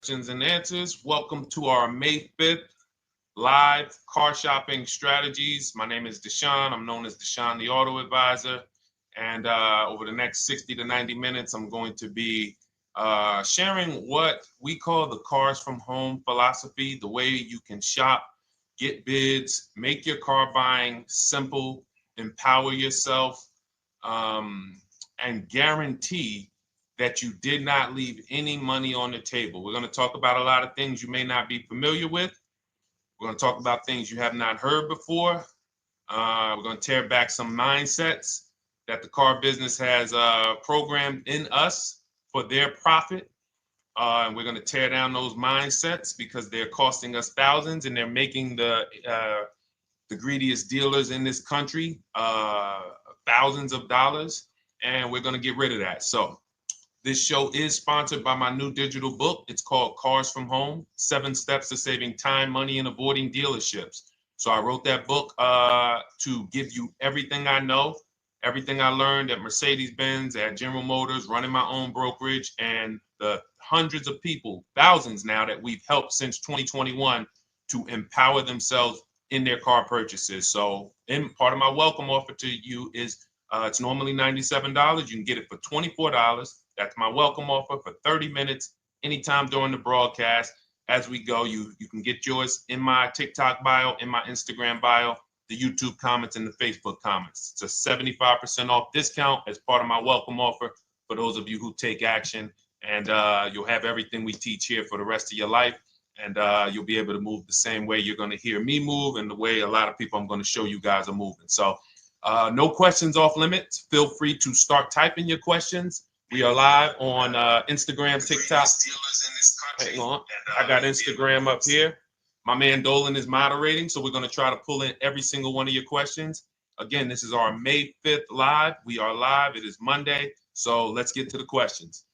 questions and answers. Welcome to our May 5th live car shopping strategies. My name is Deshone. I'm known as Deshone the Auto Advisor. And over the next 60 to 90 minutes, I'm going to be sharing what we call the cars from home philosophy, the way you can shop, get bids, make your car buying simple, empower yourself, and guarantee that you did not leave any money on the table. We're going to talk about a lot of things you may not be familiar with. We're going to talk about things you have not heard before. We're going to tear back some mindsets that the car business has programmed in us for their profit. And we're going to tear down those mindsets because they're costing us thousands and they're making the greediest dealers in this country thousands of dollars. And we're going to get rid of that. So this show is sponsored by my new digital book. It's called Cars from Home, 7 Steps to Saving Time, Money, and Avoiding Dealerships. So I wrote that book to give you everything I know, everything I learned at Mercedes-Benz, at General Motors, running my own brokerage, and the hundreds of people, thousands now, that we've helped since 2021 to empower themselves in their car purchases. So part of my welcome offer to you is it's normally $97. You can get it for $24. That's my welcome offer for 30 minutes, anytime during the broadcast. As we go, you can get yours in my TikTok bio, in my Instagram bio, the YouTube comments, and the Facebook comments. It's a 75% off discount as part of my welcome offer for those of you who take action. And you'll have everything we teach here for the rest of your life. And you'll be able to move the same way you're going to hear me move and the way a lot of people I'm going to show you guys are moving. So no questions off limits. Feel free to start typing your questions. We are live on Instagram, TikTok. Hang on. I got Instagram up here. My man Dolan is moderating, so we're going to try to pull in every single one of your questions. Again, this is our May 5th live. We are live. It is Monday, so let's get to the questions.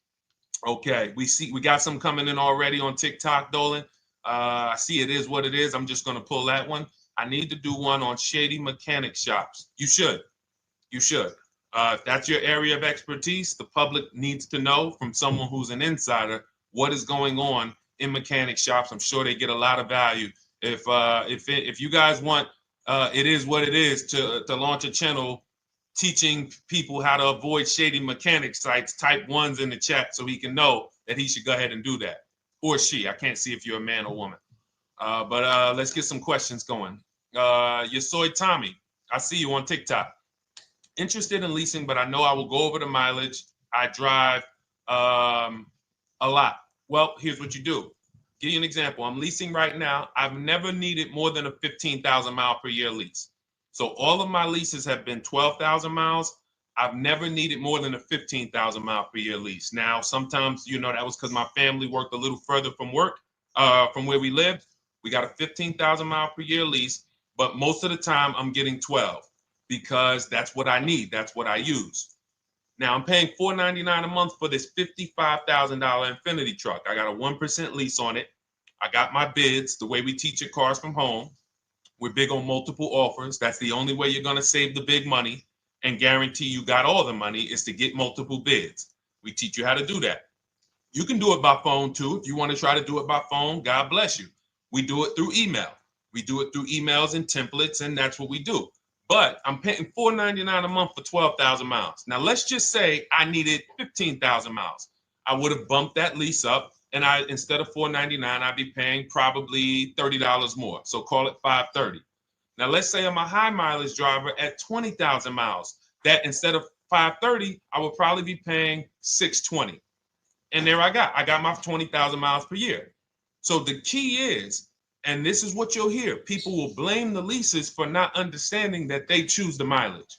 Okay, we got some coming in already on TikTok, Dolan. I see it is what it is. I'm just going to pull that one. I need to do one on shady mechanic shops. You should. If that's your area of expertise, the public needs to know from someone who's an insider what is going on in mechanic shops. I'm sure they get a lot of value. If you guys want, it is what it is to launch a channel teaching people how to avoid shady mechanic sites, type ones in the chat so he can know that he should go ahead and do that. Or she. I can't see if you're a man or woman. But let's get some questions going. Yasoy Tommy, I see you on TikTok. Interested in leasing, but I know I will go over the mileage. I drive a lot. Well, here's what you do. Give you an example. I'm leasing right now. I've never needed more than a 15,000 mile per year lease. So all of my leases have been 12,000 miles. I've never needed more than a 15,000 mile per year lease. Now, sometimes, that was because my family worked a little further from where we lived. We got a 15,000 mile per year lease, but most of the time I'm getting 12 because that's what I need. That's what I use. Now I'm paying $499 a month for this $55,000 Infinity truck. I got a 1% lease on it. I got my bids, the way we teach at Cars from Home. We're big on multiple offers. That's the only way you're going to save the big money and guarantee you got all the money is to get multiple bids. We teach you how to do that. You can do it by phone too. If you want to try to do it by phone, God bless you. We do it through email. We do it through emails and templates, and that's what we do. But I'm paying $499 a month for 12,000 miles. Now, let's just say I needed 15,000 miles. I would have bumped that lease up, and instead of $499, I'd be paying probably $30 more. So call it $530. Now, let's say I'm a high mileage driver at 20,000 miles. That instead of $530, I would probably be paying $620. And there I got my 20,000 miles per year. So the key is, and this is what you'll hear, people will blame the leases for not understanding that they choose the mileage.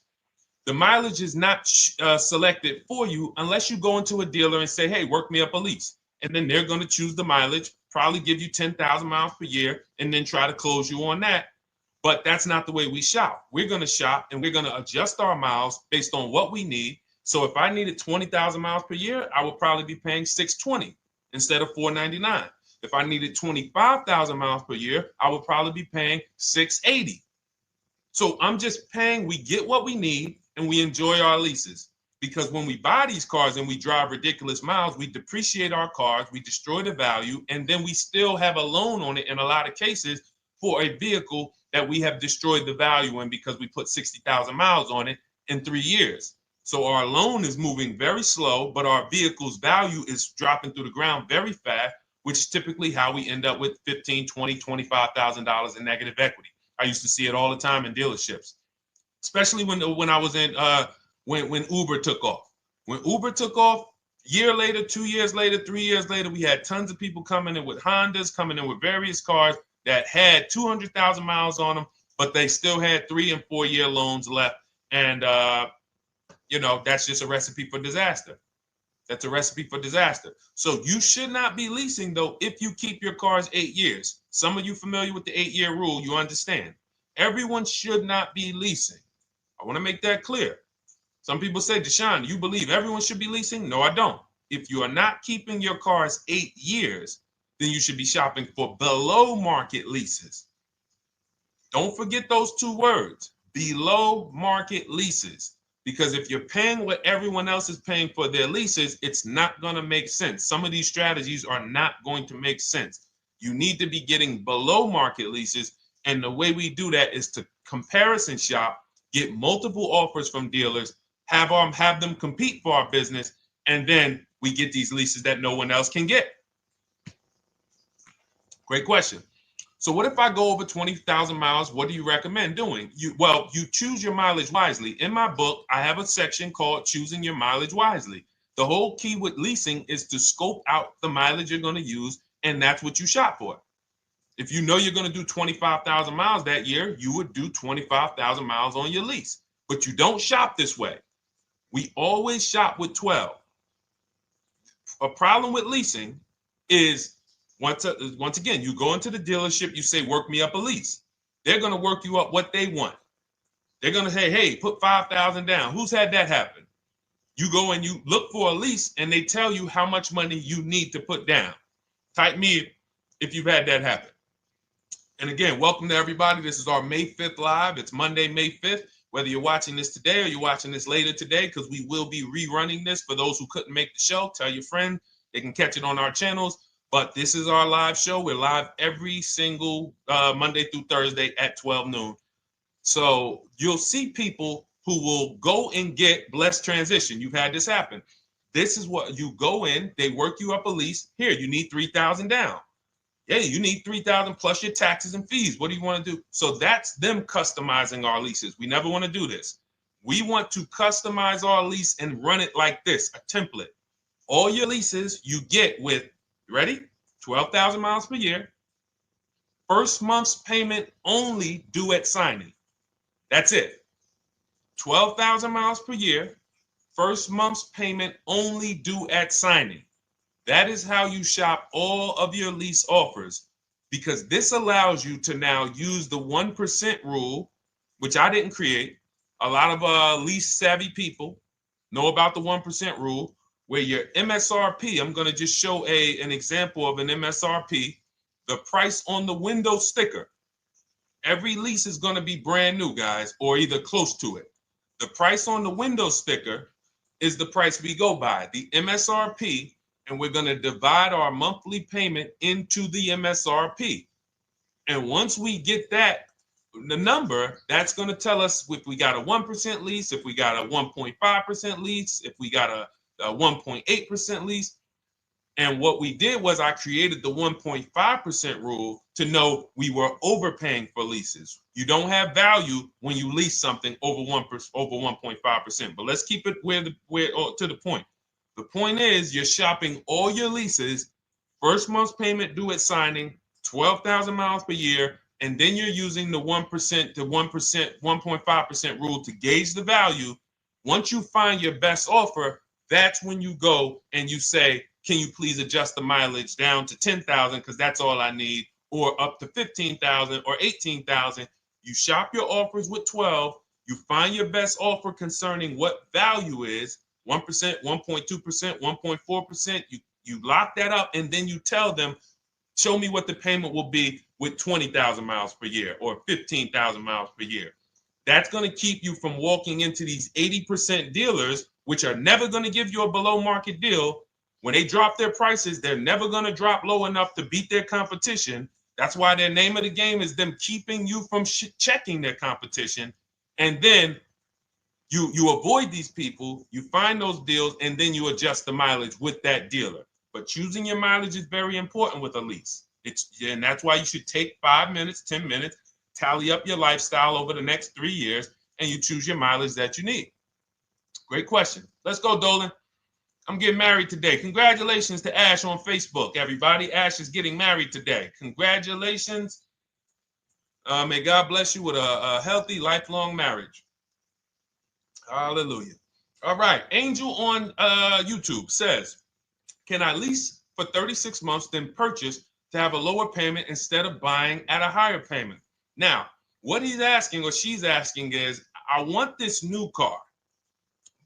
The mileage is not selected for you unless you go into a dealer and say, hey, work me up a lease. And then they're going to choose the mileage, probably give you 10,000 miles per year, and then try to close you on that. But that's not the way we shop. We're going to shop and we're going to adjust our miles based on what we need. So if I needed 20,000 miles per year, I would probably be paying $620 instead of $499. If I needed 25,000 miles per year, I would probably be paying $680. So I'm just paying, we get what we need and we enjoy our leases. because when we buy these cars and we drive ridiculous miles, we depreciate our cars, we destroy the value, and then we still have a loan on it in a lot of cases for a vehicle that we have destroyed the value in because we put 60,000 miles on it in 3 years. So our loan is moving very slow, but our vehicle's value is dropping through the ground very fast, which is typically how we end up with $15,000, $20,000, $25,000 in negative equity. I used to see it all the time in dealerships, especially when I was in when Uber took off. When Uber took off, year later, 2 years later, 3 years later, we had tons of people coming in with Hondas, coming in with various cars that had 200,000 miles on them, but they still had 3 and 4 year loans left. And, that's just a recipe for disaster. That's a recipe for disaster. So you should not be leasing, though, if you keep your cars 8 years. Some of you familiar with the 8-year rule, you understand. Everyone should not be leasing. I want to make that clear. Some people say, Deshone, you believe everyone should be leasing? No, I don't. If you are not keeping your cars 8 years, then you should be shopping for below market leases. Don't forget those 2 words, below market leases. Because if you're paying what everyone else is paying for their leases, it's not going to make sense. Some of these strategies are not going to make sense. You need to be getting below market leases. And the way we do that is to comparison shop, get multiple offers from dealers, have them compete for our business, and then we get these leases that no one else can get. Great question. So what if I go over 20,000 miles? What do you recommend doing? You choose your mileage wisely. In my book, I have a section called Choosing Your Mileage Wisely. The whole key with leasing is to scope out the mileage you're going to use, and that's what you shop for. If you know you're going to do 25,000 miles that year, you would do 25,000 miles on your lease. But you don't shop this way. We always shop with 12. A problem with leasing is once again, you go into the dealership, you say, work me up a lease. They're going to work you up what they want. They're going to say, hey, put 5,000 down. Who's had that happen? You go and you look for a lease and they tell you how much money you need to put down. Type me if you've had that happen. And again, welcome to everybody. This is our May 5th live. It's Monday, May 5th. Whether you're watching this today or you're watching this later today, because we will be rerunning this for those who couldn't make the show. Tell your friend they can catch it on our channels. But this is our live show. We're live every single Monday through Thursday at 12 noon. So you'll see people who will go and get blessed transition. You've had this happen. This is what you go in. They work you up a lease. Here, you need 3,000 down. Yeah, you need 3,000 plus your taxes and fees. What do you want to do? So that's them customizing our leases. We never want to do this. We want to customize our lease and run it like this, a template. All your leases you get with, ready? 12,000 miles per year. First month's payment only due at signing. That's it. 12,000 miles per year. First month's payment only due at signing. That is how you shop all of your lease offers, because this allows you to now use the 1% rule, which I didn't create. A lot of lease savvy people know about the 1% rule, where your MSRP, I'm going to just show an example of an MSRP, the price on the window sticker. Every lease is going to be brand new, guys, or either close to it. The price on the window sticker is the price we go by, the MSRP, and we're going to divide our monthly payment into the MSRP. And once we get that, the number, that's going to tell us if we got a 1% lease, if we got a 1.5% lease, if we got a 1.8% lease. And what we did was I created the 1.5% rule to know we were overpaying for leases. You don't have value when you lease something over 1.5%. But let's keep it to the point. The point is you're shopping all your leases, first month's payment due at signing, 12,000 miles per year, and then you're using the 1% to 1.5% rule to gauge the value. Once you find your best offer, that's when you go and you say, can you please adjust the mileage down to 10,000 because that's all I need, or up to 15,000 or 18,000. You shop your offers with 12. You find your best offer concerning what value is, 1%, 1.2%, 1.4%. You lock that up, and then you tell them, show me what the payment will be with 20,000 miles per year or 15,000 miles per year. That's going to keep you from walking into these 80% dealers which are never going to give you a below market deal. When they drop their prices, they're never going to drop low enough to beat their competition. That's why their name of the game is them keeping you from checking their competition. And then you avoid these people, you find those deals, and then you adjust the mileage with that dealer. But choosing your mileage is very important with a lease. And that's why you should take 5 minutes, 10 minutes, tally up your lifestyle over the next 3 years, and you choose your mileage that you need. Great question. Let's go, Dolan. I'm getting married today. Congratulations to Ash on Facebook, everybody. Ash is getting married today. Congratulations. May God bless you with a healthy, lifelong marriage. Hallelujah. All right. Angel on YouTube says, can I lease for 36 months, then purchase to have a lower payment instead of buying at a higher payment? Now, what he's asking or she's asking is, I want this new car,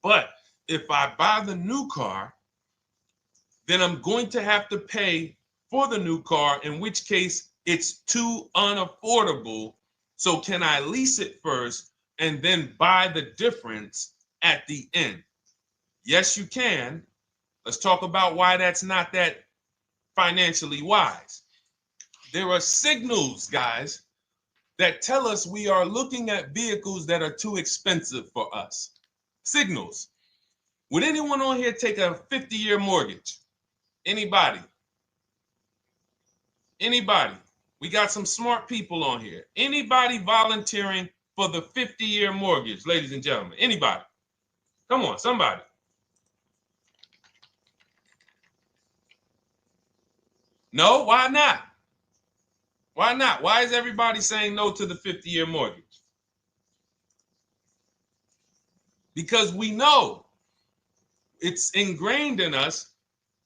but if I buy the new car, then I'm going to have to pay for the new car, in which case it's too unaffordable. So can I lease it first and then buy the difference at the end? Yes, you can. Let's talk about why that's not that financially wise. There are signals, guys, that tell us we are looking at vehicles that are too expensive for us. Signals. Would anyone on here take a 50-year mortgage? Anybody? Anybody? We got some smart people on here. Anybody volunteering for the 50-year mortgage, ladies and gentlemen? Anybody? Come on, somebody. No, why not? Why not? Why is everybody saying no to the 50-year mortgage? Because we know it's ingrained in us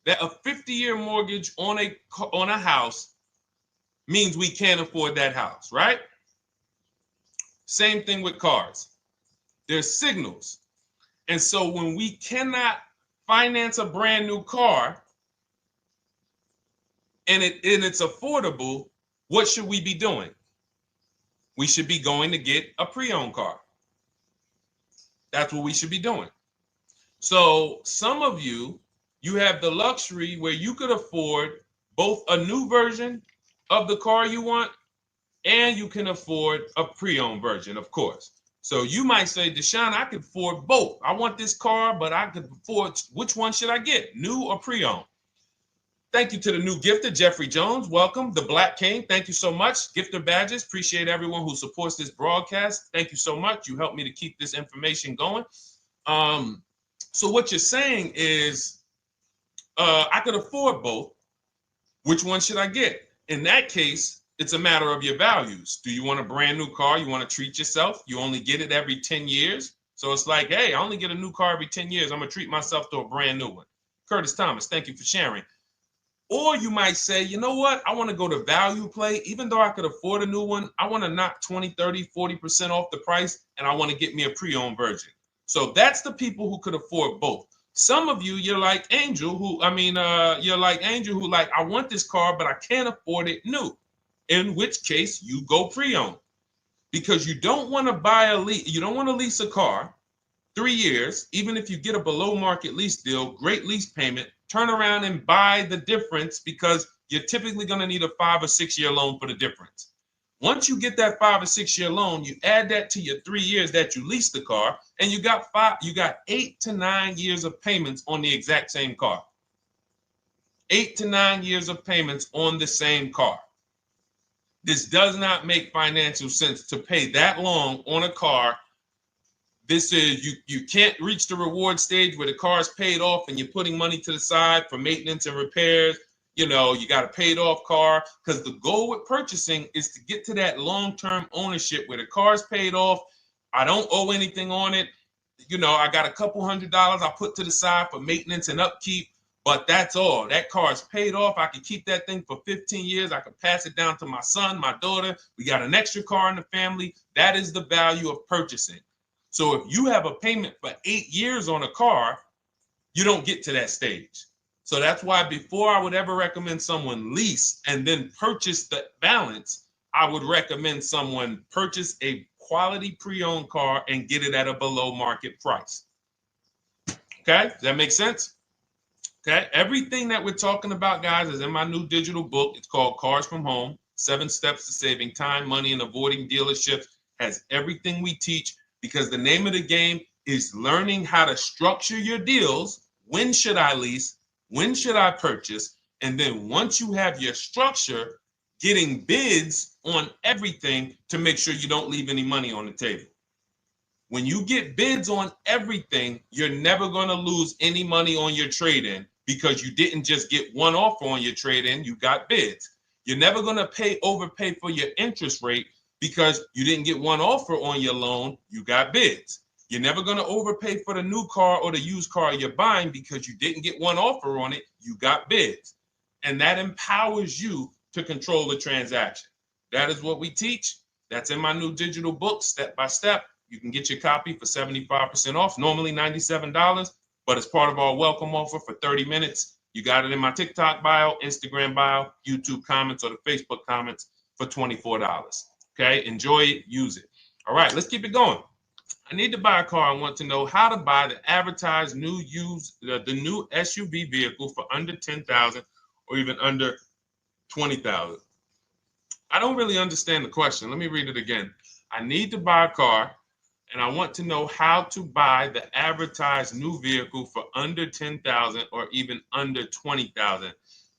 that a 50-year mortgage on a house means we can't afford that house, right? Same thing with cars. There's signals. And so when we cannot finance a brand new car and it's affordable, what should we be doing? We should be going to get a pre-owned car. That's what we should be doing. So some of you have the luxury where you could afford both a new version of the car you want, and you can afford a pre-owned version, of course. So you might say, Deshone, I could afford both. I want this car, but I could afford, which one should I get, new or pre-owned? Thank you to the new gifter, Jeffrey Jones. Welcome. The Black King. Thank you so much. Gifter badges. Appreciate everyone who supports this broadcast. Thank you so much. You helped me to keep this information going. So what you're saying is, I could afford both. Which one should I get? In that case, it's a matter of your values. Do you want a brand new car? You want to treat yourself? You only get it every 10 years. So it's like, hey, I only get a new car every 10 years. I'm going to treat myself to a brand new one. Curtis Thomas, thank you for sharing. Or you might say, you know what? I want to go to value play. Even though I could afford a new one, I want to knock 20, 30, 40% off the price, and I want to get me a pre-owned version. So that's the people who could afford both. Some of you, you're like Angel, who like, I want this car, but I can't afford it new. In which case you go pre-owned, because you don't want to lease a car 3 years, even if you get a below market lease deal, great lease payment, turn around and buy the difference, because you're typically going to need a 5 or 6 year loan for the difference. Once you get that 5 or 6 year loan, you add that to your 3 years that you leased the car, and you got 8 to 9 years of payments on the exact same car. 8 to 9 years of payments on the same car. This does not make financial sense to pay that long on a car. This is, you can't reach the reward stage where the car is paid off and you're putting money to the side for maintenance and repairs. You know, you got a paid off car, because the goal with purchasing is to get to that long-term ownership where the car is paid off. I don't owe anything on it. You know, I got a couple $100 I put to the side for maintenance and upkeep, but that's all. That car is paid off. I can keep that thing for 15 years. I can pass it down to my son, my daughter. We got an extra car in the family. That is the value of purchasing. So if you have a payment for 8 years on a car, you don't get to that stage. So that's why before I would ever recommend someone lease and then purchase the balance, I would recommend someone purchase a quality pre-owned car and get it at a below market price. Okay, does that make sense? Okay, everything that we're talking about, guys, is in my new digital book. It's called Cars from Home, 7 Steps to Saving Time, Money, and Avoiding Dealerships. Has everything we teach, because the name of the game is learning how to structure your deals. When should I lease? When should I purchase? And then once you have your structure, getting bids on everything to make sure you don't leave any money on the table. When you get bids on everything, you're never going to lose any money on your trade-in, because you didn't just get one offer on your trade-in, you got bids. You're never going to overpay for your interest rate, because you didn't get one offer on your loan, you got bids. You're never going to overpay for the new car or the used car you're buying, because you didn't get one offer on it, you got bids. And that empowers you to control the transaction. That is what we teach. That's in my new digital book, step by step. You can get your copy for 75% off, normally $97, but it's part of our welcome offer for 30 minutes. You got it in my TikTok bio, Instagram bio, YouTube comments, or the Facebook comments for $24. Okay, enjoy it, use it. All right, let's keep it going. I need to buy a car. I want to know how to buy the advertised new the new SUV vehicle for under $10,000 or even under $20,000. I don't really understand the question. Let me read it again. I need to buy a car, and I want to know how to buy the advertised new vehicle for under $10,000 or even under $20,000.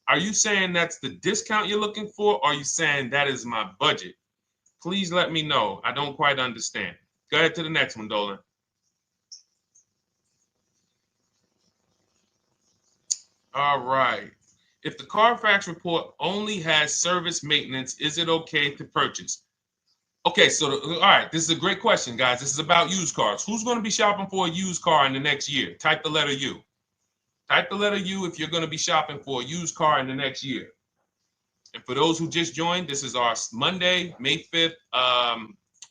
Are you saying that's the discount you're looking for, or are you saying that is my budget? Please let me know. I don't quite understand. Go ahead to the next one, Dolan. All right. If the Carfax report only has service maintenance, is it okay to purchase? Okay, so all right, this is a great question, guys. This is about used cars. Who's going to be shopping for a used car in the next year? Type the letter U. Type the letter U if you're going to be shopping for a used car in the next year. And for those who just joined, this is our Monday, May 5th,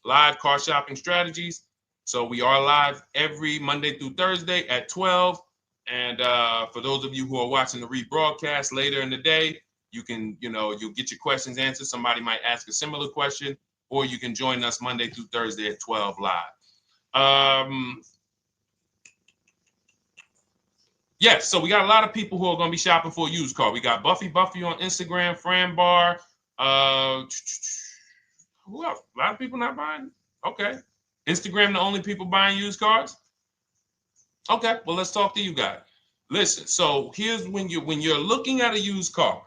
live car shopping strategies. So we are live every Monday through Thursday at 12. And for those of you who are watching the rebroadcast later in the day, you can, you'll get your questions answered. Somebody might ask a similar question, or you can join us Monday through Thursday at 12 live. Yes, so we got a lot of people who are going to be shopping for a used car. We got Buffy on Instagram, Fran Bar. Who else? A lot of people not buying? Okay. Instagram, the only people buying used cars? Okay, well, let's talk to you guys. Listen, so here's when you're looking at a used car,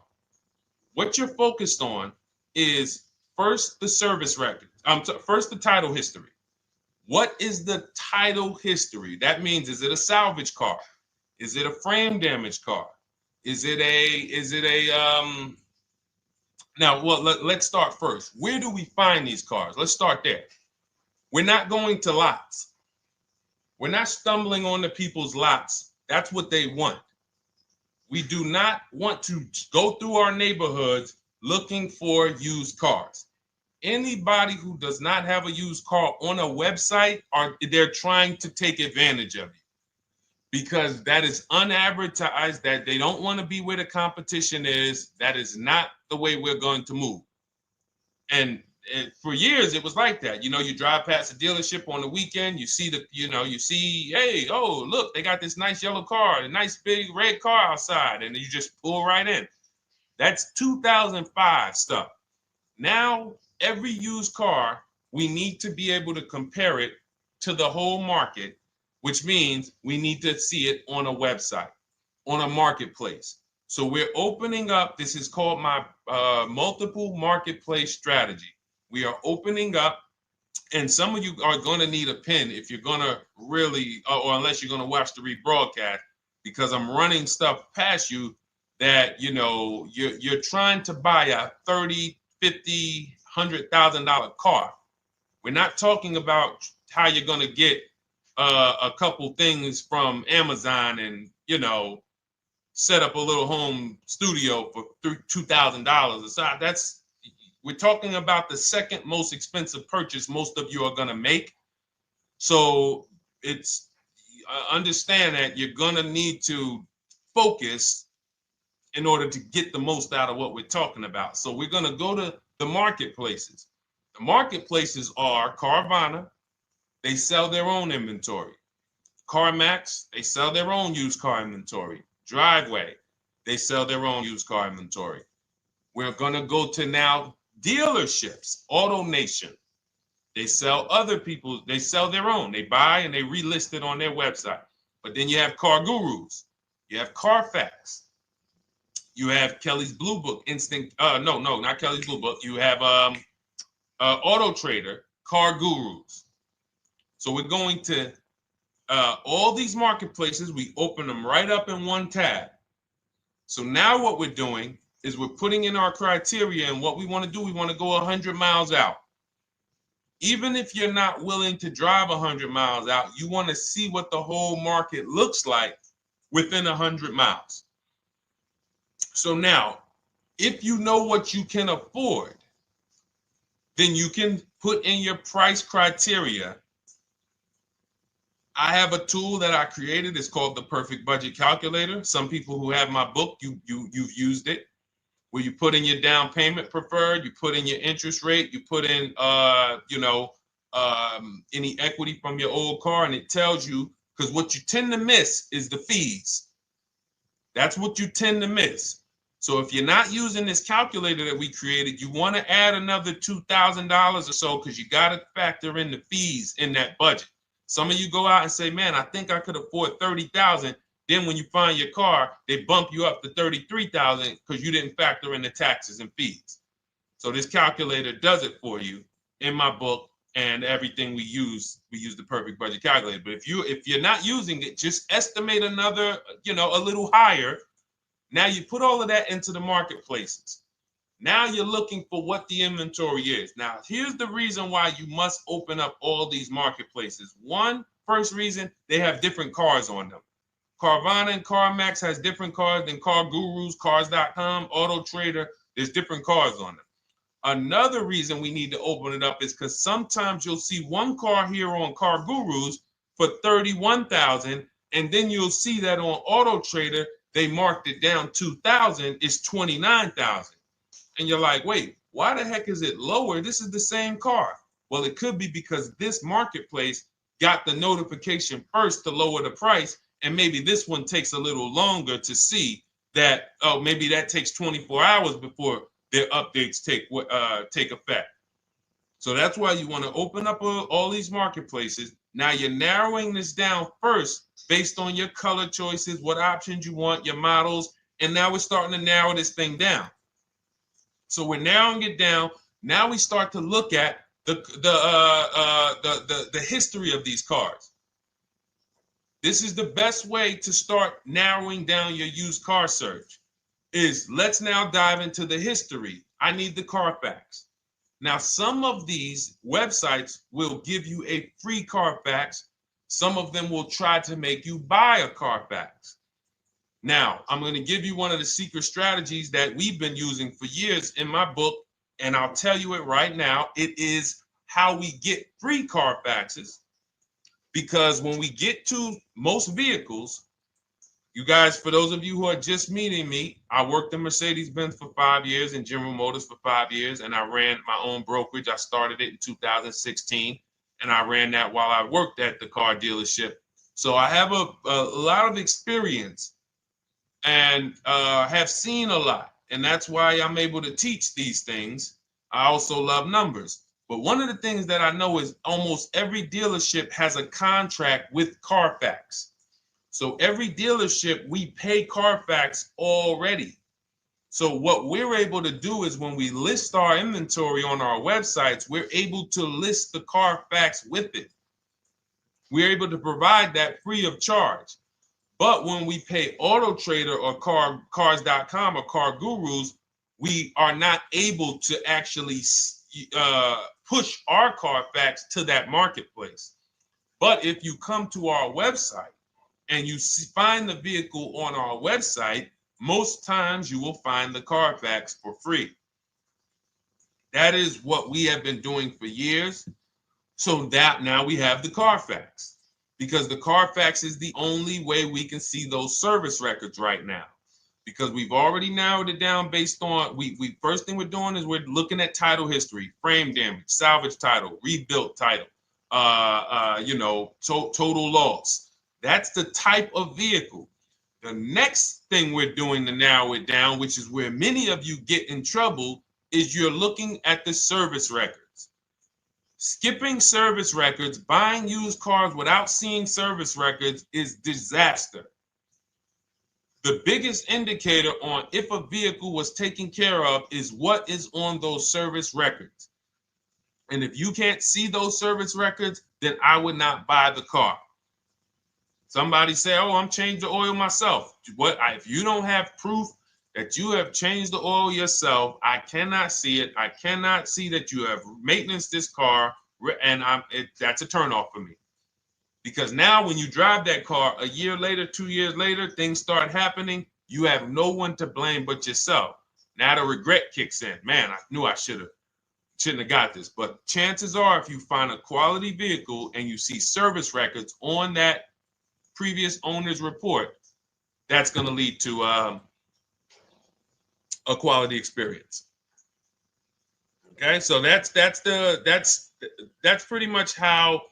what you're focused on is first the service record. First the title history. What is the title history? That means, is it a salvage car? Is it a frame damage car? Is it a now, well, let's start first. Where do we find these cars? Let's start there. We're not going to lots. We're not stumbling onto people's lots. That's what they want. We do not want to go through our neighborhoods looking for used cars. Anybody who does not have a used car on a website, they're trying to take advantage of you, because that is unadvertised, that they don't want to be where the competition is. That is not the way we're going to move. And for years, it was like that. You drive past a dealership on the weekend, you see hey, oh, look, they got this nice yellow car, a nice big red car outside, and you just pull right in. That's 2005 stuff. Now, every used car, we need to be able to compare it to the whole market, which means we need to see it on a website, on a marketplace. So we're opening up, this is called my multiple marketplace strategy. We are opening up, and some of you are going to need a pen if you're going to really, or unless you're going to watch the rebroadcast, because I'm running stuff past you that, you're trying to buy a $30,000, $50,000, $100,000 car. We're not talking about how you're going to get a couple things from Amazon and, set up a little home studio for $2,000. We're talking about the second most expensive purchase most of you are going to make. So it's understand that you're going to need to focus in order to get the most out of what we're talking about. So we're going to go to the marketplaces. The marketplaces are Carvana. They sell their own inventory. CarMax, they sell their own used car inventory. Driveway, they sell their own used car inventory. We're going to go to now dealerships. AutoNation, they sell other people's, they sell their own. They buy and they relist it on their website. But then you have Car Gurus, you have Carfax, you have Kelly's Blue Book, no, not Kelly's Blue Book. You have Auto Trader, Car Gurus. So we're going to all these marketplaces, we open them right up in one tab. So now what we're doing is we're putting in our criteria, and what we want to do, we want to go 100 miles out. Even if you're not willing to drive 100 miles out, you want to see what the whole market looks like within 100 miles. So now, if you know what you can afford, then you can put in your price criteria. I have a tool that I created. It's called the Perfect Budget Calculator. Some people who have my book, you've used it, where you put in your down payment preferred, you put in your interest rate, you put in any equity from your old car, and it tells you, because what you tend to miss is the fees. That's what you tend to miss. So if you're not using this calculator that we created, you want to add another $2,000 or so, because you got to factor in the fees in that budget. Some of you go out and say, man, I think I could afford $30,000. Then when you find your car, they bump you up to $33,000 because you didn't factor in the taxes and fees. So this calculator does it for you in my book, and everything we use the Perfect Budget Calculator. But if you're not using it, just estimate another, a little higher. Now you put all of that into the marketplaces. Now you're looking for what the inventory is. Now, here's the reason why you must open up all these marketplaces. First reason, they have different cars on them. Carvana and CarMax has different cars than Car Gurus, Cars.com, Auto Trader. There's different cars on them. Another reason we need to open it up is because sometimes you'll see one car here on Car Gurus for $31,000, and then you'll see that on Auto Trader, they marked it down $2,000, it's $29,000. And you're like, wait, why the heck is it lower? This is the same car. Well, it could be because this marketplace got the notification first to lower the price, and maybe this one takes a little longer to see that, oh, maybe that takes 24 hours before their updates take effect. So that's why you want to open up all these marketplaces. Now you're narrowing this down first based on your color choices, what options you want, your models, and now we're starting to narrow this thing down. So we're narrowing it down. Now we start to look at the history of these cars. This is the best way to start narrowing down your used car search. Let's now dive into the history. I need the Carfax. Now, some of these websites will give you a free Carfax. Some of them will try to make you buy a Carfax. Now, I'm going to give you one of the secret strategies that we've been using for years in my book, and I'll tell you it right now. It is how we get free Carfaxes, because when we get to most vehicles, you guys, for those of you who are just meeting me, I worked in Mercedes-Benz for 5 years and General Motors for 5 years, and I ran my own brokerage. I started it in 2016, and I ran that while I worked at the car dealership. So I have a lot of experience and have seen a lot, and that's why I'm able to teach these things. I also love numbers. But one of the things that I know is almost every dealership has a contract with Carfax. So every dealership, we pay Carfax already. So what we're able to do is when we list our inventory on our websites, we're able to list the Carfax with it. We're able to provide that free of charge. But when we pay Auto Trader or Cars.com or Car Gurus, we are not able to actually push our Carfax to that marketplace. But if you come to our website and you find the vehicle on our website, most times you will find the Carfax for free. That is what we have been doing for years. So that now we have the Carfax, because the Carfax is the only way we can see those service records right now, because we've already narrowed it down based on, first thing we're doing is we're looking at title history, frame damage, salvage title, rebuilt title, total loss. That's the type of vehicle. The next thing we're doing to narrow it down, which is where many of you get in trouble, is you're looking at the service records. Skipping service records, buying used cars without seeing service records is disaster. The biggest indicator on if a vehicle was taken care of is what is on those service records. And if you can't see those service records, then I would not buy the car. Somebody say, oh, I'm changing the oil myself. If you don't have proof that you have changed the oil yourself, I cannot see it. I cannot see that you have maintenance this car, and that's a turnoff for me. Because now when you drive that car a year later, 2 years later, things start happening. You have no one to blame but yourself. Now the regret kicks in. Man, I knew I shouldn't have got this. But chances are, if you find a quality vehicle and you see service records on that previous owner's report, that's going to lead to a quality experience. Okay, so that's pretty much how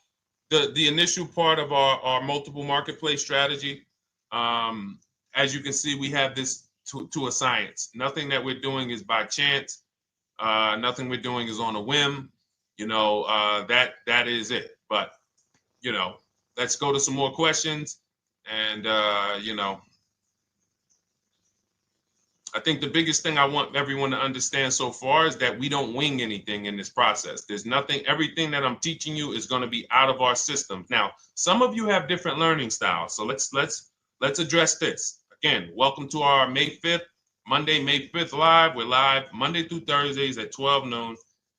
the initial part of our multiple marketplace strategy. As you can see, we have this to a science. Nothing that we're doing is by chance. Nothing we're doing is on a whim. That is it. But let's go to some more questions. And I think the biggest thing I want everyone to understand so far is that we don't wing anything in this process. There's nothing, everything that I'm teaching you is going to be out of our systems. Now, some of you have different learning styles. So let's address this. Again, welcome to our May 5th, Monday, May 5th live. We're live Monday through Thursdays at 12 noon.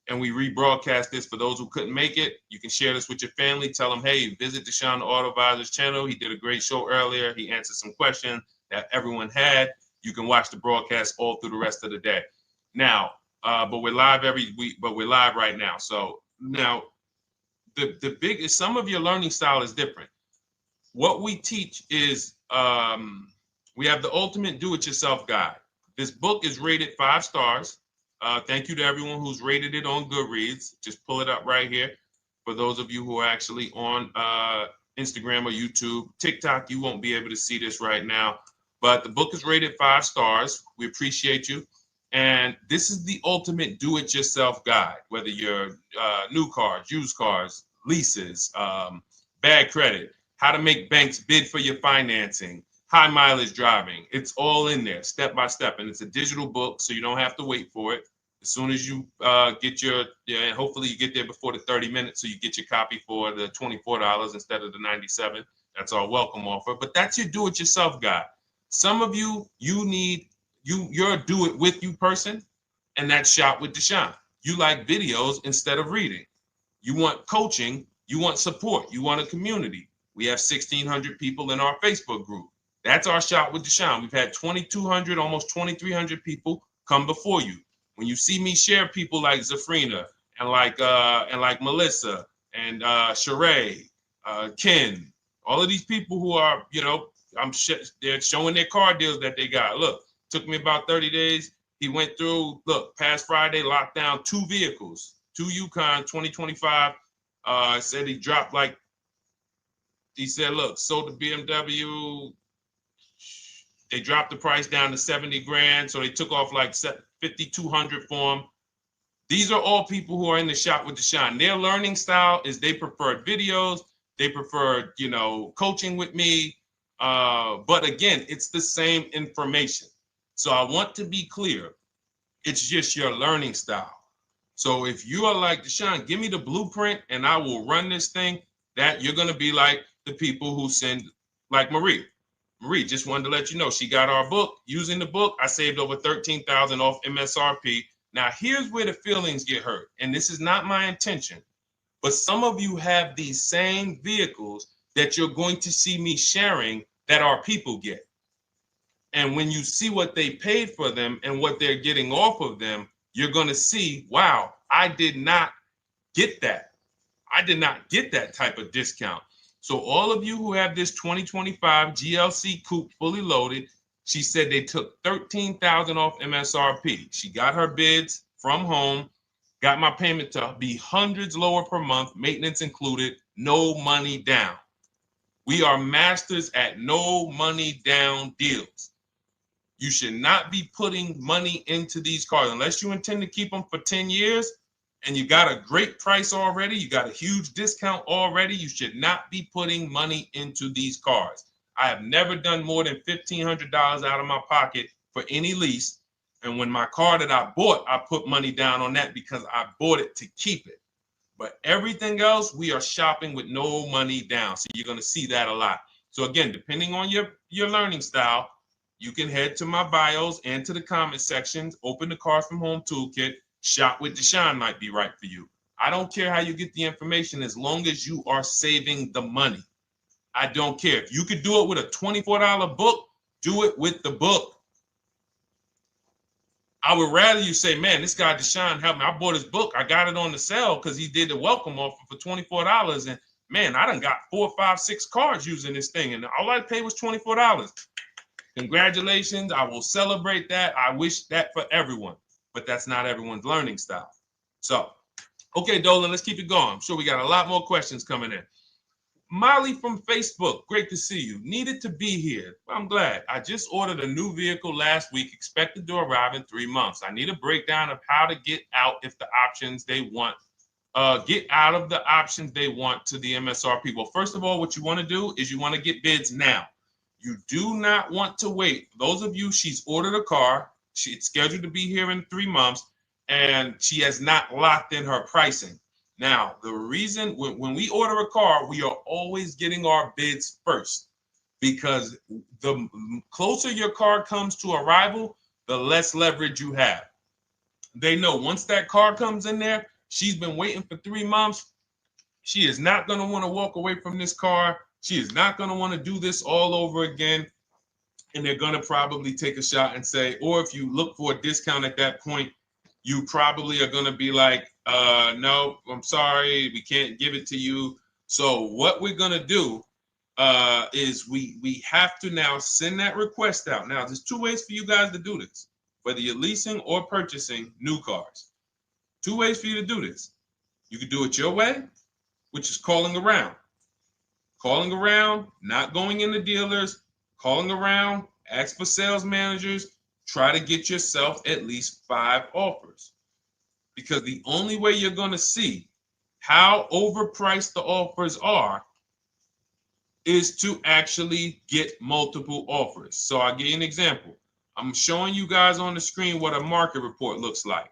And we rebroadcast this for those who couldn't make it. You can share this with your family. Tell them, hey, visit Deshone the Auto Advisor's channel. He did a great show earlier. He answered some questions that everyone had. You can watch the broadcast all through the rest of the day. Now, but we're live every week, but we're live right now. So now the biggest, some of your learning style is different. What we teach is we have the ultimate do-it-yourself guide. This book is rated 5 stars. Thank you to everyone who's rated it on Goodreads. Just pull it up right here. For those of you who are actually on Instagram or YouTube, TikTok, you won't be able to see this right now. But the book is rated 5 stars. We appreciate you. And this is the ultimate do-it-yourself guide, whether you're new cars, used cars, leases, bad credit, how to make banks bid for your financing, high mileage driving. It's all in there, step by step. And it's a digital book, so you don't have to wait for it. As soon as you get and hopefully you get there before the 30 minutes, so you get your copy for the $24 instead of the $97. That's our welcome offer. But that's your do-it-yourself guide. Some of you, you're a do-it-with-you person, and that's Shop with Deshone. You like videos instead of reading. You want coaching. You want support. You want a community. We have 1,600 people in our Facebook group. That's our Shop with Deshone. We've had 2,200, almost 2,300 people come before you. When you see me share people like Zafrina and like Melissa and Sheree, Ken, all of these people who are, they're showing their car deals that they got. Look, took me about 30 days. He went through, past Friday, locked down 2 vehicles, 2 Yukon 2025. Said he dropped sold the BMW. They dropped the price down to 70 grand. So they took off like 5,200 for him. These are all people who are in the Shop with Deshone. Their learning style is they prefer videos. They prefer, coaching with me. But again, it's the same information. So I want to be clear. It's just your learning style. So if you are like Deshone, give me the blueprint and I will run this thing. That you're going to be like the people who send, like Marie. Marie just wanted to let you know she got our book. Using the book, I saved over $13,000 off MSRP. Now, here's where the feelings get hurt. And this is not my intention. But some of you have these same vehicles that you're going to see me sharing that our people get. And when you see what they paid for them and what they're getting off of them, you're going to see, wow, I did not get that. I did not get that type of discount. So all of you who have this 2025 GLC coupe fully loaded, she said they took $13,000 off MSRP. She got her bids from home, got my payment to be hundreds lower per month, maintenance included, no money down. We are masters at no money down deals. You should not be putting money into these cars unless you intend to keep them for 10 years and you got a great price already. You got a huge discount already. You should not be putting money into these cars. I have never done more than $1,500 out of my pocket for any lease. And when my car that I bought, I put money down on that because I bought it to keep it. But everything else, we are shopping with no money down. So you're going to see that a lot. So again, depending on your learning style, you can head to my bios and to the comment sections, open the Cars from Home Toolkit, Shop with Deshone might be right for you. I don't care how you get the information as long as you are saving the money. I don't care. If you could do it with a $24 book, do it with the book. I would rather you say, man, this guy Deshone helped me. I bought his book. I got it on the sale because he did the welcome offer for $24. And man, I done got 4, 5, 6 cars using this thing. And all I paid was $24. Congratulations. I will celebrate that. I wish that for everyone, but that's not everyone's learning style. So, okay, Dolan, let's keep it going. I'm sure we got a lot more questions coming in. Molly from Facebook, great to see you. Needed to be here. Well, I'm glad. I just ordered a new vehicle last week, expected to arrive in 3 months. I need a breakdown of how to get out if the options they want, get out of the options they want to the MSRP. Well, first of all, what you want to do is you want to get bids now. You do not want to wait. Those of you, she's ordered a car. She's scheduled to be here in 3 months, and she has not locked in her pricing. Now, the reason when we order a car, we are always getting our bids first because the closer your car comes to arrival, the less leverage you have. They know once that car comes in there, she's been waiting for 3 months. She is not going to want to walk away from this car. She is not going to want to do this all over again. And they're going to probably take a shot and say, or if you look for a discount at that point, you probably are going to be like, no, I'm sorry, we can't give it to you. So what we're going to do is we have to now send that request out. Now, there's 2 ways for you guys to do this, whether you're leasing or purchasing new cars. 2 ways for you to do this. You can do it your way, which is calling around. Calling around, not going into dealers, calling around, ask for sales managers, try to get yourself at least 5 offers. Because the only way you're going to see how overpriced the offers are is to actually get multiple offers. So I'll give you an example. I'm showing you guys on the screen what a market report looks like.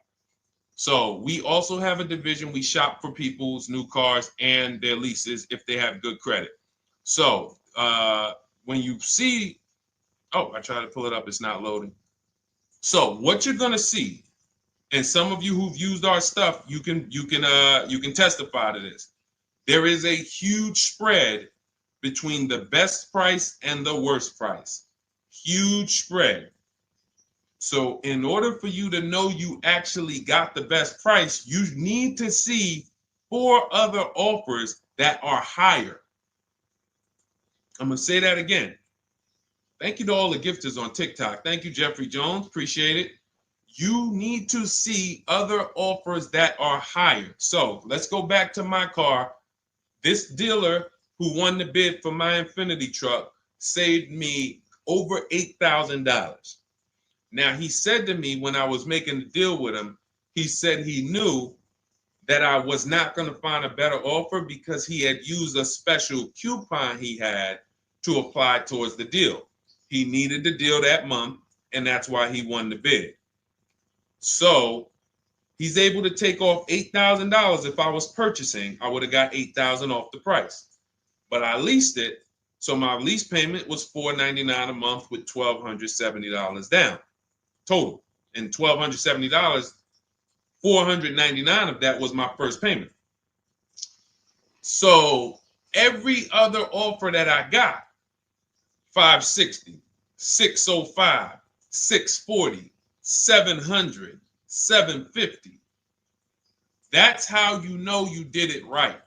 So we also have a division. We shop for people's new cars and their leases if they have good credit. So when you see, oh, I tried to pull it up. It's not loading. So what you're going to see, and some of you who've used our stuff, you can testify to this. There is a huge spread between the best price and the worst price. Huge spread. So in order for you to know you actually got the best price, you need to see 4 other offers that are higher. I'm going to say that again. Thank you to all the gifters on TikTok. Thank you, Jeffrey Jones. Appreciate it. You need to see other offers that are higher. So let's go back to my car. This dealer who won the bid for my Infinity truck saved me over $8,000. Now, he said to me when I was making the deal with him, he said he knew that I was not going to find a better offer because he had used a special coupon he had to apply towards the deal. He needed the deal that month, and that's why he won the bid. So he's able to take off $8,000. If I was purchasing, I would have got $8,000 off the price. But I leased it, so my lease payment was $499 a month with $1,270 down total. And $1,270, $499 of that was my first payment. So every other offer that I got, $560, $605, $640, $700, $750. That's how you know you did it right.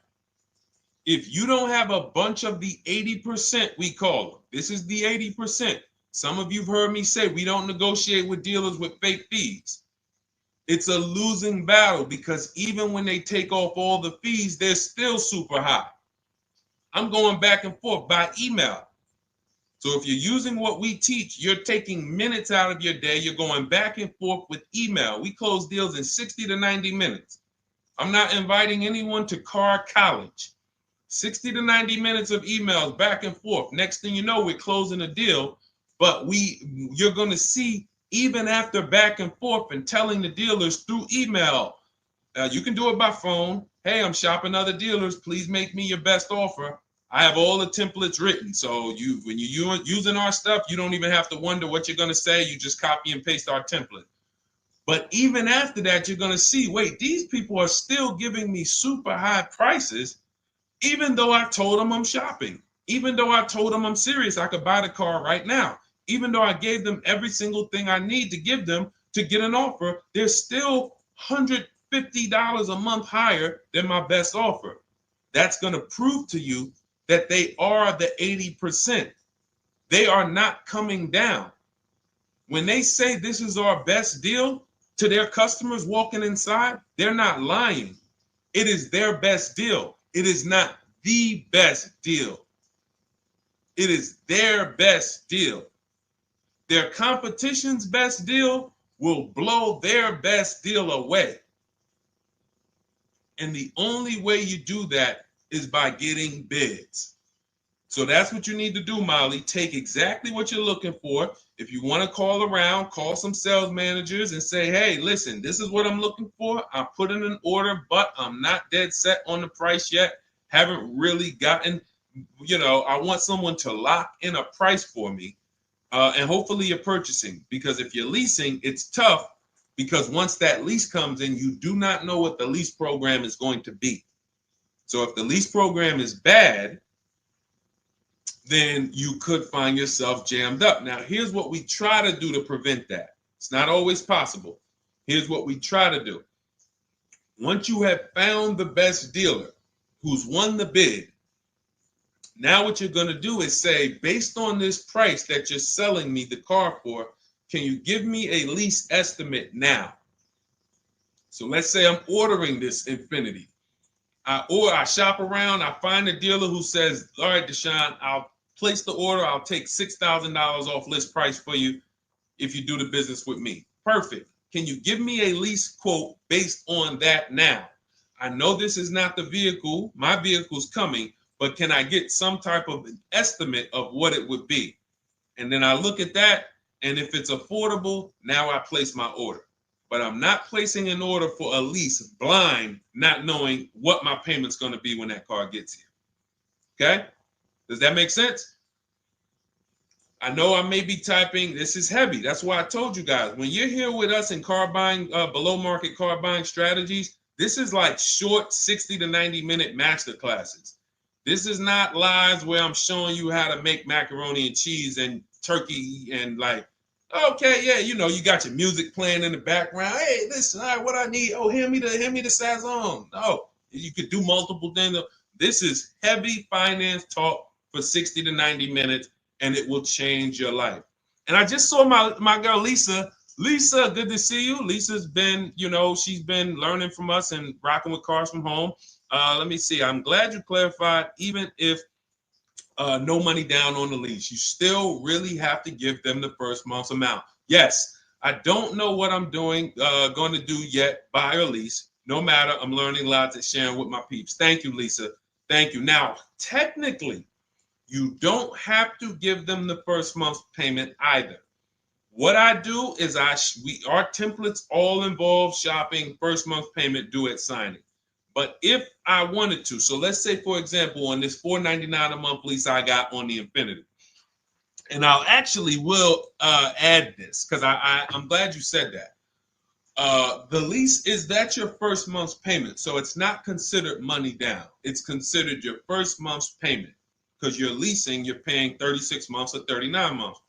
If you don't have a bunch of the 80%, we call them. This is the 80%. Some of you have heard me say we don't negotiate with dealers with fake fees. It's a losing battle because even when they take off all the fees, they're still super high. I'm going back and forth by email. So if you're using what we teach, you're taking minutes out of your day. You're going back and forth with email. We close deals in 60 to 90 minutes. I'm not inviting anyone to car college. 60 to 90 minutes of emails back and forth. Next thing you know, we're closing a deal. But you're going to see, even after back and forth and telling the dealers through email, you can do it by phone. Hey, I'm shopping other dealers. Please make me your best offer. I have all the templates written. So when you're using our stuff, you don't even have to wonder what you're going to say. You just copy and paste our template. But even after that, you're going to see, wait, these people are still giving me super high prices, even though I told them I'm shopping, even though I told them I'm serious, I could buy the car right now, even though I gave them every single thing I need to give them to get an offer, they're still $150 a month higher than my best offer. That's going to prove to you that they are the 80%. They are not coming down. When they say this is our best deal to their customers walking inside, they're not lying. It is their best deal. It is not the best deal. It is their best deal. Their competition's best deal will blow their best deal away. And the only way you do that is by getting bids. So that's what you need to do, Molly. Take exactly what you're looking for. If you want to call around, call some sales managers and say, hey, listen, this is what I'm looking for. I put in an order, but I'm not dead set on the price yet. Haven't really gotten, I want someone to lock in a price for me. And hopefully you're purchasing, because if you're leasing, it's tough, because once that lease comes in, you do not know what the lease program is going to be. So if the lease program is bad, then you could find yourself jammed up. Now, here's what we try to do to prevent that. It's not always possible. Here's what we try to do. Once you have found the best dealer who's won the bid, now what you're going to do is say, based on this price that you're selling me the car for, can you give me a lease estimate now? So let's say I'm ordering this Infiniti. I shop around, I find a dealer who says, all right, Deshone, I'll place the order. I'll take $6,000 off list price for you if you do the business with me. Perfect. Can you give me a lease quote based on that now? I know this is not the vehicle. My vehicle's coming, but can I get some type of an estimate of what it would be? And then I look at that, and if it's affordable, now I place my order. But I'm not placing an order for a lease blind, not knowing what my payment's going to be when that car gets here. Okay? Does that make sense? I know I may be typing, this is heavy. That's why I told you guys, when you're here with us in car buying, below market car buying strategies, this is like short 60 to 90 minute master classes. This is not lives where I'm showing you how to make macaroni and cheese and turkey and like, okay, yeah, you got your music playing in the background. Hey, listen, all right, what I need? Oh, hand me the Sazon. No, you could do multiple things. This is heavy finance talk for 60 to 90 minutes, and it will change your life. And I just saw my girl, Lisa. Lisa, good to see you. Lisa's been, she's been learning from us and rocking with Cars from Home. Let me see. I'm glad you clarified, even if no money down on the lease, you still really have to give them the first month's amount. Yes, I don't know what I'm going to do yet, buy or lease. No matter, I'm learning lots and sharing with my peeps. Thank you, Lisa. Thank you. Now, technically, you don't have to give them the first month's payment either. What I do is our templates all involve shopping, first month payment due at signing. But if I wanted to, so let's say, for example, on this $499 a month lease I got on the Infiniti, and I'll actually will add this because I'm glad you said that. The lease that's your first month's payment, so it's not considered money down. It's considered your first month's payment because you're leasing, you're paying 36 months or 39 months.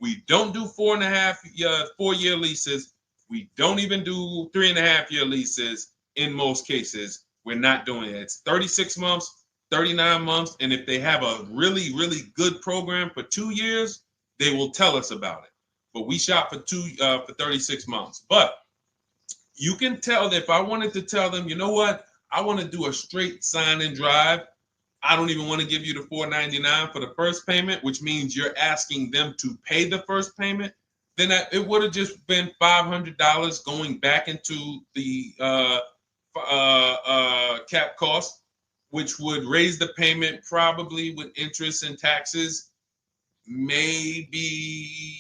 We don't do 4-year leases. We don't even do 3.5-year leases in most cases. We're not doing it. It's 36 months, 39 months. And if they have a really, really good program for 2 years, they will tell us about it. But we shop for 36 months. But you can tell that if I wanted to tell them, you know what, I want to do a straight sign and drive. I don't even want to give you the $499 for the first payment, which means you're asking them to pay the first payment, then it would have just been $500 going back into the cap cost, which would raise the payment probably with interest and taxes, maybe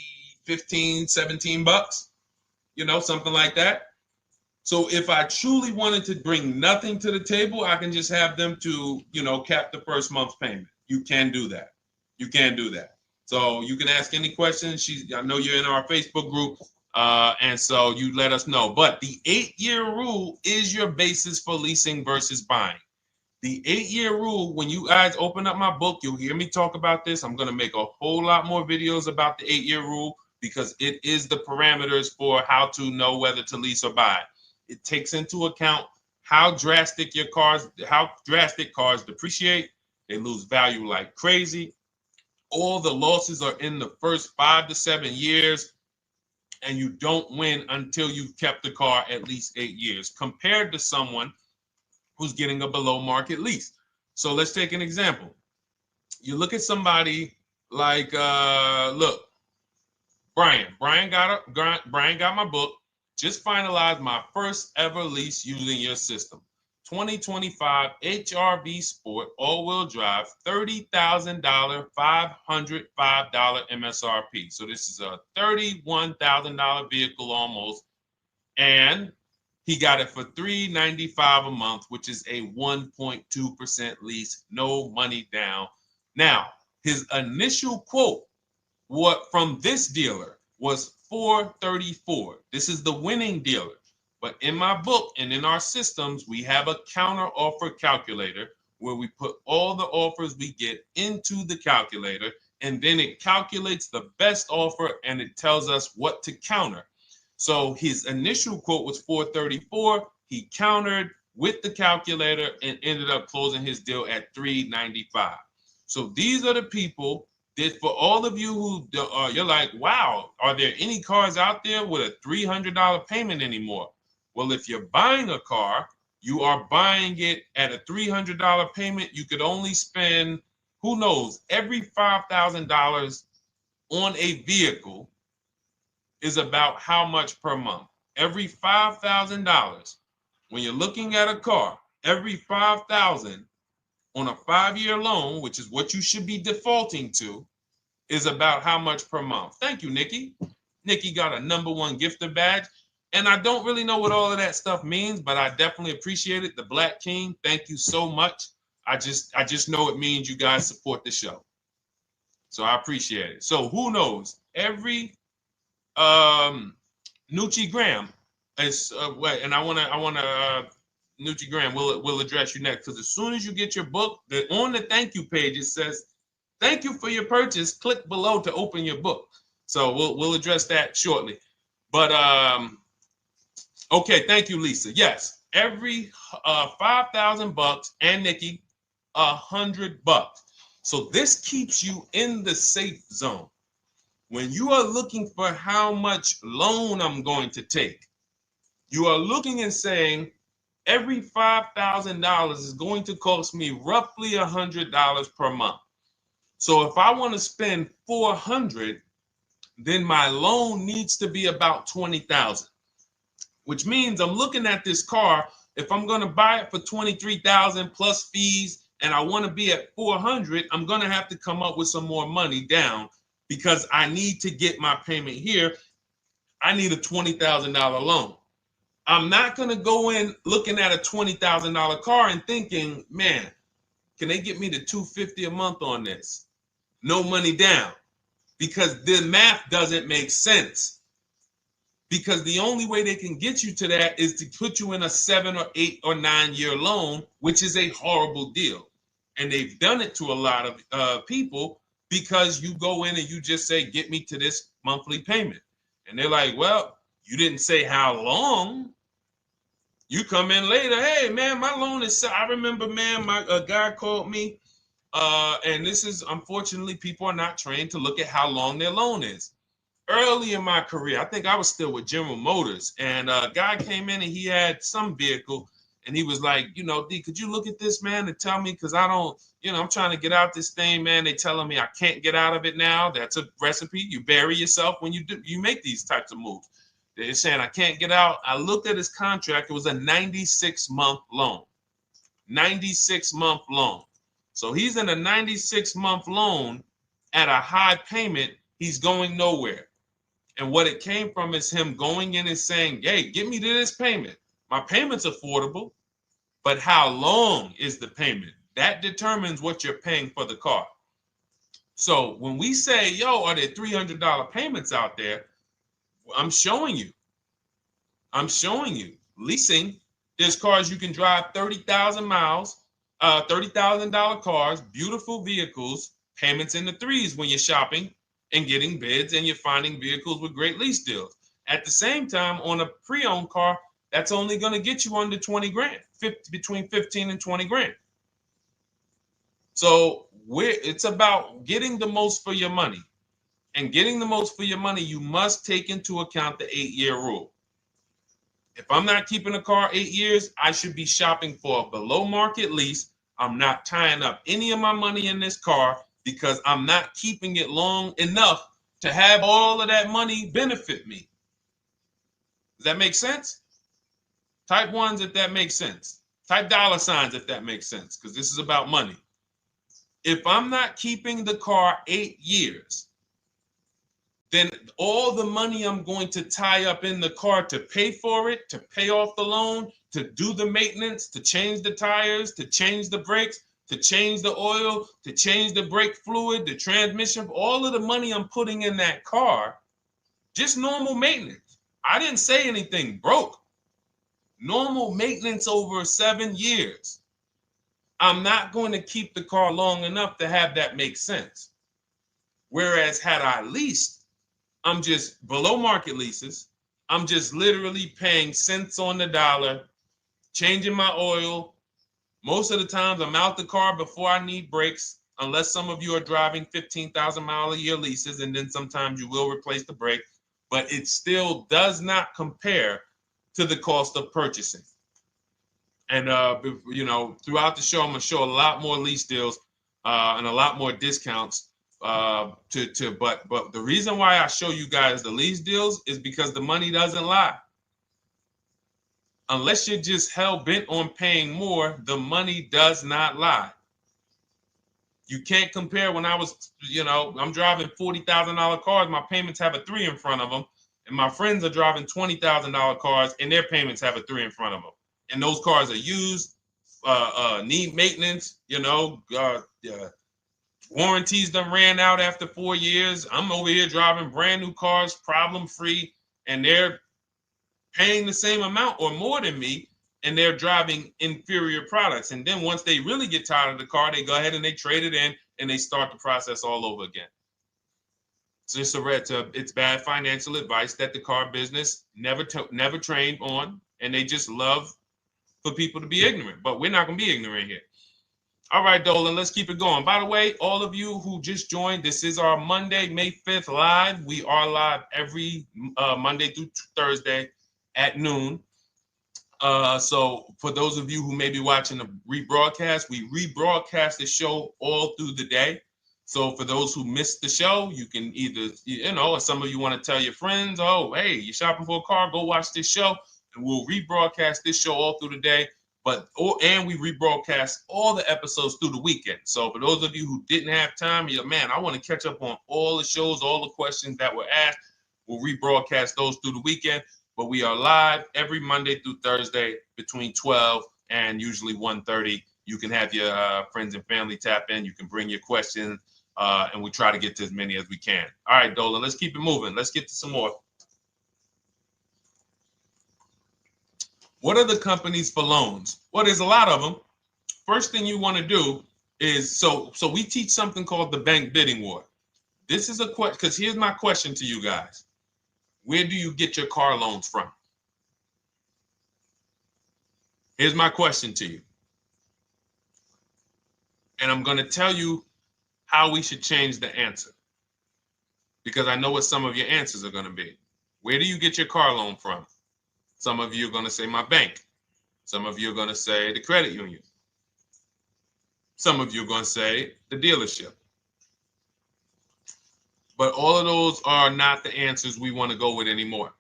15, 17 bucks, something like that. So if I truly wanted to bring nothing to the table, I can just have them to, cap the first month's payment. You can do that. You can do that. So you can ask any questions. I know you're in our Facebook group, and so you let us know. But the 8-year rule is your basis for leasing versus buying. The 8-year rule, when you guys open up my book, you'll hear me talk about this. I'm going to make a whole lot more videos about the 8-year rule because it is the parameters for how to know whether to lease or buy. It takes into account how drastic cars depreciate. They lose value like crazy. All the losses are in the first 5 to 7 years, and you don't win until you've kept the car at least 8 years, compared to someone who's getting a below market lease. So let's take an example. You look at somebody like, look, Brian. Brian got my book. Just finalized my first ever lease using your system. 2025 HRV Sport all-wheel drive, $30,000, $505 MSRP. So this is a $31,000 vehicle almost, and he got it for $395 a month, which is a 1.2% lease, no money down. Now, his initial quote from this dealer was $434. This is the winning dealer. But in my book and in our systems, we have a counter offer calculator where we put all the offers we get into the calculator, and then it calculates the best offer and it tells us what to counter. So his initial quote was $434. He countered with the calculator and ended up closing his deal at $395. So these are the people that, for all of you who you're like, wow, are there any cars out there with a $300 payment anymore? Well, if you're buying a car, you are buying it at a $300 payment. You could only spend, who knows, every $5,000 on a vehicle is about how much per month? Every $5,000. When you're looking at a car, every $5,000 on a 5-year loan, which is what you should be defaulting to, is about how much per month. Thank you, Nikki. Nikki got a #1 gifter badge. And I don't really know what all of that stuff means, but I definitely appreciate it. The Black King, thank you so much. I just know it means you guys support the show. So I appreciate it. So who knows? Every Nucci Graham is and I wanna Nucci Graham will address you next, because as soon as you get your book, on the thank you page it says, "Thank you for your purchase. Click below to open your book." So we'll address that shortly. But okay, thank you, Lisa. Yes, every $5,000, and Nikki, $100. So this keeps you in the safe zone. When you are looking for how much loan I'm going to take, you are looking and saying, every $5,000 is going to cost me roughly $100 per month. So if I want to spend $400, then my loan needs to be about $20,000, which means I'm looking at this car. If I'm going to buy it for $23,000 plus fees, and I want to be at $400, I'm going to have to come up with some more money down, because I need to get my payment here. I need a $20,000 loan. I'm not going to go in looking at a $20,000 car and thinking, man, can they get me to $250 a month on this? No money down, because the math doesn't make sense. Because the only way they can get you to that is to put you in a 7 or 8 or 9 year loan, which is a horrible deal. And they've done it to a lot of people, because you go in and you just say, get me to this monthly payment. And they're like, well, you didn't say how long. You come in later, hey, man, my loan is, I remember, man, a guy called me, and this is, unfortunately, people are not trained to look at how long their loan is. Early in my career, I think I was still with General Motors, and a guy came in and he had some vehicle, And he was like, you know, D, could you look at this, man, and tell me, because I don't, you know, I'm trying to get out this thing, man. They telling me I can't get out of it now. That's a recipe. You bury yourself when you make these types of moves. They're saying I can't get out. I looked at his contract. It was a 96-month loan. 96-month loan. So he's in a 96-month loan at a high payment. He's going nowhere. And what it came from is him going in and saying, hey, get me to this payment. My payment's affordable, but how long is the payment? That determines what you're paying for the car. So when we say, yo, are there $300 payments out there? I'm showing you. Leasing, there's cars you can drive 30,000 miles, $30,000 cars, beautiful vehicles, payments in the threes when you're shopping and getting bids, and you're finding vehicles with great lease deals. At the same time, on a pre-owned car, that's only going to get you under 20 grand, between 15 and 20 grand. So it's about getting the most for your money. And getting the most for your money, you must take into account the 8-year rule. If I'm not keeping a car 8 years, I should be shopping for a below market lease. I'm not tying up any of my money in this car because I'm not keeping it long enough to have all of that money benefit me. Does that make sense? Type ones if that makes sense. Type dollar signs if that makes sense, because this is about money. If I'm not keeping the car 8 years, then all the money I'm going to tie up in the car to pay for it, to pay off the loan, to do the maintenance, to change the tires, to change the brakes, to change the oil, to change the brake fluid, the transmission, all of the money I'm putting in that car, just normal maintenance. I didn't say anything broke. Normal maintenance over 7 years. I'm not going to keep the car long enough to have that make sense. Whereas had I leased, I'm just below market leases. I'm just literally paying cents on the dollar, changing my oil. Most of the times I'm out the car before I need brakes, unless some of you are driving 15,000 mile a year leases, and then sometimes you will replace the brake, but it still does not compare to the cost of purchasing. And, you know, throughout the show, I'm going to show a lot more lease deals and a lot more discounts. But the reason why I show you guys the lease deals is because the money doesn't lie. Unless you're just hell bent on paying more, the money does not lie. You can't compare when I was, you know, I'm driving $40,000 cars. My payments have a 3 in front of them. And my friends are driving $20,000 cars and their payments have a 3 in front of them. And those cars are used, need maintenance, you know, warranties done ran out after 4 years. I'm over here driving brand new cars, problem free, and they're paying the same amount or more than me, and they're driving inferior products. And then once they really get tired of the car, they go ahead and they trade it in and they start the process all over again. It's just it's bad financial advice that the car business never trained on, and they just love for people to be ignorant. But we're not going to be ignorant here. All right, Dolan, let's keep it going. By the way, all of you who just joined, this is our Monday, May 5th live. We are live every Monday through Thursday at noon. So for those of you who may be watching the rebroadcast, we rebroadcast the show all through the day. So for those who missed the show, you can either, you know, or some of you want to tell your friends, oh, hey, you're shopping for a car, go watch this show. And we'll rebroadcast this show all through the day. And we rebroadcast all the episodes through the weekend. So for those of you who didn't have time, you're like, man, I want to catch up on all the shows, all the questions that were asked. We'll rebroadcast those through the weekend. But we are live every Monday through Thursday between 12 and usually 1:30. You can have your friends and family tap in. You can bring your questions, and we try to get to as many as we can. All right, Dolan, let's keep it moving. Let's get to some more. What are the companies for loans? Well, there's a lot of them. First thing you want to do is, so we teach something called the bank bidding war. This is a question, because here's my question to you guys. Where do you get your car loans from? Here's my question to you. And I'm going to tell you how we should change the answer, because I know what some of your answers are going to be. Where do you get your car loan from? Some of you are going to say my bank. Some of you are going to say the credit union. Some of you are going to say the dealership. But all of those are not the answers we want to go with anymore.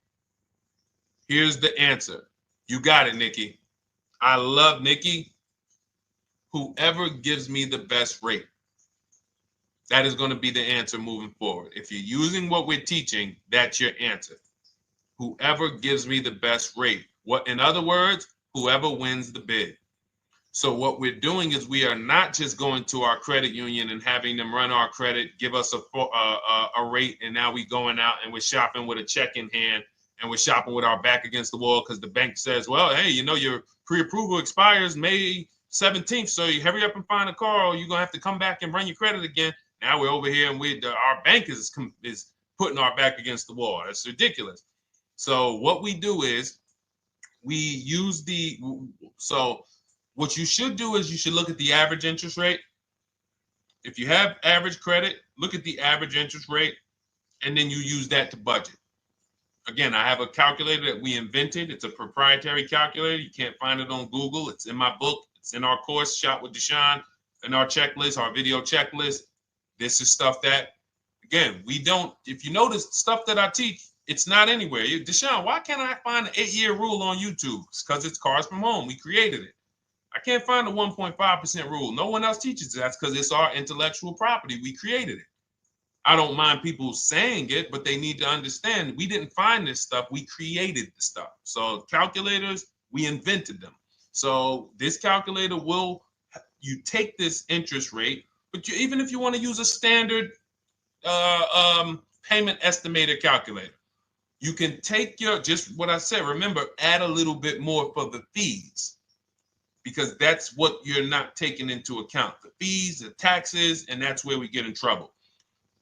Here's the answer. You got it, Nikki. I love Nikki. Whoever gives me the best rate. That is going to be the answer moving forward. If you're using what we're teaching, that's your answer. Whoever gives me the best rate. What, in other words, whoever wins the bid. So what we're doing is we are not just going to our credit union and having them run our credit, give us a rate, and now we going out and we're shopping with a check in hand and we're shopping with our back against the wall because the bank says, well, hey, you know, your pre-approval expires May 17th, so you hurry up and find a car or you're going to have to come back and run your credit again. Now we're over here and our bank is putting our back against the wall. That's ridiculous. So what we do is we use what you should do is you should look at the average interest rate. If you have average credit, look at the average interest rate, and then you use that to budget. Again, I have a calculator that we invented. It's a proprietary calculator. You can't find it on Google. It's in my book. It's in our course, Shop with Deshone, in our checklist, our video checklist. This is stuff that, again, we don't, if you notice stuff that I teach, it's not anywhere. Deshone, why can't I find an 8-year rule on YouTube? It's because it's Cars from Home. We created it. I can't find the 1.5% rule. No one else teaches that because it's our intellectual property. We created it. I don't mind people saying it, but they need to understand we didn't find this stuff. We created the stuff. So calculators, we invented them. So this calculator you take this interest rate, but even if you want to use a standard payment estimator calculator, you can take just what I said. Remember, add a little bit more for the fees, because that's what you're not taking into account. The fees, the taxes, and that's where we get in trouble.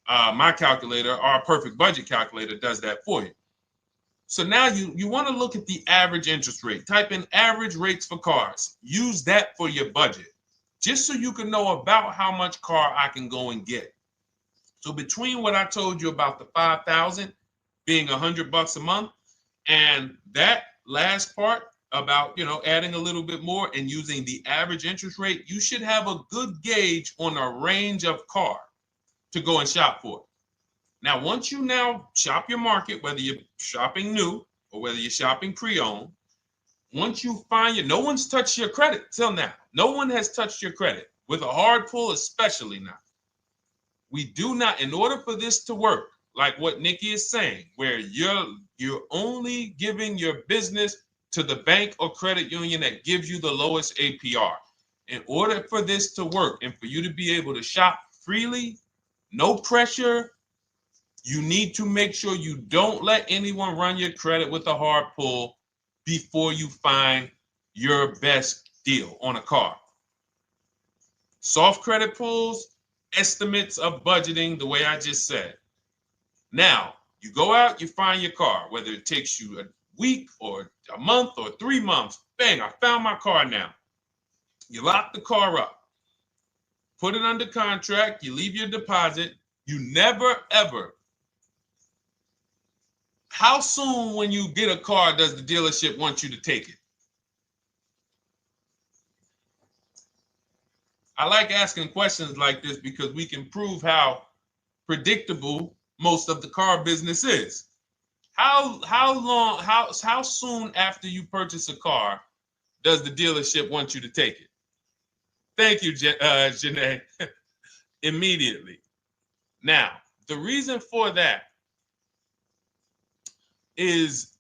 My calculator, our perfect budget calculator, does that for you. So now you want to look at the average interest rate. Type in average rates for cars. Use that for your budget, just so you can know about how much car I can go and get. So between what I told you about the 5,000 being $100 a month, and that last part about, adding a little bit more and using the average interest rate, you should have a good gauge on a range of car to go and shop for. Now, once you now shop your market, whether you're shopping new or whether you're shopping pre-owned, once you find no one's touched your credit till now. No one has touched your credit with a hard pull, especially not. We do not, in order for this to work, like what Nikki is saying, where you're only giving your business to the bank or credit union that gives you the lowest APR. In order for this to work and for you to be able to shop freely, no pressure, you need to make sure you don't let anyone run your credit with a hard pull before you find your best deal on a car. Soft credit pulls, estimates of budgeting, the way I just said. Now, you go out, you find your car, whether it takes you a week or a month or 3 months. Bang, I found my car now. You lock the car up, put it under contract, you leave your deposit. You never, ever. How soon when you get a car does the dealership want you to take it? I like asking questions like this because we can prove how predictable most of the car business is. How soon after you purchase a car does the dealership want you to take it? Thank you, Janae. Immediately. Now, the reason for that is,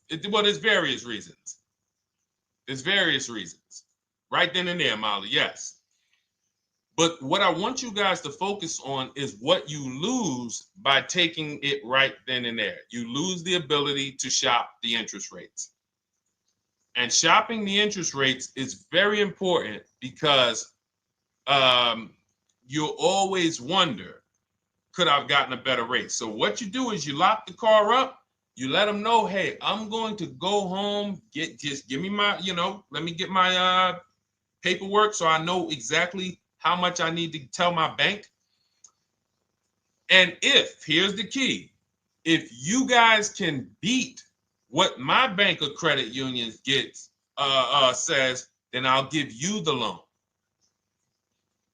there's various reasons. There's various reasons. Right then and there, Molly, yes. But what I want you guys to focus on is what you lose by taking it right then and there. You lose the ability to shop the interest rates. And shopping the interest rates is very important because you'll always wonder, could I have gotten a better rate? So what you do is you lock the car up, you let them know, hey, I'm going to go home, just give me my, let me get my paperwork so I know exactly how much I need to tell my bank. And here's the key, if you guys can beat what my bank or credit union gets says, then I'll give you the loan.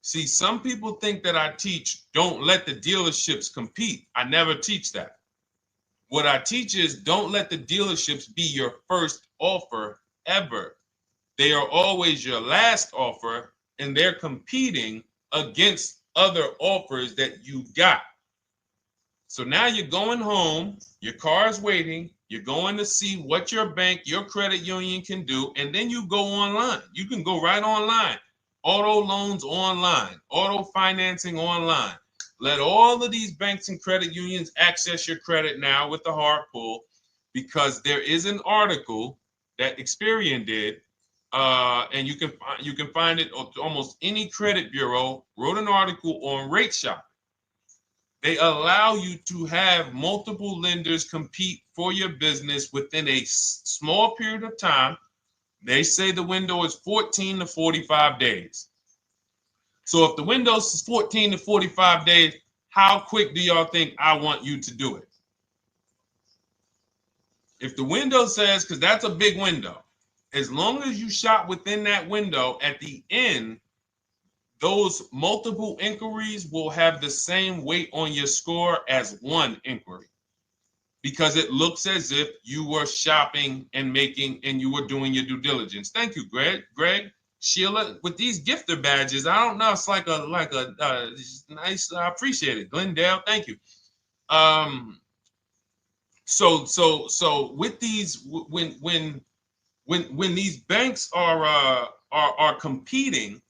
See, some people think that I teach don't let the dealerships compete. I never teach that. What I teach is don't let the dealerships be your first offer ever. They are always your last offer, and they're competing against other offers that you got. So now you're going home, your car is waiting, you're going to see what your bank, your credit union can do, and then you go online. You can go right online. Auto loans online, auto financing online. Let all of these banks and credit unions access your credit now with the hard pull, because there is an article that Experian did, and you can find it on almost any credit bureau, wrote an article on rate shopping. They allow you to have multiple lenders compete for your business within a small period of time. They say the window is 14 to 45 days. So if the window is 14 to 45 days, how quick do y'all think I want you to do it? If the window says, because that's a big window, as long as you shop within that window, at the end, those multiple inquiries will have the same weight on your score as one inquiry, because it looks as if you were shopping and you were doing your due diligence. Thank you, Greg, Sheila, with these gifter badges. I don't know. It's like a nice. I appreciate it, Glendale. Thank you. So with these, when these banks are competing,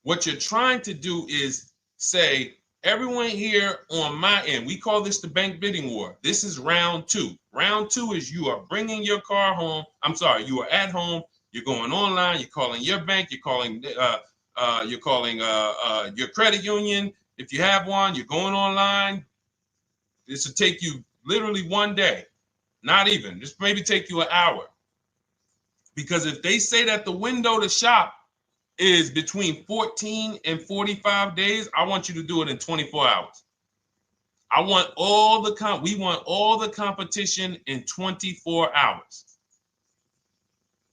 what you're trying to do is say, everyone here on my end, we call this the bank bidding war. This is round two. Round two is you are bringing your car home. I'm sorry, you are at home. You're going online. You're calling your bank. You're calling your credit union. If you have one, you're going online. This will take you literally one day, not even. This maybe take you an hour. Because if they say that the window to shop is between 14 and 45 days, I want you to do it in 24 hours. We want all the competition in 24 hours.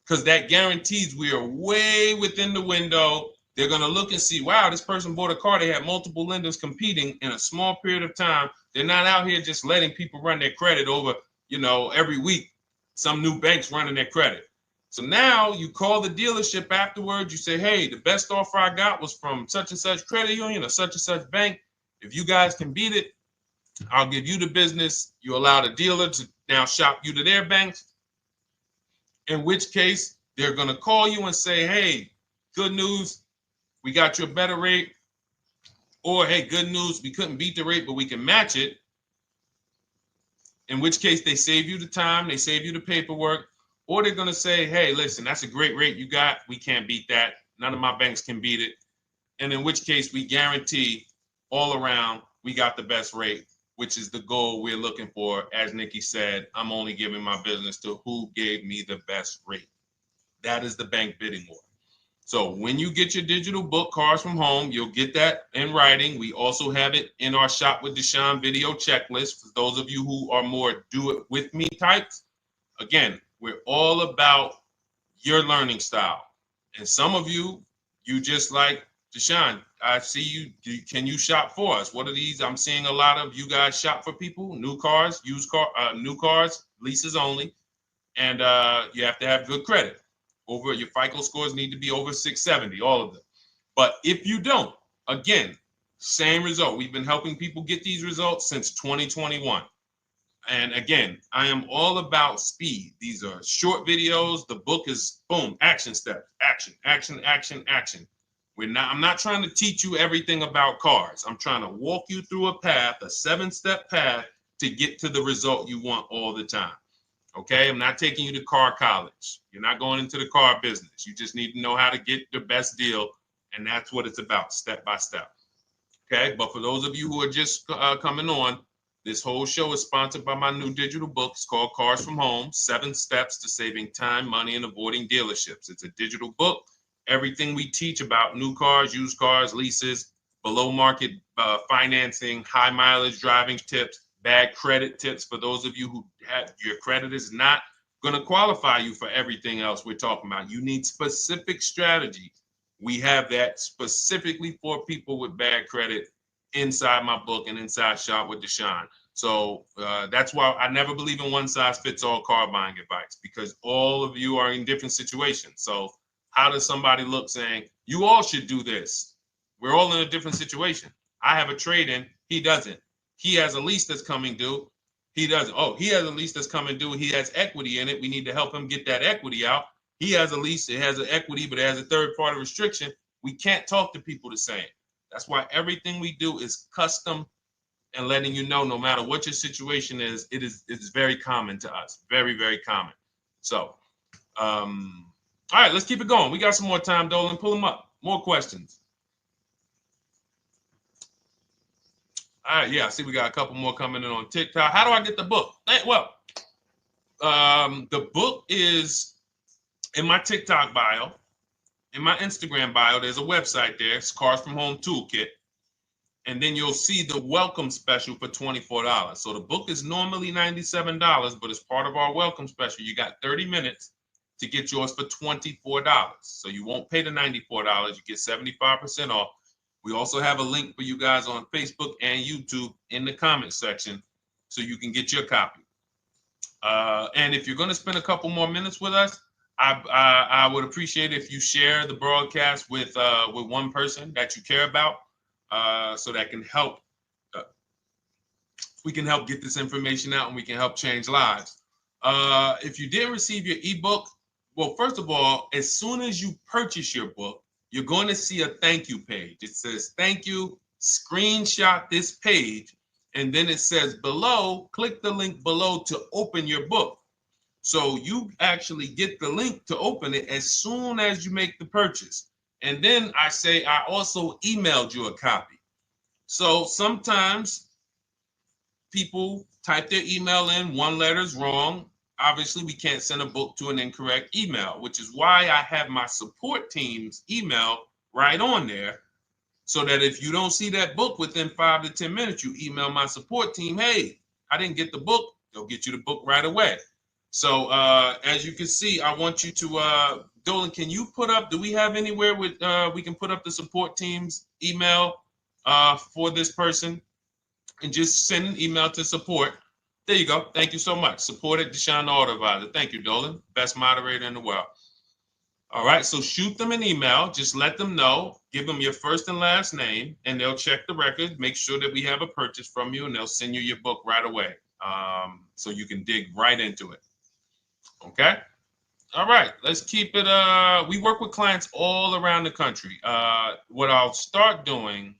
Because that guarantees we are way within the window. They're going to look and see, wow, this person bought a car. They had multiple lenders competing in a small period of time. They're not out here just letting people run their credit over, every week. Some new banks running their credit. So now you call the dealership afterwards. You say, hey, the best offer I got was from such and such credit union or such and such bank. If you guys can beat it, I'll give you the business. You allow the dealer to now shop you to their banks. In which case, they're going to call you and say, hey, good news, we got you a better rate. Or, hey, good news, we couldn't beat the rate, but we can match it. In which case, they save you the time, they save you the paperwork. Or they're going to say, hey, listen, that's a great rate you got. We can't beat that. None of my banks can beat it. And in which case, we guarantee all around we got the best rate, which is the goal we're looking for. As Nikki said, I'm only giving my business to who gave me the best rate. That is the bank bidding war. So when you get your digital book, Cars from Home, you'll get that in writing. We also have it in our Shop with Deshone video checklist for those of you who are more do-it-with-me types. Again, we're all about your learning style. And some of you just like, Deshone, I see you. Can you shop for us? What are these? I'm seeing a lot of you guys shop for people, new cars, new cars, leases only. And you have to have good credit. Your FICO scores need to be over 670, all of them. But if you don't, again, same result. We've been helping people get these results since 2021. And again, I am all about speed. These are short videos. The book is boom, action steps, action, action, action, action. I'm not trying to teach you everything about cars. I'm trying to walk you through a path, a 7-step path to get to the result you want all the time. Okay, I'm not taking you to car college. You're not going into the car business. You just need to know how to get the best deal. And that's what it's about, step by step. Okay, but for those of you who are just coming on, this whole show is sponsored by my new digital book. It's called Cars from Home, 7 Steps to Saving Time, Money, and Avoiding Dealerships. It's a digital book. Everything we teach about new cars, used cars, leases, below market financing, high mileage driving tips, bad credit tips for those of you who have your credit is not going to qualify you for everything else we're talking about. You need specific strategy. We have that specifically for people with bad credit inside my book and inside Shop with Deshone. So that's why I never believe in one size fits all car buying advice, because all of you are in different situations. So how does somebody look saying, you all should do this? We're all in a different situation. I have a trade-in, he doesn't. He has a lease that's coming due, he doesn't. Oh, he has a lease that's coming due, he has equity in it, we need to help him get that equity out. He has a lease, it has an equity, but it has a third-party restriction. We can't talk to people the same. That's why everything we do is custom and letting you know, no matter what your situation is, it's very common to us. Very, very common. So, all right, let's keep it going. We got some more time, Dolan. Pull them up. More questions. All right, yeah, I see we got a couple more coming in on TikTok. How do I get the book? Well, the book is in my TikTok bio. In my Instagram bio, there's a website there. It's Cars from Home Toolkit. And then you'll see the welcome special for $24. So the book is normally $97, but as part of our welcome special, you got 30 minutes to get yours for $24. So you won't pay the $94. You get 75% off. We also have a link for you guys on Facebook and YouTube in the comment section so you can get your copy. And if you're going to spend a couple more minutes with us, I would appreciate if you share the broadcast with one person that you care about. So that can help. We can help get this information out, and we can help change lives. If you didn't receive your ebook, well, first of all, as soon as you purchase your book, you're going to see a thank you page. It says thank you. Screenshot this page, and then it says below. Click the link below to open your book. So you actually get the link to open it as soon as you make the purchase. And then I say I also emailed you a copy. So sometimes people type their email in, one letter's wrong. Obviously, we can't send a book to an incorrect email, which is why I have my support team's email right on there, so that if you don't see that book within 5 to 10 minutes, you email my support team, hey, I didn't get the book. They'll get you the book right away. So as you can see, I want you to, Dolan, can you put up, do we have anywhere with, we can put up the support team's email for this person, and just send an email to support. There you go. Thank you so much. Support at Deshone the Auto Advisor. Thank you, Dolan. Best moderator in the world. All right, so shoot them an email. Just let them know. Give them your first and last name, and they'll check the record, make sure that we have a purchase from you, and they'll send you your book right away, so you can dig right into it. Okay? All right, let's keep it. We work with clients all around the country. What I'll start doing,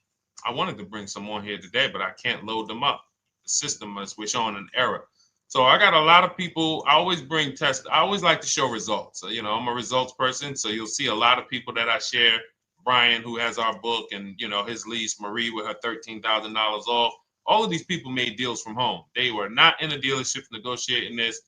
I wanted to bring some on here today, but I can't load them up. The system is showing an error. So I got a lot of people. I always bring tests. I always like to show results. So, you know, I'm a results person. So you'll see a lot of people that I share. Brian, who has our book, and, you know, his lease, Marie with her $13,000 off. All of these people made deals from home. They were not in a dealership negotiating this.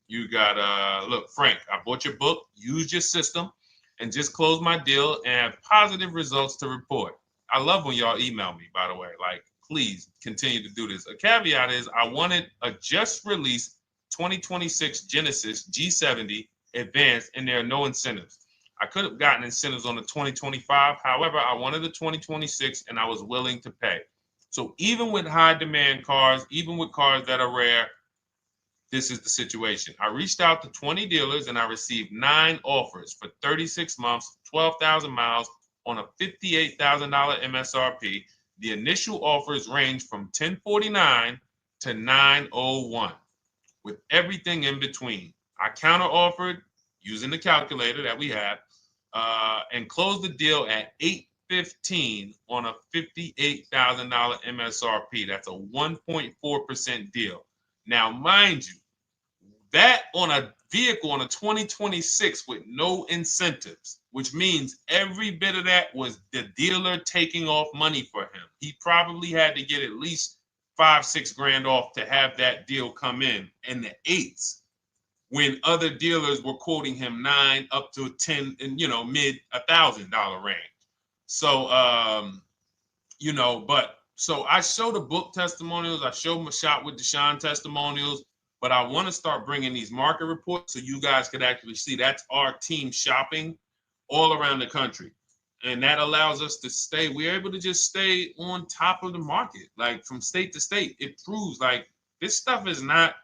You got, look, Frank, I bought your book, used your system, and just closed my deal and have positive results to report. I love when y'all email me, by the way. Like, please continue to do this. A caveat is I wanted a just released 2026 Genesis G70 Advanced, and there are no incentives. I could have gotten incentives on the 2025. However, I wanted the 2026, and I was willing to pay. So even with high demand cars, even with cars that are rare, this is the situation. I reached out to 20 dealers, and I received 9 offers for 36 months, 12,000 miles on a $58,000 MSRP. The initial offers range from $1049 to $901, with everything in between. I counter offered using the calculator that we have, and closed the deal at $815 on a $58,000 MSRP. That's a 1.4% deal. Now, mind you, that on a vehicle on a 2026 with no incentives, which means every bit of that was the dealer taking off money for him. He probably had to get at least $5-6 grand off to have that deal come in the 8s, when other dealers were quoting him 9 up to 10 and, you know, mid $1,000 range. So, you know, but so I show the book testimonials. I show my Shop with Deshone testimonials. But I want to start bringing these market reports so you guys could actually see that's our team shopping all around the country. And that allows us to stay, we're able to just stay on top of the market, like from state to state. It proves like this stuff is not,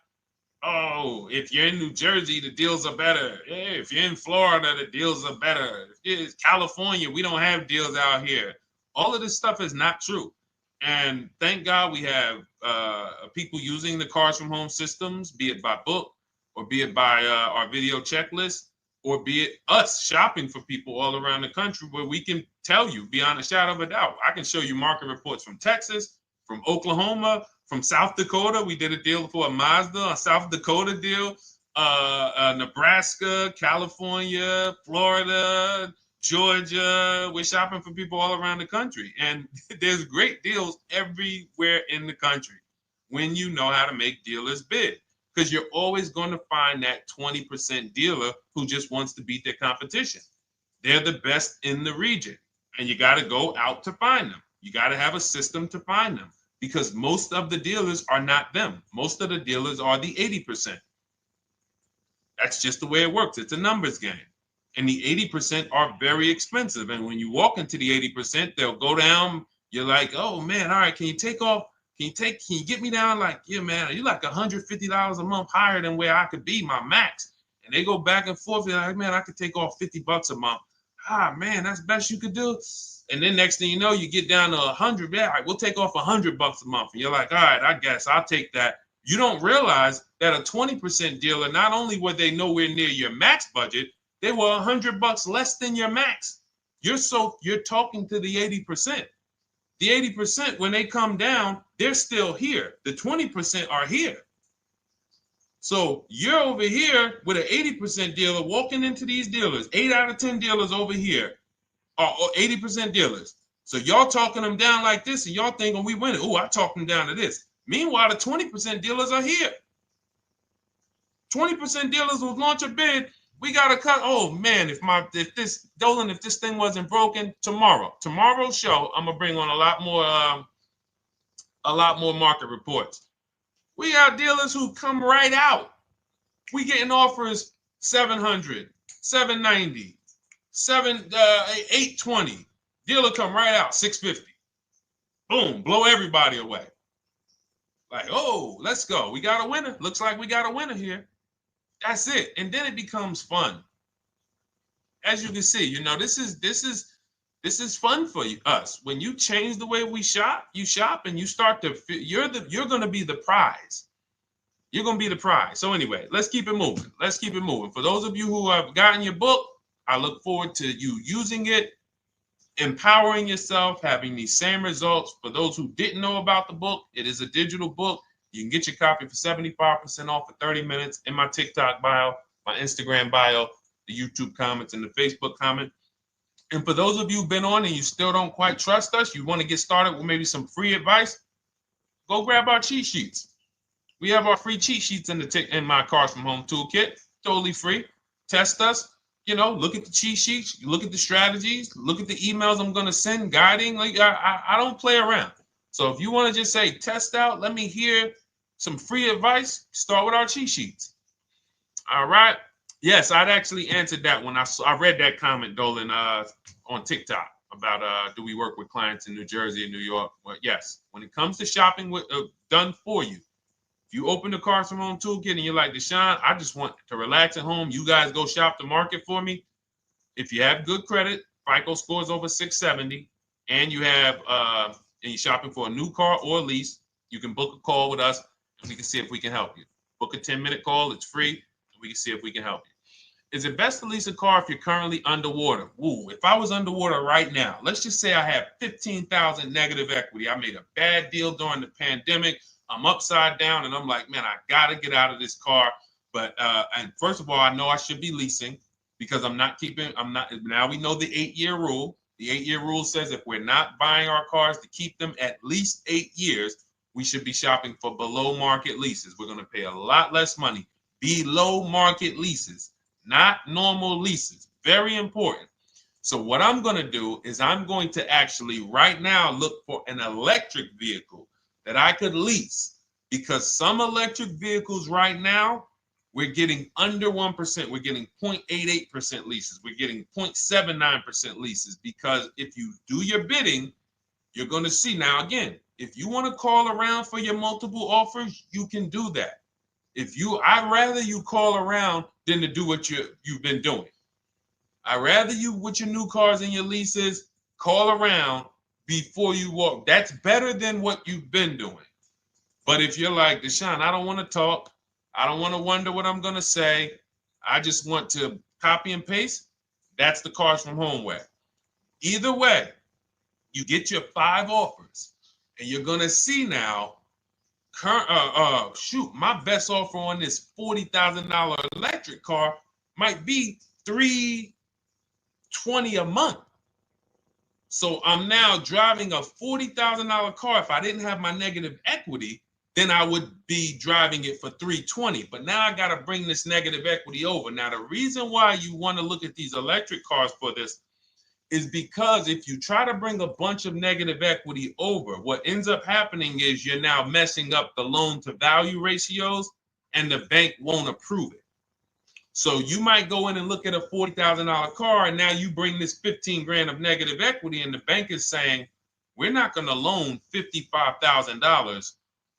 oh, if you're in New Jersey, the deals are better. Hey, if you're in Florida, the deals are better. If it's California, we don't have deals out here. All of this stuff is not true. And thank God we have people using the Cars from Home systems, be it by book or be it by our video checklist, or be it us shopping for people all around the country where we can tell you beyond a shadow of a doubt. I can show you market reports from Texas, from Oklahoma, from South Dakota. We did a deal for a Mazda, a South Dakota deal, Nebraska, California, Florida, Georgia. We're shopping for people all around the country. And there's great deals everywhere in the country when you know how to make dealers bid. Because you're always going to find that 20% dealer who just wants to beat their competition. They're the best in the region. And you got to go out to find them. You got to have a system to find them. Because most of the dealers are not them. Most of the dealers are the 80%. That's just the way it works. It's a numbers game. And the 80% are very expensive. And when you walk into the 80%, they'll go down. You're like, oh man, all right, can you take off? Can you get me down? Like, yeah, man, you're like $150 a month higher than where I could be, my max. And they go back and forth. You're like, man, I could take off $50 a month. Ah, man, that's the best you could do. And then next thing you know, you get down to 100. Yeah, all right, we'll take off $100 a month. And you're like, all right, I guess I'll take that. You don't realize that a 20% dealer, not only were they nowhere near your max budget, they were $100 less than your max. You're talking to the 80%. The 80%, when they come down, they're still here. The 20% are here. So you're over here with an 80% dealer walking into these dealers. 8 out of 10 dealers over here are 80% dealers. So y'all talking them down like this, and y'all thinking we winning. Oh, I talked them down to this. Meanwhile, the 20% dealers are here. 20% dealers will launch a bid. We gotta cut. Oh man, if this thing wasn't broken, tomorrow's show, I'm gonna bring on a lot more market reports. We got dealers who come right out. We getting offers 700, 790, 820. Dealer come right out 650. Boom, blow everybody away. Like, oh, let's go. We got a winner. Looks like we got a winner here. That's it. And then it becomes fun. As you can see, this is fun for us. When you change the way we shop, you shop and you start to you're going to be the prize. You're going to be the prize. So anyway, let's keep it moving. For those of you who have gotten your book, I look forward to you using it, empowering yourself, having these same results. For those who didn't know about the book, it is a digital book. You can get your copy for 75% off for 30 minutes in my TikTok bio, my Instagram bio, the YouTube comments, and the Facebook comment. And for those of you who've been on and you still don't quite trust us, you want to get started with maybe some free advice, go grab our cheat sheets. We have our free cheat sheets in my Cars from Home toolkit, totally free. Test us. Look at the cheat sheets, look at the strategies, look at the emails I'm going to send, guiding. Like I don't play around. So if you want to just say, test out, let me hear some free advice, start with our cheat sheets. All right. Yes, I'd actually answered that when I read that comment, Dolan, on TikTok about do we work with clients in New Jersey and New York? Well, yes. When it comes to shopping done for you, if you open the Cars from Home toolkit and you're like, Deshone, I just want to relax at home. You guys go shop the market for me. If you have good credit, FICO scores over 670, and you have and you're shopping for a new car or a lease, you can book a call with us and we can see if we can help you. Book a 10-minute call. It's free. And we can see if we can help you. Is it best to lease a car if you're currently underwater? Ooh, if I was underwater right now, let's just say I have 15,000 negative equity. I made a bad deal during the pandemic. I'm upside down and I'm like, man, I got to get out of this car. But and first of all, I know I should be leasing because now we know the 8-year rule. The 8-year rule says if we're not buying our cars to keep them at least 8 years, we should be shopping for below market leases. We're going to pay a lot less money. Below market leases, not normal leases. Very important. So what I'm going to do is I'm going to actually right now look for an electric vehicle that I could lease because some electric vehicles right now, we're getting under 1%. We're getting 0.88% leases. We're getting 0.79% leases, because if you do your bidding, you're going to see. Now, again, if you want to call around for your multiple offers, you can do that. I'd rather you call around than to do what you've been doing. I'd rather you, with your new cars and your leases, call around before you walk. That's better than what you've been doing. But if you're like, Deshone, I don't want to talk. I don't want to wonder what I'm going to say. I just want to copy and paste. That's the Cars from Home way. Either way, you get your 5 offers, and you're going to see now, my best offer on this $40,000 electric car might be $320 a month. So I'm now driving a $40,000 car. If I didn't have my negative equity, then I would be driving it for $320. But now I got to bring this negative equity over. Now, the reason why you want to look at these electric cars for this is because if you try to bring a bunch of negative equity over, what ends up happening is you're now messing up the loan to value ratios, and the bank won't approve it. So you might go in and look at a $40,000 car, and now you bring this 15 grand of negative equity, and the bank is saying, we're not going to loan $55,000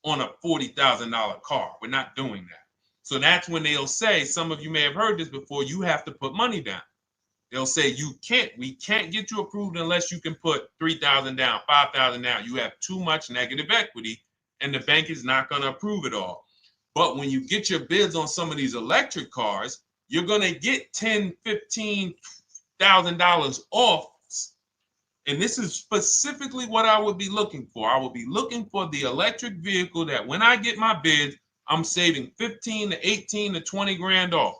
on a $40,000 car. We're not doing that. So that's when they'll say, some of you may have heard this before, you have to put money down. They'll say, we can't get you approved unless you can put $3,000 down, $5,000 down. You have too much negative equity, and the bank is not going to approve it all. But when you get your bids on some of these electric cars, you're going to get $10,000, $15,000 off. And this is specifically what I would be looking for. I would be looking for the electric vehicle that when I get my bids, I'm saving 15 to 18 to 20 grand off.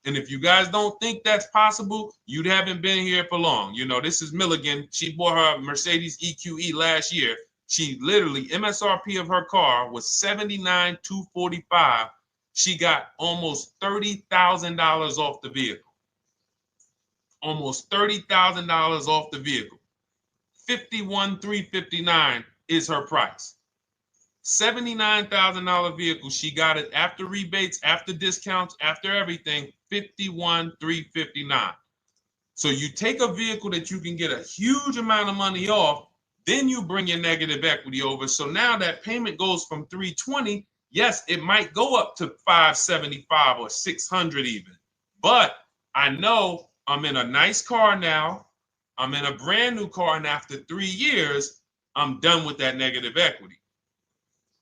And if you guys don't think that's possible, you haven't been here for long. You know, this is Milligan. She bought her Mercedes EQE last year. She literally, MSRP of her car was $79,245. She got almost $30,000 off the vehicle. Almost $30,000 off the vehicle. $51,359 is her price. $79,000 vehicle. She got it after rebates, after discounts, after everything. $51,359. So you take a vehicle that you can get a huge amount of money off, then you bring your negative equity over. So now that payment goes from $320. Yes, it might go up to $575 or $600 even. But I know I'm in a nice car now. I'm in a brand new car, and after 3 years, I'm done with that negative equity.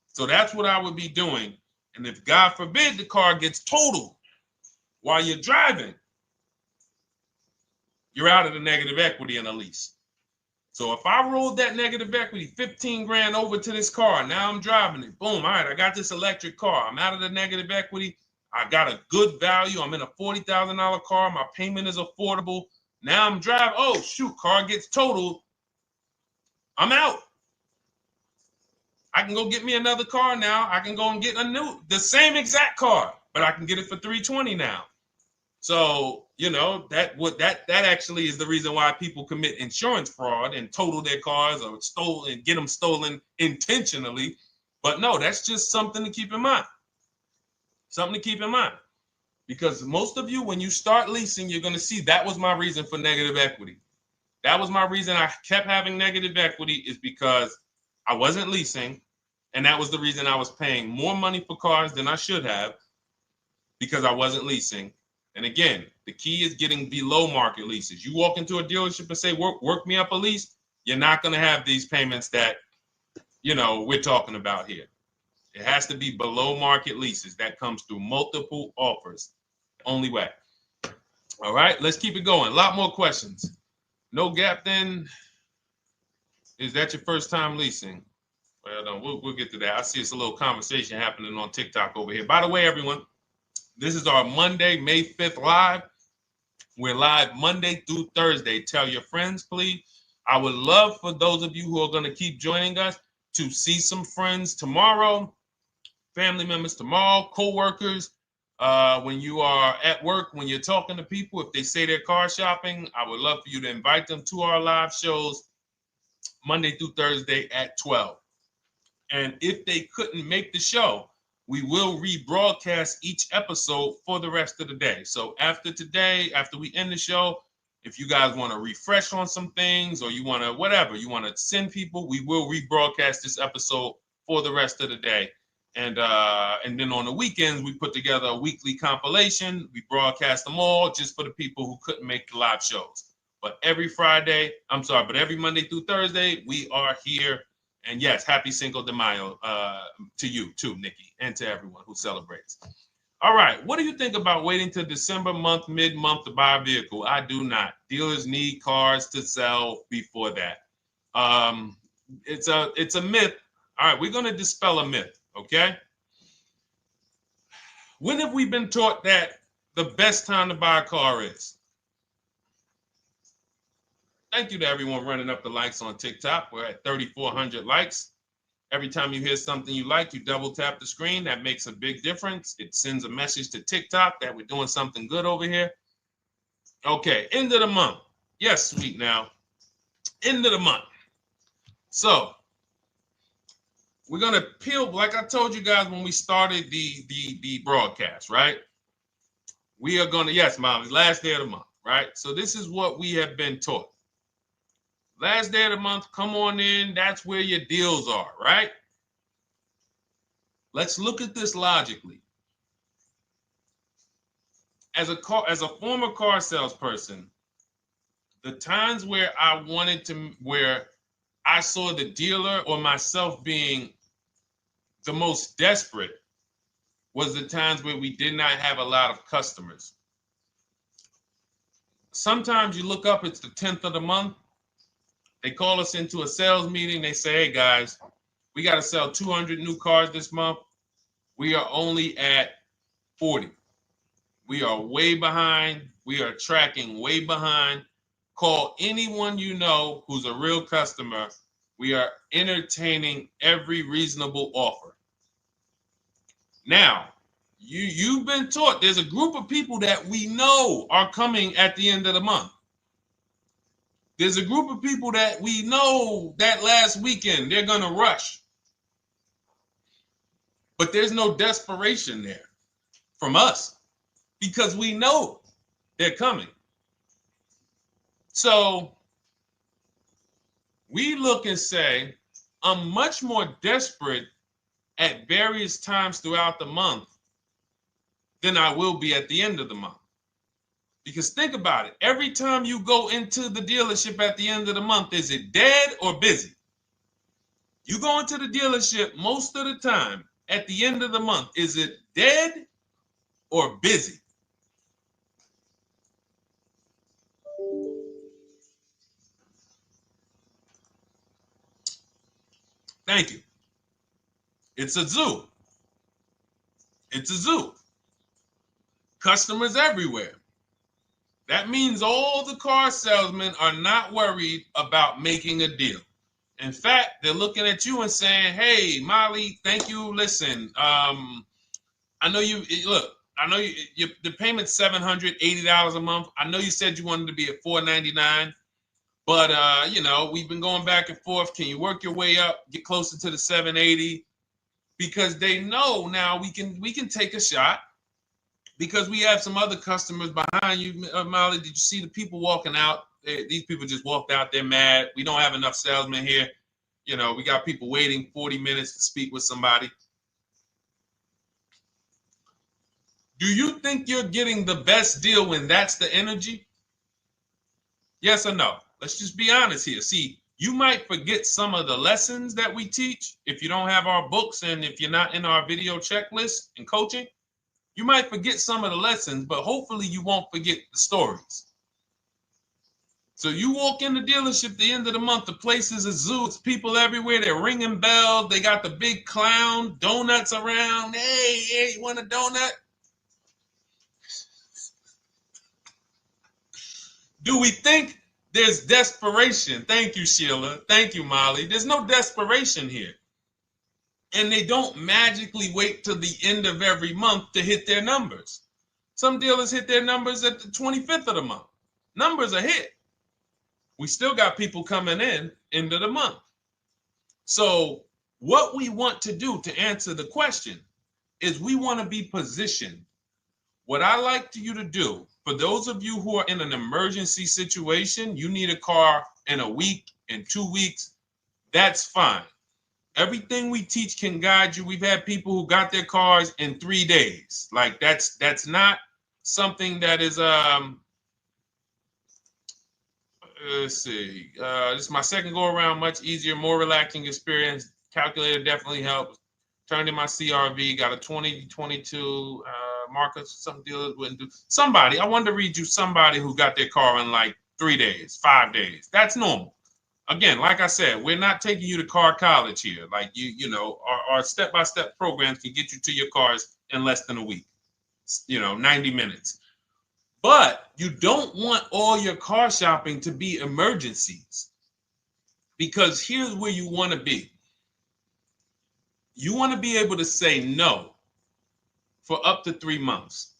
So that's what I would be doing. And if God forbid the car gets totaled while you're driving, you're out of the negative equity in a lease. So if I rolled that negative equity, 15 grand over to this car, now I'm driving it. Boom. All right, I got this electric car. I'm out of the negative equity. I got a good value. I'm in a $40,000 car. My payment is affordable. Now I'm driving. Oh, shoot, car gets totaled. I'm out. I can go get me another car now. I can go and get the same exact car, but I can get it for $320 now. So, you know, that actually is the reason why people commit insurance fraud and total their cars or get them stolen intentionally. But no, that's just something to keep in mind. Something to keep in mind. Because most of you, when you start leasing, you're going to see that was my reason for negative equity. That was my reason I kept having negative equity, is because I wasn't leasing. And that was the reason I was paying more money for cars than I should have, because I wasn't leasing. And again, the key is getting below market leases. You walk into a dealership and say, work me up a lease, you're not going to have these payments that, you know, we're talking about here. It has to be below market leases. That comes through multiple offers. Only way. All right, let's keep it going. A lot more questions. No gap then. Is that your first time leasing? Well, no, we'll get to that. I see it's a little conversation happening on TikTok over here. By the way, everyone, this is our Monday, May 5th live. We're live Monday through Thursday. Tell your friends, please. I would love for those of you who are going to keep joining us to see some friends tomorrow, family members tomorrow, co-workers. When you are at work, when you're talking to people, if they say they're car shopping, I would love for you to invite them to our live shows Monday through Thursday at 12. And if they couldn't make the show, we will rebroadcast each episode for the rest of the day. So after today, after we end the show, if you guys want to refresh on some things or you want to whatever, you want to send people, we will rebroadcast this episode for the rest of the day. And then on the weekends, we put together a weekly compilation. We broadcast them all just for the people who couldn't make the live shows. But every Monday through Thursday, we are here. And yes, happy Cinco de Mayo to you too, Nikki, and to everyone who celebrates. All right, what do you think about waiting till December month, mid-month to buy a vehicle? I do not. Dealers need cars to sell before that. It's a myth. All right, we're going to dispel a myth, okay? When have we been taught that the best time to buy a car is? Thank you to everyone running up the likes on TikTok. We're at 3,400 likes. Every time you hear something you like, you double tap the screen. That makes a big difference. It sends a message to TikTok that we're doing something good over here. Okay, end of the month. Yes, sweet now. End of the month. So we're gonna peel, like I told you guys when we started the broadcast, right? We are gonna, yes, Molly, last day of the month, right? So this is what we have been taught. Last day of the month, come on in. That's where your deals are, right? Let's look at this logically. As a former car salesperson, the times where where I saw the dealer or myself being the most desperate was the times where we did not have a lot of customers. Sometimes you look up, it's the 10th of the month. They call us into a sales meeting. They say, hey, guys, we got to sell 200 new cars this month. We are only at 40. We are way behind. We are tracking way behind. Call anyone you know who's a real customer. We are entertaining every reasonable offer. Now, you've been taught there's a group of people that we know are coming at the end of the month. There's a group of people that we know that last weekend they're going to rush. But there's no desperation there from us because we know they're coming. So we look and say, I'm much more desperate at various times throughout the month than I will be at the end of the month. Because think about it. Every time you go into the dealership at the end of the month, is it dead or busy? You go into the dealership most of the time at the end of the month, is it dead or busy? Thank you. It's a zoo. It's a zoo. Customers everywhere. That means all the car salesmen are not worried about making a deal. In fact, they're looking at you and saying, hey, Molly, thank you. Listen, I know you, look, I know the payment's $780 a month. I know you said you wanted to be at $499, but, we've been going back and forth. Can you work your way up, get closer to the $780? Because they know now we can take a shot. Because we have some other customers behind you, Molly. Did you see the people walking out? These people just walked out. They're mad. We don't have enough salesmen here. We got people waiting 40 minutes to speak with somebody. Do you think you're getting the best deal when that's the energy? Yes or no? Let's just be honest here. See, you might forget some of the lessons that we teach if you don't have our books and if you're not in our video checklist and coaching. You might forget some of the lessons, but hopefully you won't forget the stories. So you walk in the dealership at the end of the month, the place is a zoo. It's people everywhere. They're ringing bells. They got the big clown, donuts around. Hey, you want a donut? Do we think there's desperation? Thank you, Sheila. Thank you, Molly. There's no desperation here. And they don't magically wait till the end of every month to hit their numbers. Some dealers hit their numbers at the 25th of the month. Numbers are hit. We still got people coming in end of the month. So What we want to do to answer the question is we want to be positioned. What I like you to do, for those of you who are in an emergency situation, you need a car in a week, in 2 weeks, that's fine. Everything we teach can guide you. We've had people who got their cars in 3 days. Like that's not something that is let's see. This is my second go around, much easier, more relaxing experience. Calculator definitely helps. Turned in my CRV, got a 2022 Marcus, some dealers wouldn't do. Somebody, I wanted to read you somebody who got their car in like 3 days, 5 days. That's normal. Again, like I said, we're not taking you to car college here. Like you know, our step-by-step programs can get you to your cars in less than a week, 90 minutes. But you don't want all your car shopping to be emergencies, because here's where you want to be. You want to be able to say no for up to 3 months.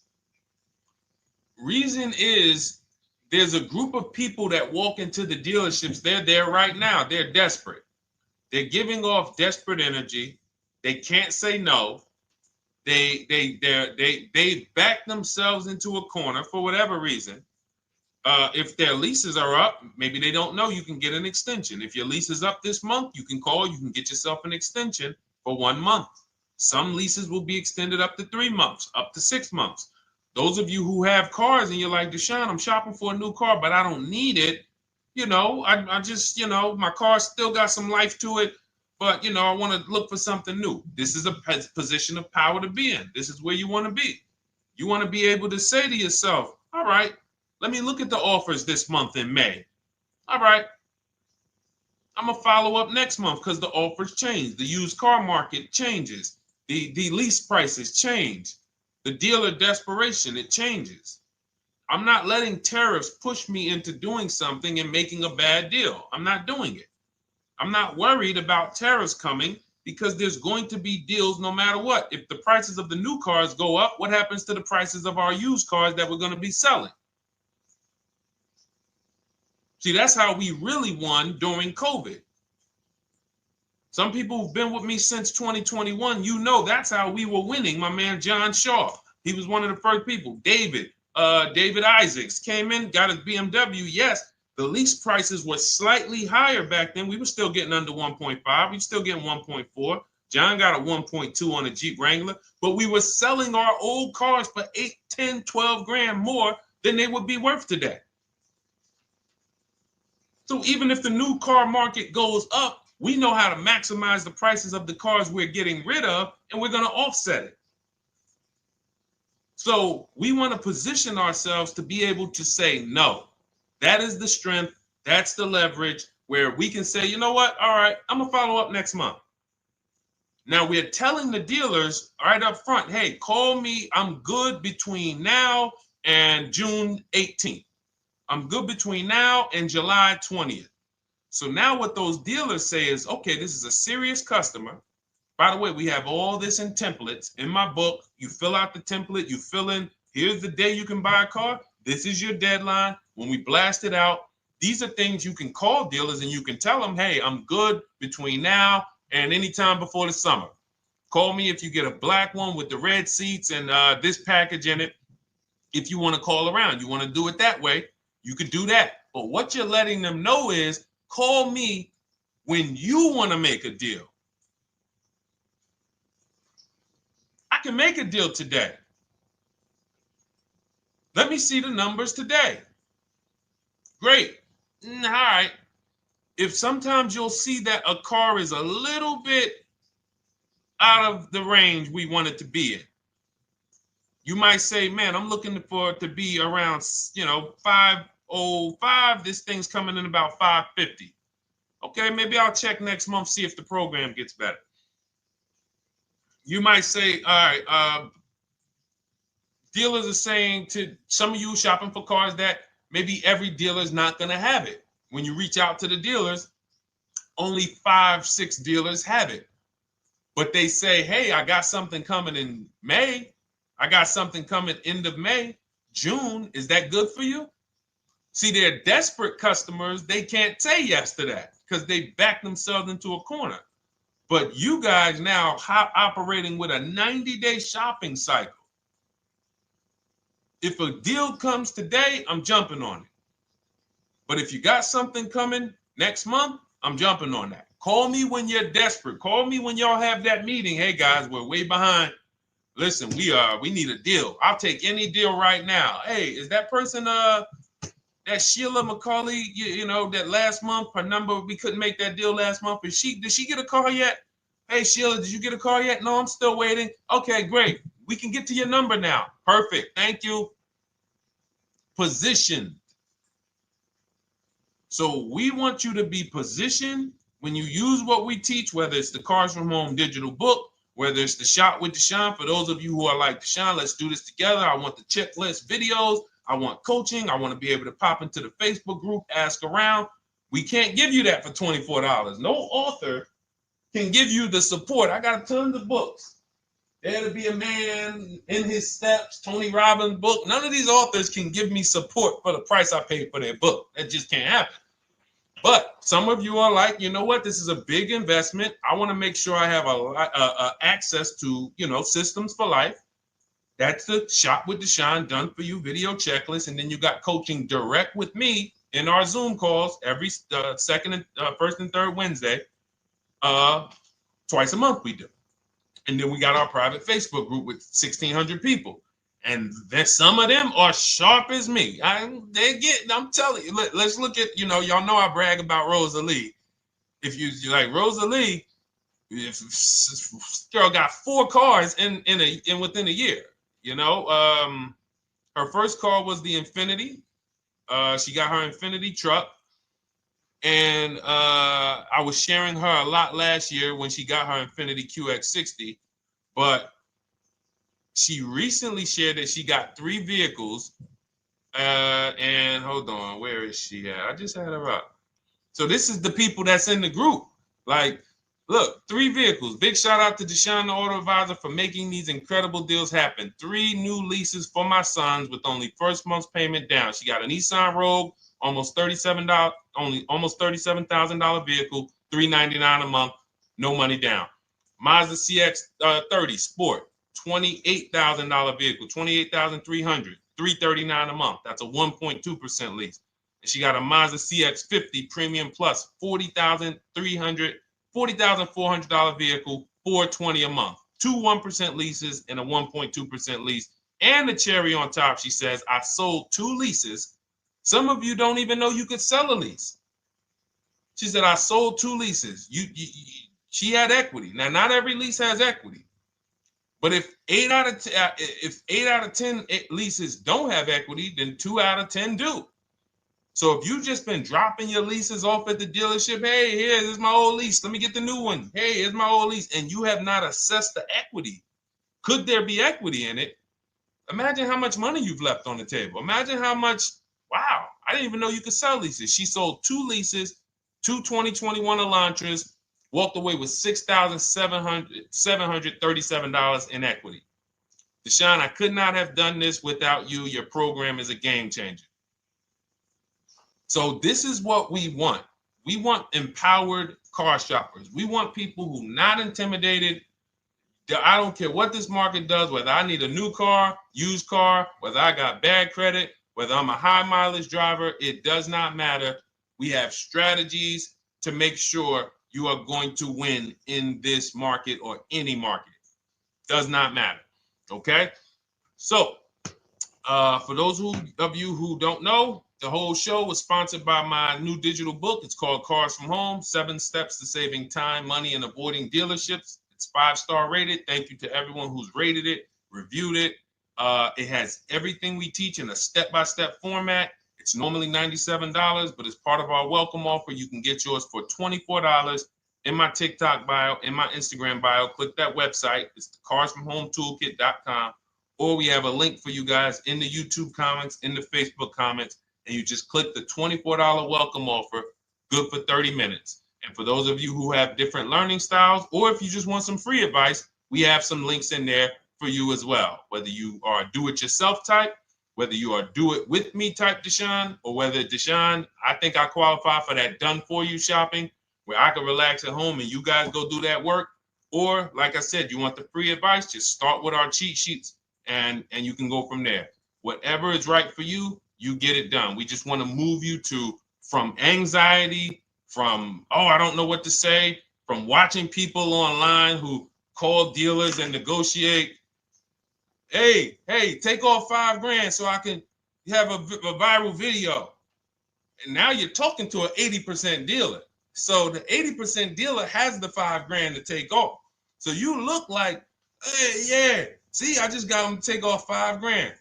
Reason is, there's a group of people that walk into the dealerships. They're there right now. They're desperate. They're giving off desperate energy. They can't say no. They back themselves into a corner for whatever reason. If their leases are up, maybe they don't know you can get an extension. If your lease is up this month, you can call. You can get yourself an extension for 1 month. Some leases will be extended up to 3 months, up to 6 months. Those of you who have cars and you're like, Deshone, I'm shopping for a new car, but I don't need it. I just, my car still got some life to it, but, I want to look for something new. This is a position of power to be in. This is where you want to be. You want to be able to say to yourself, all right, let me look at the offers this month in May. All right, I'm going to follow up next month because the offers change. The used car market changes. The lease prices change. The dealer desperation, it changes. I'm not letting tariffs push me into doing something and making a bad deal. I'm not doing it. I'm not worried about tariffs coming, because there's going to be deals no matter what. If the prices of the new cars go up, what happens to the prices of our used cars that we're going to be selling? See, that's how we really won during COVID. Some people who've been with me since 2021, that's how we were winning. My man John Shaw, he was one of the first people. David Isaacs came in, got his BMW. Yes, the lease prices were slightly higher back then. We were still getting under 1.5. We were still getting 1.4. John got a 1.2 on a Jeep Wrangler, but we were selling our old cars for 8, 10, 12 grand more than they would be worth today. So even if the new car market goes up, we know how to maximize the prices of the cars we're getting rid of, and we're going to offset it. So we want to position ourselves to be able to say no. That is the strength. That's the leverage where we can say, you know what? All right, I'm going to follow up next month. Now we're telling the dealers right up front, hey, call me. I'm good between now and June 18th. I'm good between now and July 20th. So now what those dealers say is, okay, this is a serious customer. By the way, we have all this in templates. In my book, you fill out the template, you fill in, here's the day you can buy a car. This is your deadline. When we blast it out, these are things you can call dealers and you can tell them, hey, I'm good between now and anytime before the summer. Call me if you get a black one with the red seats and this package in it. If you want to call around, you want to do it that way, you could do that. But what you're letting them know is, call me when you want to make a deal. I can make a deal today. Let me see the numbers today. Great. All right. If sometimes you'll see that a car is a little bit out of the range we want it to be in, you might say, man, I'm looking for it to be around, 505. This thing's coming in about 550. Okay, maybe I'll check next month, see if the program gets better. You might say, all right, dealers are saying to some of you shopping for cars that maybe every dealer is not going to have it. When you reach out to the dealers, only 5, 6 dealers have it. But they say, hey, I got something coming in May. I got something coming end of May, June. Is that good for you? See, they're desperate customers. They can't say yes to that because they back themselves into a corner. But you guys now operating with a 90-day shopping cycle. If a deal comes today, I'm jumping on it. But if you got something coming next month, I'm jumping on that. Call me when you're desperate. Call me when y'all have that meeting. Hey guys, we're way behind. Listen, we need a deal. I'll take any deal right now. Hey, is that person that Sheila McCauley, you know, that last month, her number, we couldn't make that deal last month. Did she get a call yet? Hey Sheila, did you get a call yet? No, I'm still waiting. Okay, great. We can get to your number now. Perfect. Thank you. Positioned. So we want you to be positioned when you use what we teach, whether it's the Cars from Home digital book, whether it's the Shop with Deshone. For those of you who are like, Deshone, let's do this together. I want the checklist videos. I want coaching. I want to be able to pop into the Facebook group, ask around. We can't give you that for $24. No author can give you the support. I got tons of books. Dare to Be a Man, In His Steps, Tony Robbins' book. None of these authors can give me support for the price I paid for their book. That just can't happen. But some of you are like, you know what? This is a big investment. I want to make sure I have access to, you know, systems for life. That's the Shop with Deshone done for you video checklist. And then you got coaching direct with me in our Zoom calls every first and third Wednesday. Twice a month we do. And then we got our private Facebook group with 1,600 people. And then some of them are sharp as me. I'm telling you, let's look at, you know, y'all know I brag about Rosalie. If you like Rosalie, if girl got 4 cars in within a year, you know. Her first car was the Infinity. She got her Infinity truck. And I was sharing her a lot last year when she got her Infinity QX60, but she recently shared that she got 3 vehicles. And hold on, where is she at? I just had her up. So this is the people that's in the group. Like, look, 3 vehicles. Big shout out to Deshone the Auto Advisor for making these incredible deals happen. 3 new leases for my sons with only first month's payment down. She got a Nissan Rogue, almost $37,000 vehicle, $399 a month, no money down. Mazda CX-30 Sport, $28,000 vehicle, $28,300, $339 a month. That's a 1.2% lease. And she got a Mazda CX-50 Premium Plus, $40,400 vehicle, $420 a month. 2 1% leases and a 1.2% lease. And the cherry on top, she says, I sold 2 leases. Some of you don't even know you could sell a lease. She said, I sold 2 leases. She had equity. Now, not every lease has equity. But if 8 out of 10 leases don't have equity, then 2 out of 10 do. So if you've just been dropping your leases off at the dealership, hey, here's my old lease. Let me get the new one. Hey, here's my old lease. And you have not assessed the equity. Could there be equity in it? Imagine how much money you've left on the table. Imagine how much, wow, I didn't even know you could sell leases. She sold 2 leases, 2 2021 Elantras, walked away with $6,737 in equity. Deshone, I could not have done this without you. Your program is a game changer. So this is what we want. We want empowered car shoppers. We want people who are not intimidated. I don't care what this market does, whether I need a new car, used car, whether I got bad credit, whether I'm a high mileage driver, it does not matter. We have strategies to make sure you are going to win in this market or any market. Does not matter. Okay? So, for those of you who don't know, the whole show was sponsored by my new digital book. It's called Cars from Home, 7 Steps to Saving Time, Money, and Avoiding Dealerships. It's 5-star rated. Thank you to everyone who's rated it, reviewed it. It has everything we teach in a step-by-step format. It's normally $97, but as part of our welcome offer, you can get yours for $24 in my TikTok bio, in my Instagram bio. Click that website. It's the carsfromhometoolkit.com. Or we have a link for you guys in the YouTube comments, in the Facebook comments, and you just click the $24 welcome offer, good for 30 minutes. And for those of you who have different learning styles, or if you just want some free advice, we have some links in there for you as well. Whether you are a do-it-yourself type, whether you are do-it-with-me type Deshone, or whether Deshone, I think I qualify for that done-for-you shopping, where I can relax at home and you guys go do that work. Or like I said, you want the free advice, just start with our cheat sheets and you can go from there. Whatever is right for you, you get it done. We just want to move you from anxiety, from, oh, I don't know what to say, from watching people online who call dealers and negotiate. Hey, take off $5,000 so I can have a viral video. And now you're talking to an 80% dealer. So the 80% dealer has the $5,000 to take off. So you look like, hey, yeah, see, I just got them to take off $5,000.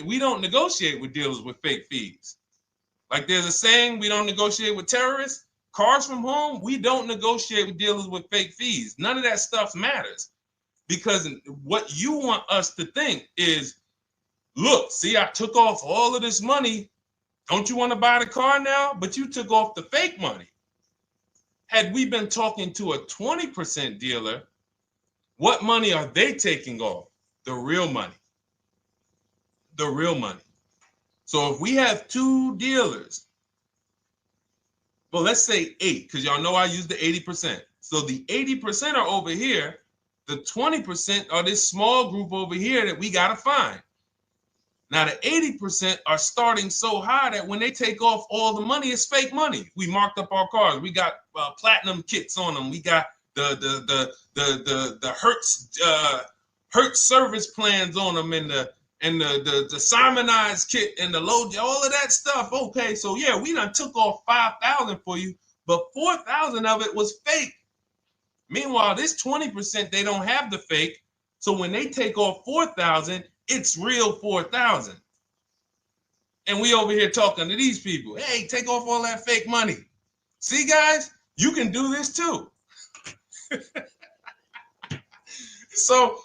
We don't negotiate with dealers with fake fees. Like there's a saying, we don't negotiate with terrorists. Cars from home, we don't negotiate with dealers with fake fees. None of that stuff matters. Because what you want us to think is, look, see, I took off all of this money. Don't you want to buy the car now? But you took off the fake money. Had we been talking to a 20% dealer, what money are they taking off? The real money. The real money. So if we have 2 dealers, well, let's say 8, because y'all know I use the 80%. So the 80% are over here. The 20% are this small group over here that we got to find. Now, the 80% are starting so high that when they take off all the money, it's fake money. We marked up our cars. We got platinum kits on them. We got the Hertz service plans on them, and the Simonized kit and the low, all of that stuff. Okay, so yeah, we done took off 5,000 for you, but 4,000 of it was fake. Meanwhile, this 20%, they don't have the fake. So when they take off 4,000, it's real 4,000. And we over here talking to these people. Hey, take off all that fake money. See, guys, you can do this too. So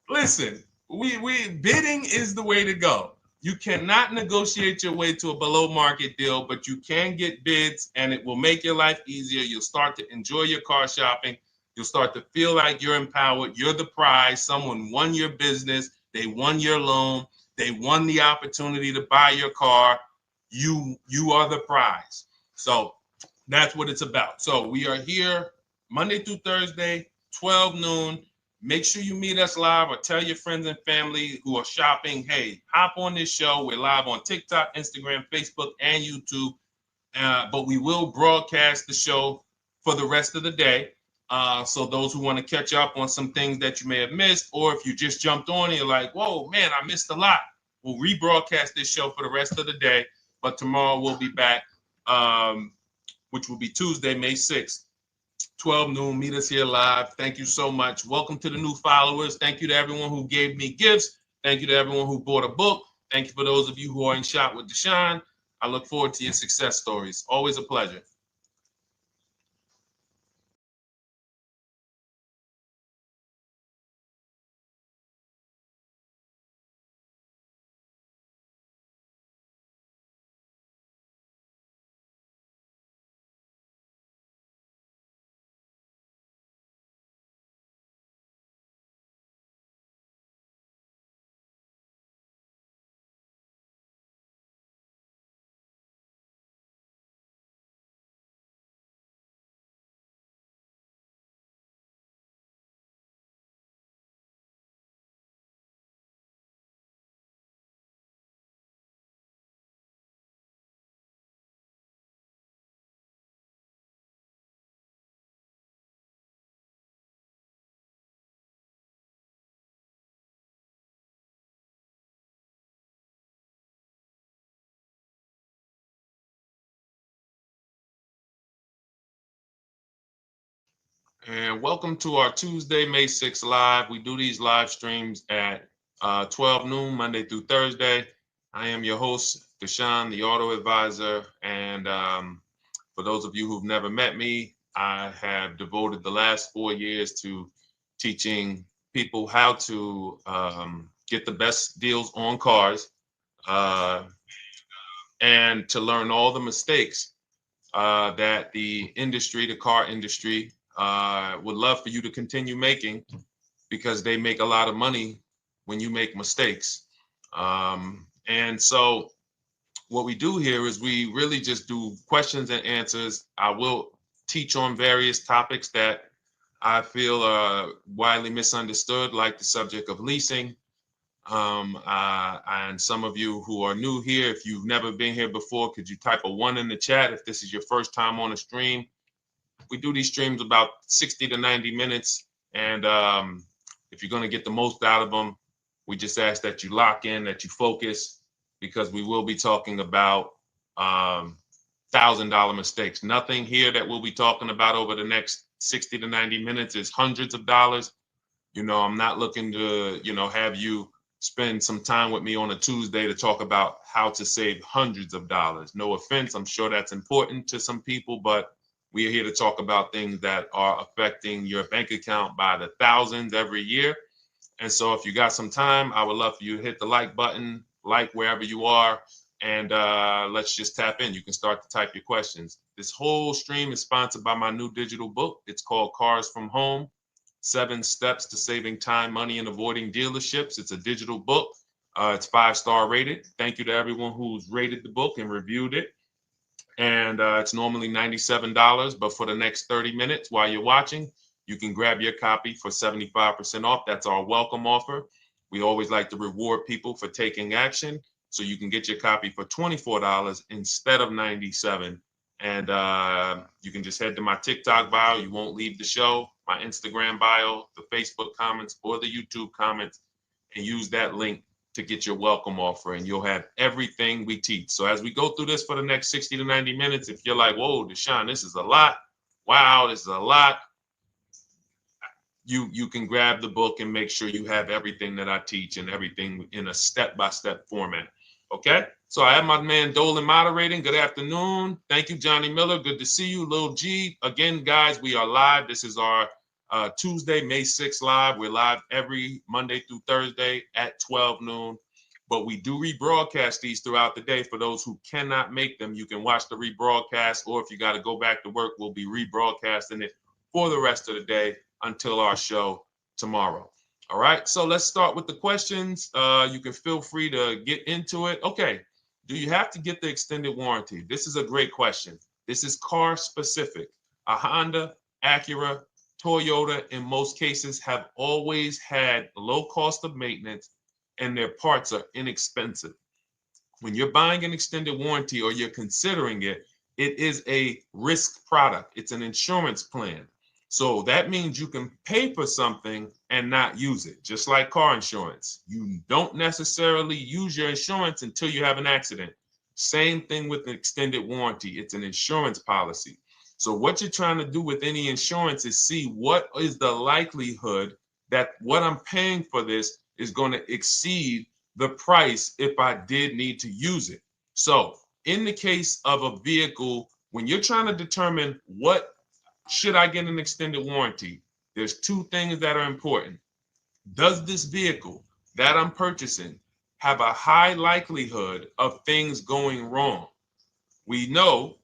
listen, we bidding is the way to go. You cannot negotiate your way to a below market deal, but you can get bids and it will make your life easier. You'll start to enjoy your car shopping. You'll start to feel like you're empowered. You're the prize. Someone won your business. They won your loan. They won the opportunity to buy your car. You are the prize. So that's what it's about. So we are here Monday through Thursday, 12 noon. Make sure you meet us live or tell your friends and family who are shopping, hey, hop on this show. We're live on TikTok, Instagram, Facebook, and YouTube. But we will broadcast the show for the rest of the day. So those who want to catch up on some things that you may have missed, or if you just jumped on and you're like, whoa, man, I missed a lot. We'll rebroadcast this show for the rest of the day. But tomorrow we'll be back, which will be Tuesday, May 6th, 12 noon. Meet us here live. Thank you so much. Welcome to the new followers. Thank you to everyone who gave me gifts. Thank you to everyone who bought a book. Thank you for those of you who are in Shop with Deshone. I look forward to your success stories. Always a pleasure. And welcome to our Tuesday, May 6th live. We do these live streams at 12 noon, Monday through Thursday. I am your host, Deshone the Auto Advisor. And for those of you who've never met me, I have devoted the last 4 years to teaching people how to get the best deals on cars and to learn all the mistakes that the industry, the car industry, would love for you to continue making, because they make a lot of money when you make mistakes. And so what we do here is we really just do questions and answers. I will teach on various topics that I feel are widely misunderstood, like the subject of leasing. And some of you who are new here, if you've never been here before, could you type a 1 in the chat if this is your first time on a stream? We do these streams about 60 to 90 minutes. And if you're going to get the most out of them, we just ask that you lock in, that you focus, because we will be talking about $1,000 mistakes. Nothing here that we'll be talking about over the next 60 to 90 minutes is hundreds of dollars. You know, I'm not looking to, have you spend some time with me on a Tuesday to talk about how to save hundreds of dollars. No offense, I'm sure that's important to some people, but we are here to talk about things that are affecting your bank account by the thousands every year. And so if you got some time, I would love for you to hit the like button, like wherever you are, and let's just tap in. You can start to type your questions. This whole stream is sponsored by my new digital book. It's called Cars from Home, 7 Steps to Saving Time, Money, and Avoiding Dealerships. It's a digital book. It's 5-star rated. Thank you to everyone who's rated the book and reviewed it. And it's normally $97, but for the next 30 minutes while you're watching, you can grab your copy for 75% off. That's our welcome offer. We always like to reward people for taking action. So you can get your copy for $24 instead of $97. And you can just head to my TikTok bio. You won't leave the show, my Instagram bio, the Facebook comments, or the YouTube comments, and use that link to get your welcome offer, and you'll have everything we teach. So as we go through this for the next 60 to 90 minutes, if you're like, whoa, Deshone, this is a lot. Wow, this is a lot. You can grab the book and make sure you have everything that I teach and everything in a step-by-step format. Okay? So I have my man Dolan moderating. Good afternoon. Thank you, Johnny Miller. Good to see you, Lil G. Again, guys, we are live. This is our Tuesday, May 6th live. We're live every Monday through Thursday at 12 noon. But we do rebroadcast these throughout the day. For those who cannot make them, you can watch the rebroadcast, or if you got to go back to work, we'll be rebroadcasting it for the rest of the day until our show tomorrow. All right, so let's start with the questions. You can feel free to get into it. Okay, do you have to get the extended warranty? This is a great question. This is car specific. A Honda, Acura, Toyota, in most cases, have always had low cost of maintenance and their parts are inexpensive. When you're buying an extended warranty or you're considering it, it is a risk product. It's an insurance plan. So that means you can pay for something and not use it, just like car insurance. You don't necessarily use your insurance until you have an accident. Same thing with an extended warranty. It's an insurance policy. So what you're trying to do with any insurance is see what is the likelihood that what I'm paying for this is going to exceed the price if I did need to use it. So in the case of a vehicle, when you're trying to determine what should I get an extended warranty, there's 2 things that are important. Does this vehicle that I'm purchasing have a high likelihood of things going wrong? We know,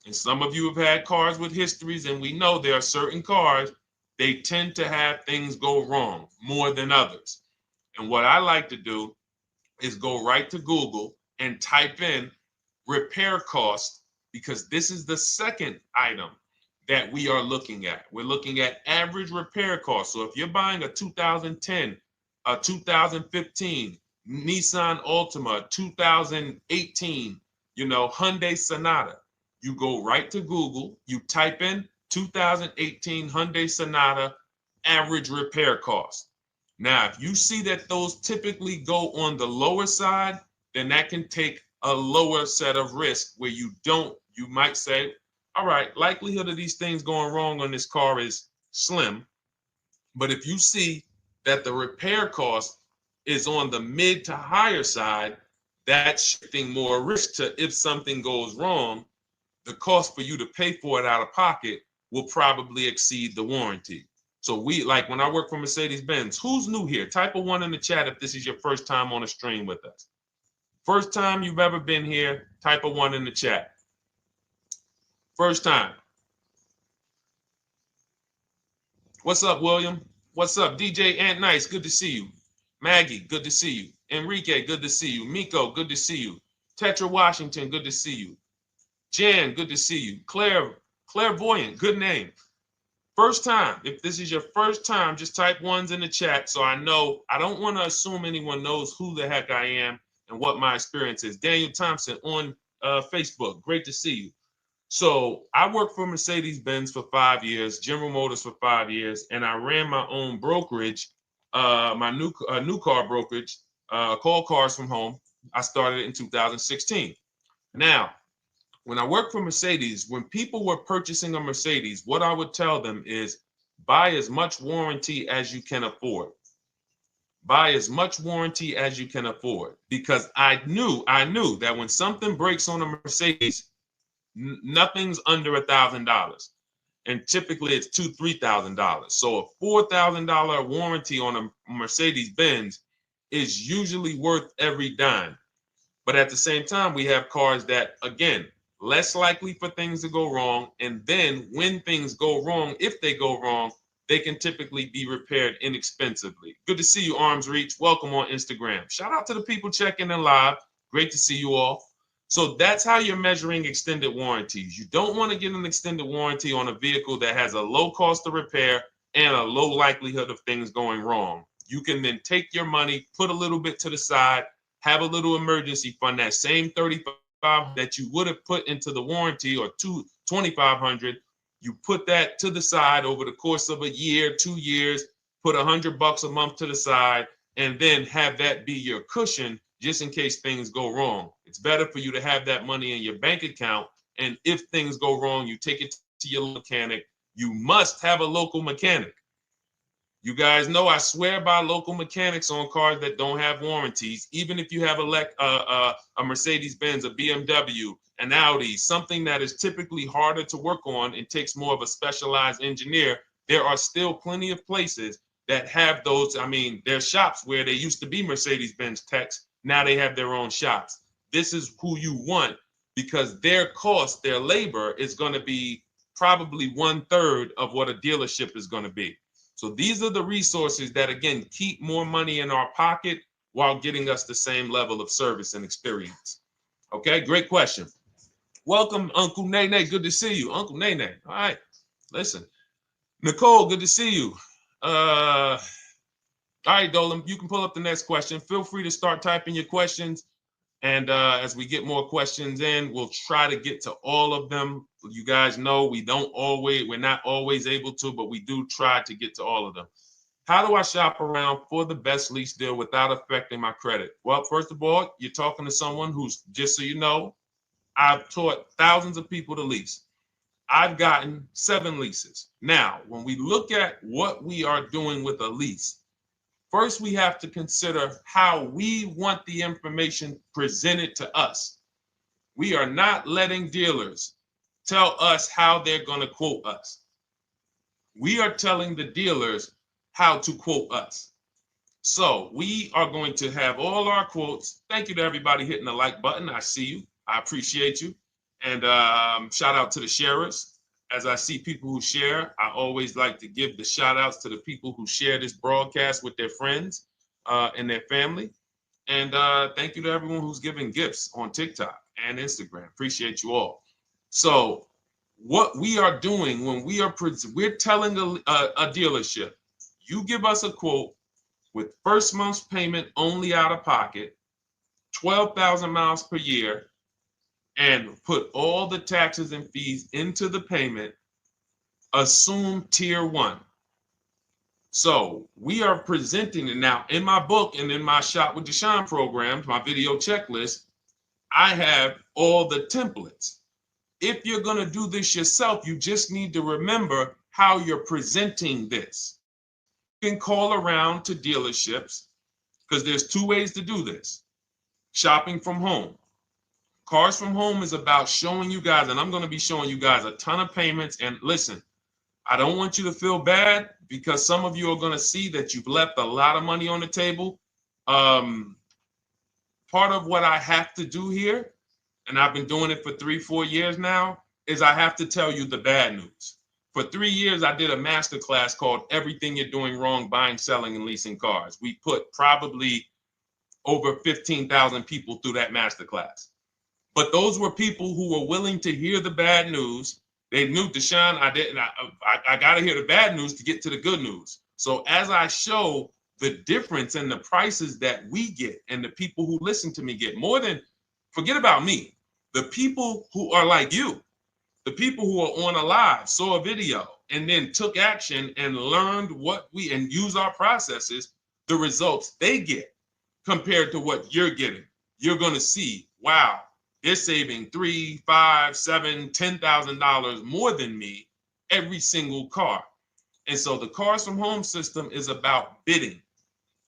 and some of you have had cars with histories, and we know there are certain cars, they tend to have things go wrong more than others. And what I like to do is go right to Google and type in repair cost, because this is the second item that we are looking at. We're looking at average repair cost. So if you're buying a 2010, a 2015 Nissan Altima, 2018, Hyundai Sonata, you go right to Google, you type in 2018 Hyundai Sonata average repair cost. Now, if you see that those typically go on the lower side, then that can take a lower set of risk where you might say, all right, likelihood of these things going wrong on this car is slim. But if you see that the repair cost is on the mid to higher side, that's shifting more risk to if something goes wrong, the cost for you to pay for it out of pocket will probably exceed the warranty. So when I work for Mercedes-Benz, who's new here? Type a 1 in the chat if this is your first time on a stream with us. First time you've ever been here, type a 1 in the chat. First time. What's up, William? What's up, DJ Ant Nice? Good to see you. Maggie, good to see you. Enrique, good to see you. Miko, good to see you. Tetra Washington, good to see you. Jan, good to see you. Claire Clairvoyant, good name. First time, if this is your first time, just type ones in the chat so I know. I don't want to assume anyone knows who the heck I am and what my experience is. Daniel Thompson on Facebook, great to see you. So I worked for Mercedes-Benz for 5 years, General Motors for 5 years, and I ran my own brokerage, my new car brokerage, called Cars from Home. I started it in 2016. Now, when I worked for Mercedes, when people were purchasing a Mercedes, what I would tell them is buy as much warranty as you can afford. Buy as much warranty as you can afford, because I knew that when something breaks on a Mercedes, nothing's under $1,000, and typically it's $2,000-$3,000. So a $4,000 warranty on a Mercedes Benz is usually worth every dime. But at the same time, we have cars that, again, less likely for things to go wrong. And then when things go wrong, if they go wrong, they can typically be repaired inexpensively. Good to see you, Arms Reach. Welcome on Instagram. Shout out to the people checking in live. Great to see you all. So that's how you're measuring extended warranties. You don't want to get an extended warranty on a vehicle that has a low cost of repair and a low likelihood of things going wrong. You can then take your money, put a little bit to the side, have a little emergency fund, that same $3,500 that you would have put into the warranty, or $2,500, you put that to the side over the course of a year, 2 years, put $100 a month to the side, and then have that be your cushion just in case things go wrong. It's better for you to have that money in your bank account, and if things go wrong, you take it to your mechanic. You must have a local mechanic. You guys know I swear by local mechanics on cars that don't have warranties. Even if you have a Mercedes-Benz, a BMW, an Audi, something that is typically harder to work on and takes more of a specialized engineer, there are still plenty of places that have those. I mean, there's shops where they used to be Mercedes-Benz techs. Now they have their own shops. This is who you want, because their cost, their labor is going to be probably 1/3 of what a dealership is going to be. So these are the resources that, again, keep more money in our pocket while getting us the same level of service and experience. Okay, great question. Welcome, Uncle Nene. Good to see you. Uncle Nene. All right, listen. Nicole, good to see you. All right, Dolan, you can pull up the next question. Feel free to start typing your questions. And as we get more questions in, we'll try to get to all of them. You guys know we're not always able to, but we do try to get to all of them. How do I shop around for the best lease deal without affecting my credit? Well, first of all, you're talking to someone who's, just so you know, I've taught thousands of people to lease. I've gotten 7 leases. Now, when we look at what we are doing with a lease, first, we have to consider how we want the information presented to us. We are not letting dealers tell us how they're going to quote us. We are telling the dealers how to quote us. So we are going to have all our quotes. Thank you to everybody hitting the like button. I see you. I appreciate you. And shout out to the sharers. As I see people who share, I always like to give the shout outs to the people who share this broadcast with their friends and their family. And thank you to everyone who's giving gifts on TikTok and Instagram. Appreciate you all. So what we are doing when we're telling a dealership, you give us a quote with first month's payment only out of pocket, 12,000 miles per year, and put all the taxes and fees into the payment, assume tier 1. So we are presenting it now in my book and in my Shop with Deshone programs, my video checklist. I have all the templates. If you're going to do this yourself, you just need to remember how you're presenting this. You can call around to dealerships, because there's 2 ways to do this. Shopping from home. Cars from Home is about showing you guys, and I'm going to be showing you guys a ton of payments. And listen, I don't want you to feel bad, because some of you are going to see that you've left a lot of money on the table. Part of what I have to do here, and I've been doing it for 3-4 years now, is I have to tell you the bad news. For 3 years, I did a masterclass called Everything You're Doing Wrong Buying, Selling, and Leasing Cars. We put probably over 15,000 people through that masterclass. But those were people who were willing to hear the bad news They knew, Deshone, I got to hear the bad news to get to the good news. So as I show the difference in the prices that we get and the people who listen to me get, more than, forget about me, the people who are like you, the people who are on a live, saw a video, and then took action and learned and use our processes, the results they get compared to what you're getting. You're going to see, wow, they're saving $3, $5, $7, $10,000 more than me every single car. And so the Cars from Home system is about bidding.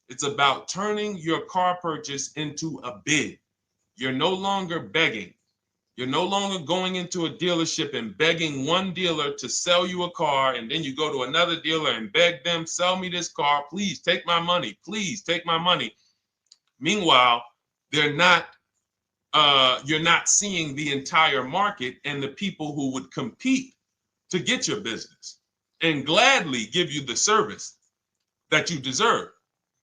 It's about turning your car purchase into a bid. You're no longer begging. You're no longer going into a dealership and begging one dealer to sell you a car, and then you go to another dealer and beg them, sell me this car, please take my money, please take my money. Meanwhile, you're not seeing the entire market and the people who would compete to get your business and gladly give you the service that you deserve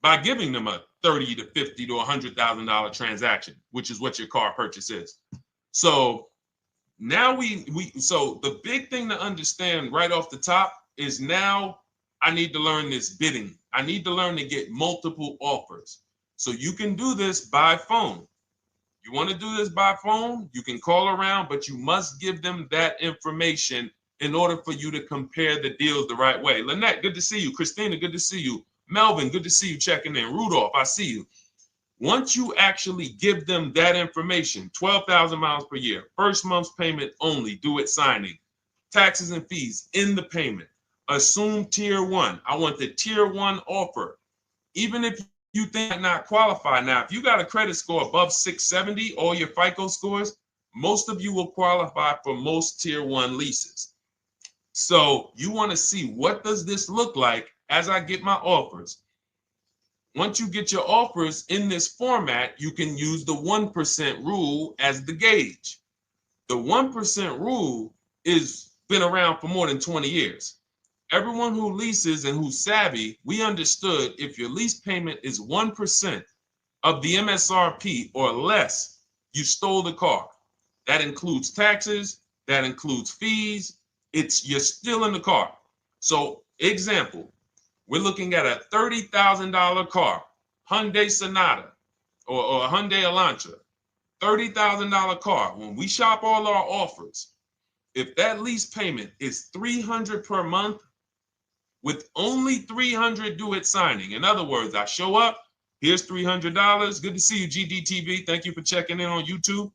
by giving them a $30 to $50 to $100,000 transaction, which is what your car purchase is. So now so the big thing to understand right off the top is, now I need to learn this bidding. I need to learn to get multiple offers. So you can do this by phone. You want to do this by phone, you can call around, but you must give them that information in order for you to compare the deals the right way. Lynette, good to see you. Christina, good to see you. Melvin, good to see you checking in. Rudolph, I see you. Once you actually give them that information, 12,000 miles per year, first month's payment only, due at signing, taxes and fees in the payment, assume tier one. I want the tier one offer. Even if you think I not qualify. Now, if you got a credit score above 670, all your FICO scores, most of you will qualify for most tier one leases. So you want to see, what does this look like as I get my offers? Once you get your offers in this format, you can use the 1% rule as the gauge. The 1% rule is been around for more than 20 years. Everyone who leases and who's savvy, we understood if your lease payment is 1% of the MSRP or less, you stole the car. That includes taxes, that includes fees. You're still in the car. So example, we're looking at a $30,000 car, Hyundai Sonata or a Hyundai Elantra, $30,000 car. When we shop all our offers, if that lease payment is $300 per month, with only $300 due at signing. In other words, I show up, here's $300. Good to see you, GDTV. Thank you for checking in on YouTube.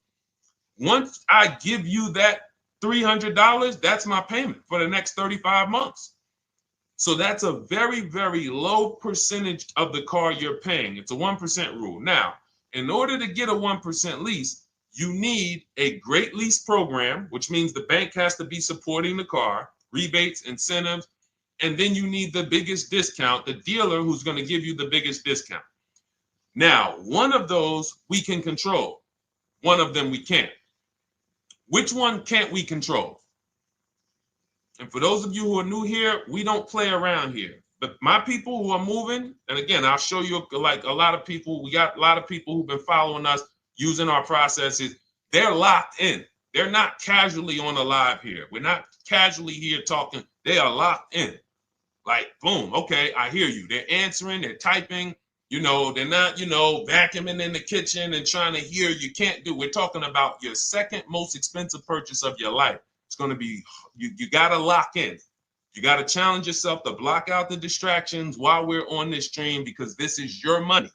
Once I give you that $300, that's my payment for the next 35 months. So that's a very, very low percentage of the car you're paying. It's a 1% rule. Now, in order to get a 1% lease, you need a great lease program, which means the bank has to be supporting the car, rebates, incentives, and then you need the biggest discount, the dealer who's going to give you the biggest discount. Now, one of those we can control. One of them we can't. Which one can't we control? And for those of you who are new here, we don't play around here. But my people who are moving, and again, I'll show you, like a lot of people, we got a lot of people who've been following us, using our processes. They're locked in. They're not casually on a live here. We're not casually here talking. They are locked in. Like, boom, okay, I hear you. They're answering, they're typing, they're not, vacuuming in the kitchen and trying to hear. You can't do. We're talking about your second most expensive purchase of your life. It's going to be, you got to lock in. You got to challenge yourself to block out the distractions while we're on this stream, because this is your money.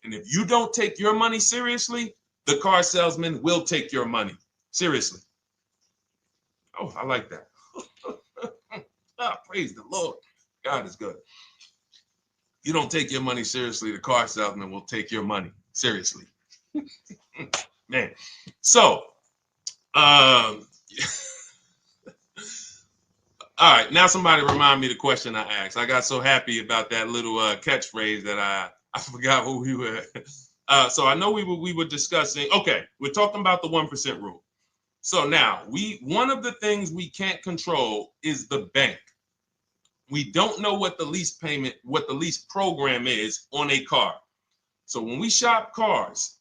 And if you don't take your money seriously, the car salesman will take your money seriously. Oh, I like that. Praise the Lord. God is good. You don't take your money seriously, the car salesman will take your money seriously. Man. So, all right, now somebody remind me the question I asked. I got so happy about that little catchphrase that I forgot who we were. So I know we were discussing. Okay, we're talking about the 1% rule. So now one of the things we can't control is the bank. We don't know what the lease payment, what the lease program is on a car. So when we shop cars,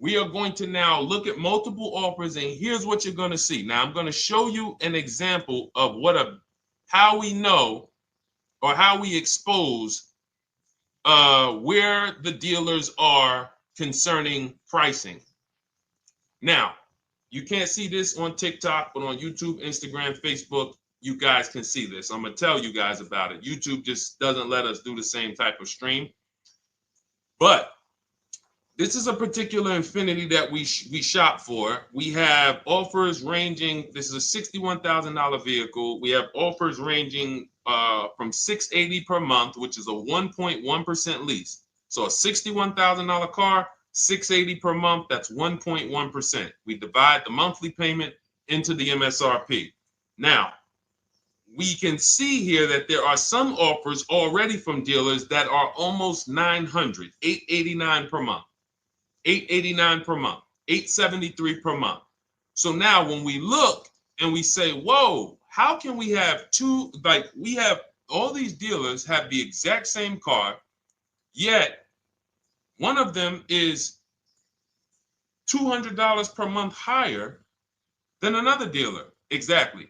we are going to now look at multiple offers, and here's what you're going to see. Now, I'm going to show you an example of how we know or how we expose where the dealers are concerning pricing. Now, you can't see this on TikTok, but on YouTube, Instagram, Facebook, you guys can see this. I'm going to tell you guys about it. YouTube just doesn't let us do the same type of stream. But this is a particular Infiniti that we shop for. We have offers ranging, this is a $61,000 vehicle. We have offers ranging from $680 per month, which is a 1.1% lease. So a $61,000 car, $680 per month, that's 1.1%. We divide the monthly payment into the MSRP. Now, we can see here that there are some offers already from dealers that are almost $900, $889 per month. $889 per month, $873 per month. So now when we look and we say, whoa, how can we have we have all these dealers have the exact same car, yet one of them is $200 per month higher than another dealer. Exactly.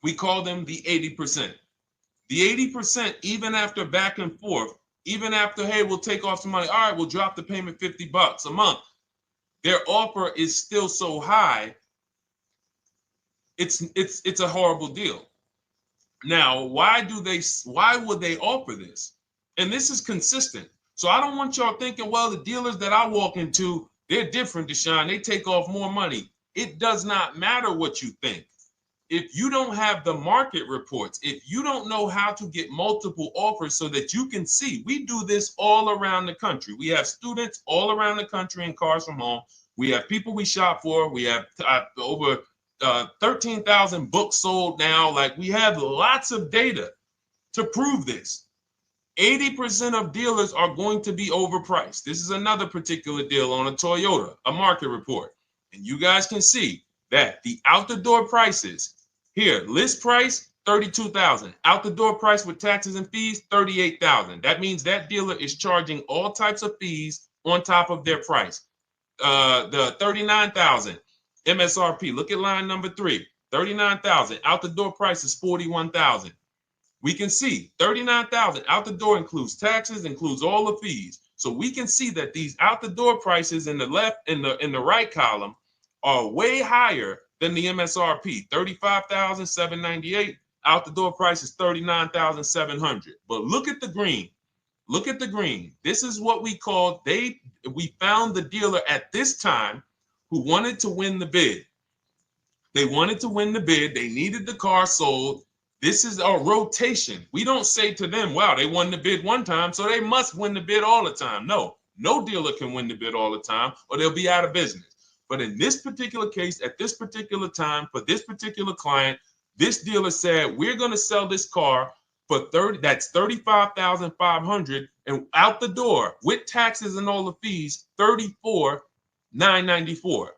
We call them the 80%. The 80%, even after back and forth, even after, hey, we'll take off some money. All right, we'll drop the payment $50 a month. Their offer is still so high. It's a horrible deal. Now, why would they offer this? And this is consistent. So I don't want y'all thinking, well, the dealers that I walk into, they're different, Deshone. They take off more money. It does not matter what you think. If you don't have the market reports, if you don't know how to get multiple offers so that you can see, we do this all around the country. We have students all around the country in Cars from Home. We have people we shop for. We have over 13,000 books sold now. Like, we have lots of data to prove this. 80% of dealers are going to be overpriced. This is another particular deal on a Toyota, a market report. And you guys can see that the out-the-door prices here, list price, $32,000. Out the door price with taxes and fees, $38,000. That means that dealer is charging all types of fees on top of their price. The $39,000 MSRP. Look at line number 3. $39,000. Out the door price is $41,000. We can see $39,000 out the door includes taxes, includes all the fees. So we can see that these out the door prices in the left, in the right column, are way higher than the MSRP, $35,798. Out the door price is $39,700. But look at the green. Look at the green. This is what we call, we found the dealer at this time who wanted to win the bid. They wanted to win the bid. They needed the car sold. This is a rotation. We don't say to them, wow, they won the bid one time, so they must win the bid all the time. No dealer can win the bid all the time, or they'll be out of business. But in this particular case, at this particular time, for this particular client, this dealer said, we're going to sell this car for that's $35,500, and out the door with taxes and all the fees, $34,994.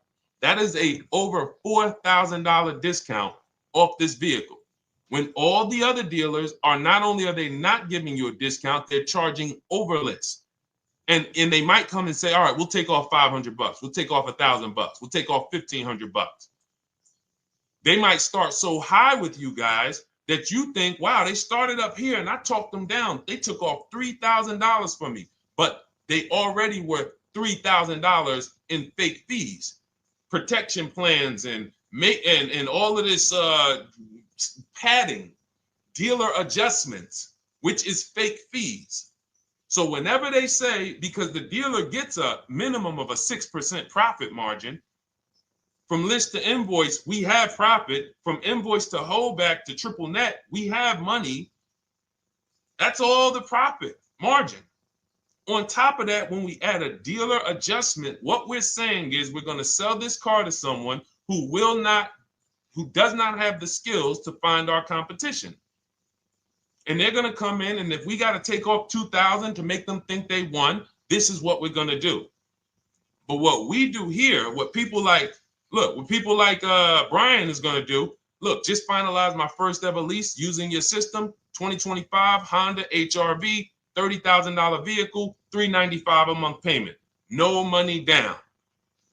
That is a over $4,000 discount off this vehicle. When all the other dealers are, not only are they not giving you a discount, they're charging over list. And they might come and say, all right, we'll take off $500. We'll take off $1,000. We'll take off $1,500. They might start so high with you guys that you think, wow, they started up here and I talked them down. They took off $3,000 from me, but they already were $3,000 in fake fees, protection plans, and all of this padding, dealer adjustments, which is fake fees. So whenever they say, because the dealer gets a minimum of a 6% profit margin, from list to invoice, we have profit. From invoice to holdback to triple net, we have money. That's all the profit margin. On top of that, when we add a dealer adjustment, what we're saying is we're going to sell this car to someone who does not have the skills to find our competition. And they're going to come in, and if we got to take off $2,000 to make them think they won, this is what we're going to do. But what we do here, what people like Brian is going to do, look, just finalize my first ever lease using your system, 2025 Honda HRV, $30,000 vehicle, $395 a month payment. no money down.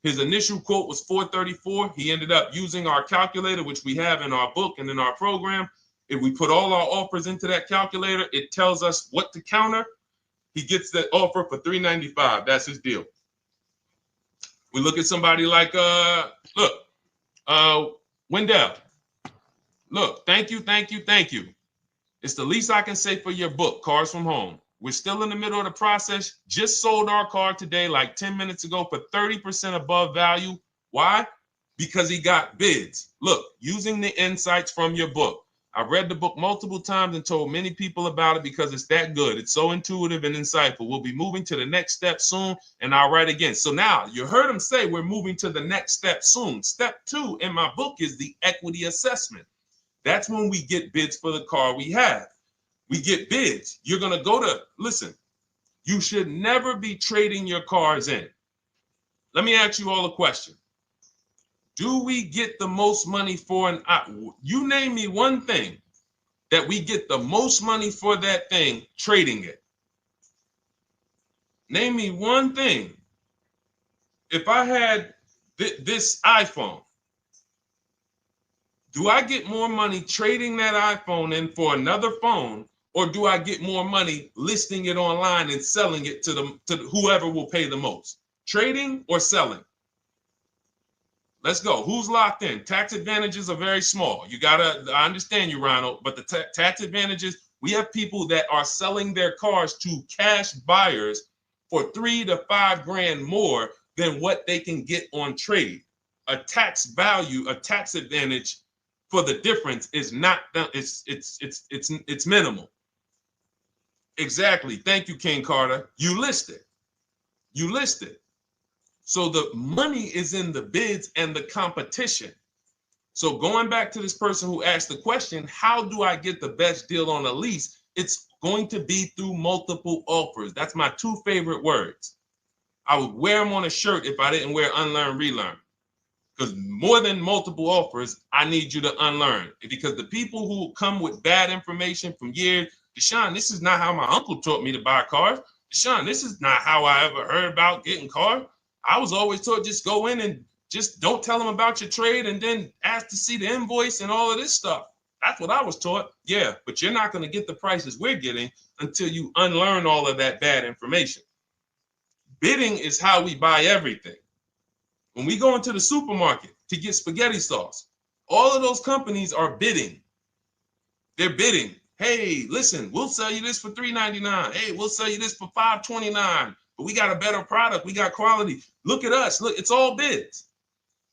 His initial quote was $434. He ended up using our calculator, which we have in our book and in our program. If we put all our offers into that calculator, it tells us what to counter. He gets that offer for $395. That's his deal. We look at somebody like Wendell. Look, thank you. It's the least I can say for your book, Cars from Home. We're still in the middle of the process. Just sold our car today, like 10 minutes ago, for 30% above value. Why? Because he got bids. Look, using the insights from your book. I've read the book multiple times and told many people about it because it's that good. It's so intuitive and insightful. We'll be moving to the next step soon, and I'll write again. So now you heard him say we're moving to the next step soon. Step 2 in my book is the equity assessment. That's when we get bids for the car we have. We get bids. You're going to go to, listen, you should never be trading your cars in. Let me ask you all a question. Do we get the most money for you name me one thing that we get the most money for that thing trading it. Name me one thing. If I had this iPhone, do I get more money trading that iPhone in for another phone, or do I get more money listing it online and selling it to whoever will pay the most? Trading or selling? Let's go. Who's locked in? Tax advantages are very small. I understand you, Ronald, but the tax advantages, we have people that are selling their cars to cash buyers for $3 to $5 grand more than what they can get on trade. A tax value, a tax advantage for the difference is not, it's minimal. Exactly. Thank you, King Carter. You listed. So the money is in the bids and the competition. So going back to this person who asked the question, how do I get the best deal on a lease? It's going to be through multiple offers. That's my 2 favorite words. I would wear them on a shirt if I didn't wear unlearn, relearn. Because more than multiple offers, I need you to unlearn. Because the people who come with bad information from years, Deshone, this is not how my uncle taught me to buy cars. Deshone, this is not how I ever heard about getting cars. I was always taught just go in and just don't tell them about your trade and then ask to see the invoice and all of this stuff. That's what I was taught. Yeah, but you're not going to get the prices we're getting until you unlearn all of that bad information. Bidding is how we buy everything. When we go into the supermarket to get spaghetti sauce, all of those companies are bidding. They're bidding. Hey, listen, we'll sell you this for $3.99. Hey, we'll sell you this for $5.29. But we got a better product. We got quality. Look at us. Look, it's all bids.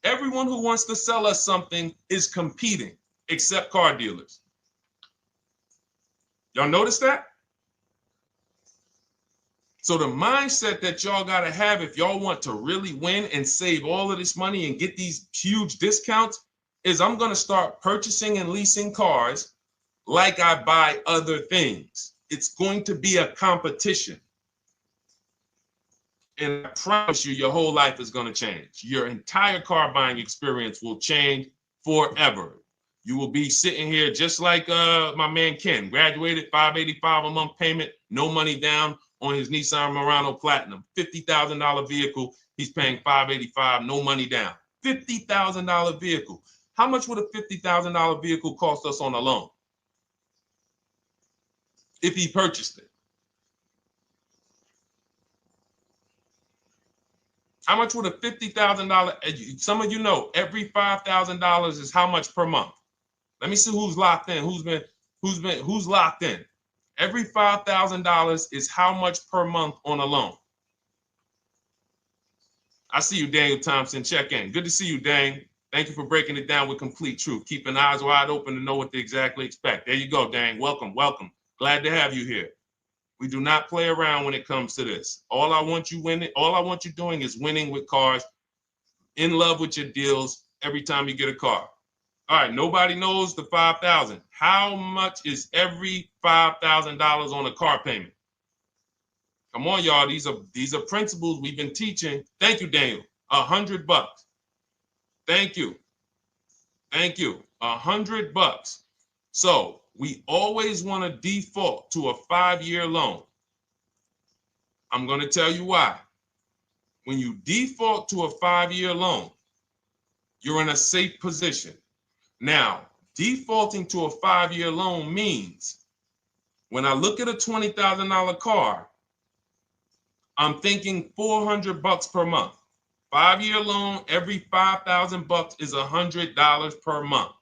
Everyone who wants to sell us something is competing, except car dealers. Y'all notice that? So the mindset that y'all got to have if y'all want to really win and save all of this money and get these huge discounts is I'm going to start purchasing and leasing cars like I buy other things. It's going to be a competition. And I promise you, your whole life is going to change. Your entire car buying experience will change forever. You will be sitting here just like my man Ken, graduated, $585 a month payment, no money down on his Nissan Murano Platinum, $50,000 vehicle. He's paying $585, no money down. $50,000 vehicle. How much would a $50,000 vehicle cost us on a loan if he purchased it? How much would a $50,000? Some of you know every $5,000 is how much per month. Let me see who's locked in. Who's locked in? Every $5,000 is how much per month on a loan. I see you, Daniel Thompson. Check in. Good to see you, Dane. Thank you for breaking it down with complete truth. Keeping eyes wide open to know what to exactly expect. There you go, Dane. Welcome. Glad to have you here. We do not play around when it comes to this. All I want you doing is winning with cars, in love with your deals every time you get a car. All right, nobody knows the 5,000. How much is every $5,000 on a car payment? Come on, y'all. These are principles we've been teaching. Thank you, Daniel. $100. Thank you. $100. So we always want to default to a 5-year loan. I'm going to tell you why. when you default to a 5-year loan, you're in a safe position. Now, defaulting to a 5-year loan means when I look at a $20,000 car, I'm thinking $400 per month. 5-year loan, every $5,000 is $100 per month.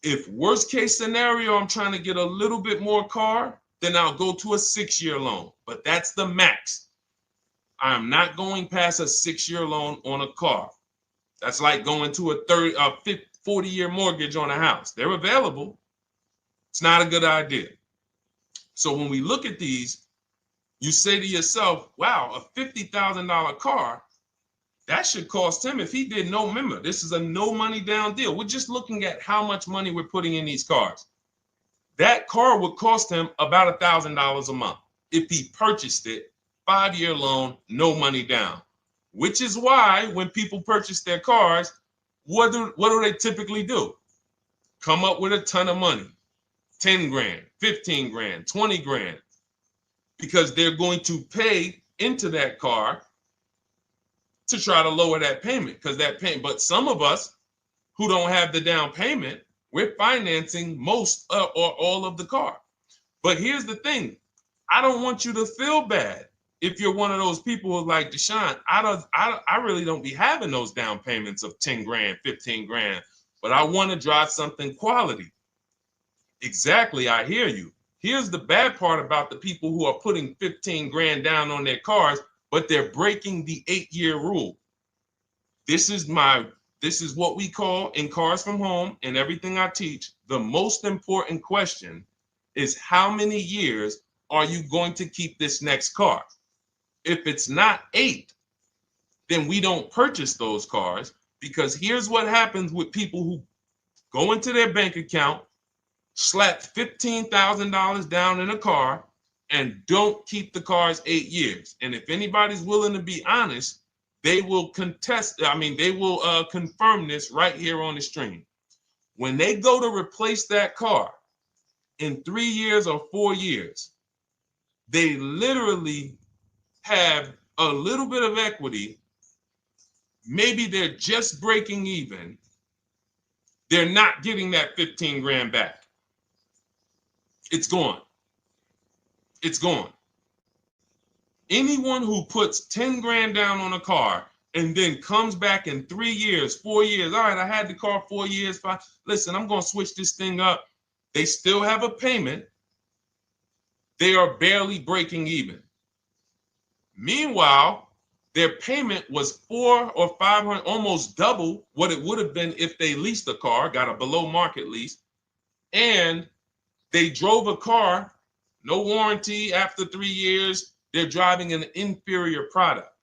If worst case scenario, I'm trying to get a little bit more car, then I'll go to a 6-year loan, but that's the max. I'm not going past a 6-year loan on a car. That's like going to a 40-year mortgage on a house. They're available. It's not a good idea. So when we look at these, you say to yourself, wow, a $50,000 car, that should cost him, if he did no, remember, this is a no money down deal. We're just looking at how much money we're putting in these cars. That car would cost him about $1,000 a month if he purchased it, 5-year loan, no money down. Which is why when people purchase their cars, what do they typically do? Come up with a ton of money, 10 grand, 15 grand, 20 grand, because they're going to pay into that car to try to lower that payment, because that payment. But some of us who don't have the down payment, we're financing most or all of the car. But here's the thing. I don't want you to feel bad if you're one of those people who's like, Deshone, I really don't be having those down payments of 10 grand, 15 grand, but I want to drive something quality. Exactly, I hear you. Here's the bad part about the people who are putting 15 grand down on their cars, but they're breaking the 8-year rule. This is what we call in Cars from Home and everything I teach, the most important question is how many years are you going to keep this next car? If it's not 8, then we don't purchase those cars, because here's what happens with people who go into their bank account, slap $15,000 down in a car, and don't keep the cars 8 years. And if anybody's willing to be honest, they will confirm this right here on the stream. When they go to replace that car in 3 years or 4 years, they literally have a little bit of equity. Maybe they're just breaking even. They're not getting that 15 grand back. It's gone. It's gone. Anyone who puts 10 grand down on a car and then comes back in 3 years, 4 years, all right, I had the car 4 years, 5, listen, I'm going to switch this thing up. They still have a payment. They are barely breaking even. Meanwhile, their payment was 400 or 500, almost double what it would have been if they leased a car, got a below market lease, and they drove a car, no warranty after 3 years, they're driving an inferior product.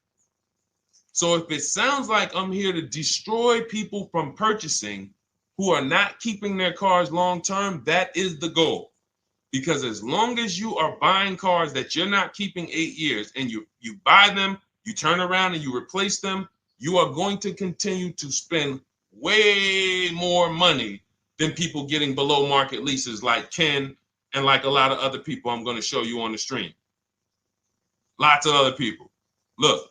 So if it sounds like I'm here to destroy people from purchasing who are not keeping their cars long-term, that is the goal. Because as long as you are buying cars that you're not keeping 8 years and you buy them, you turn around and you replace them, you are going to continue to spend way more money than people getting below market leases like Ken and like a lot of other people I'm going to show you on the stream. Lots of other people. Look,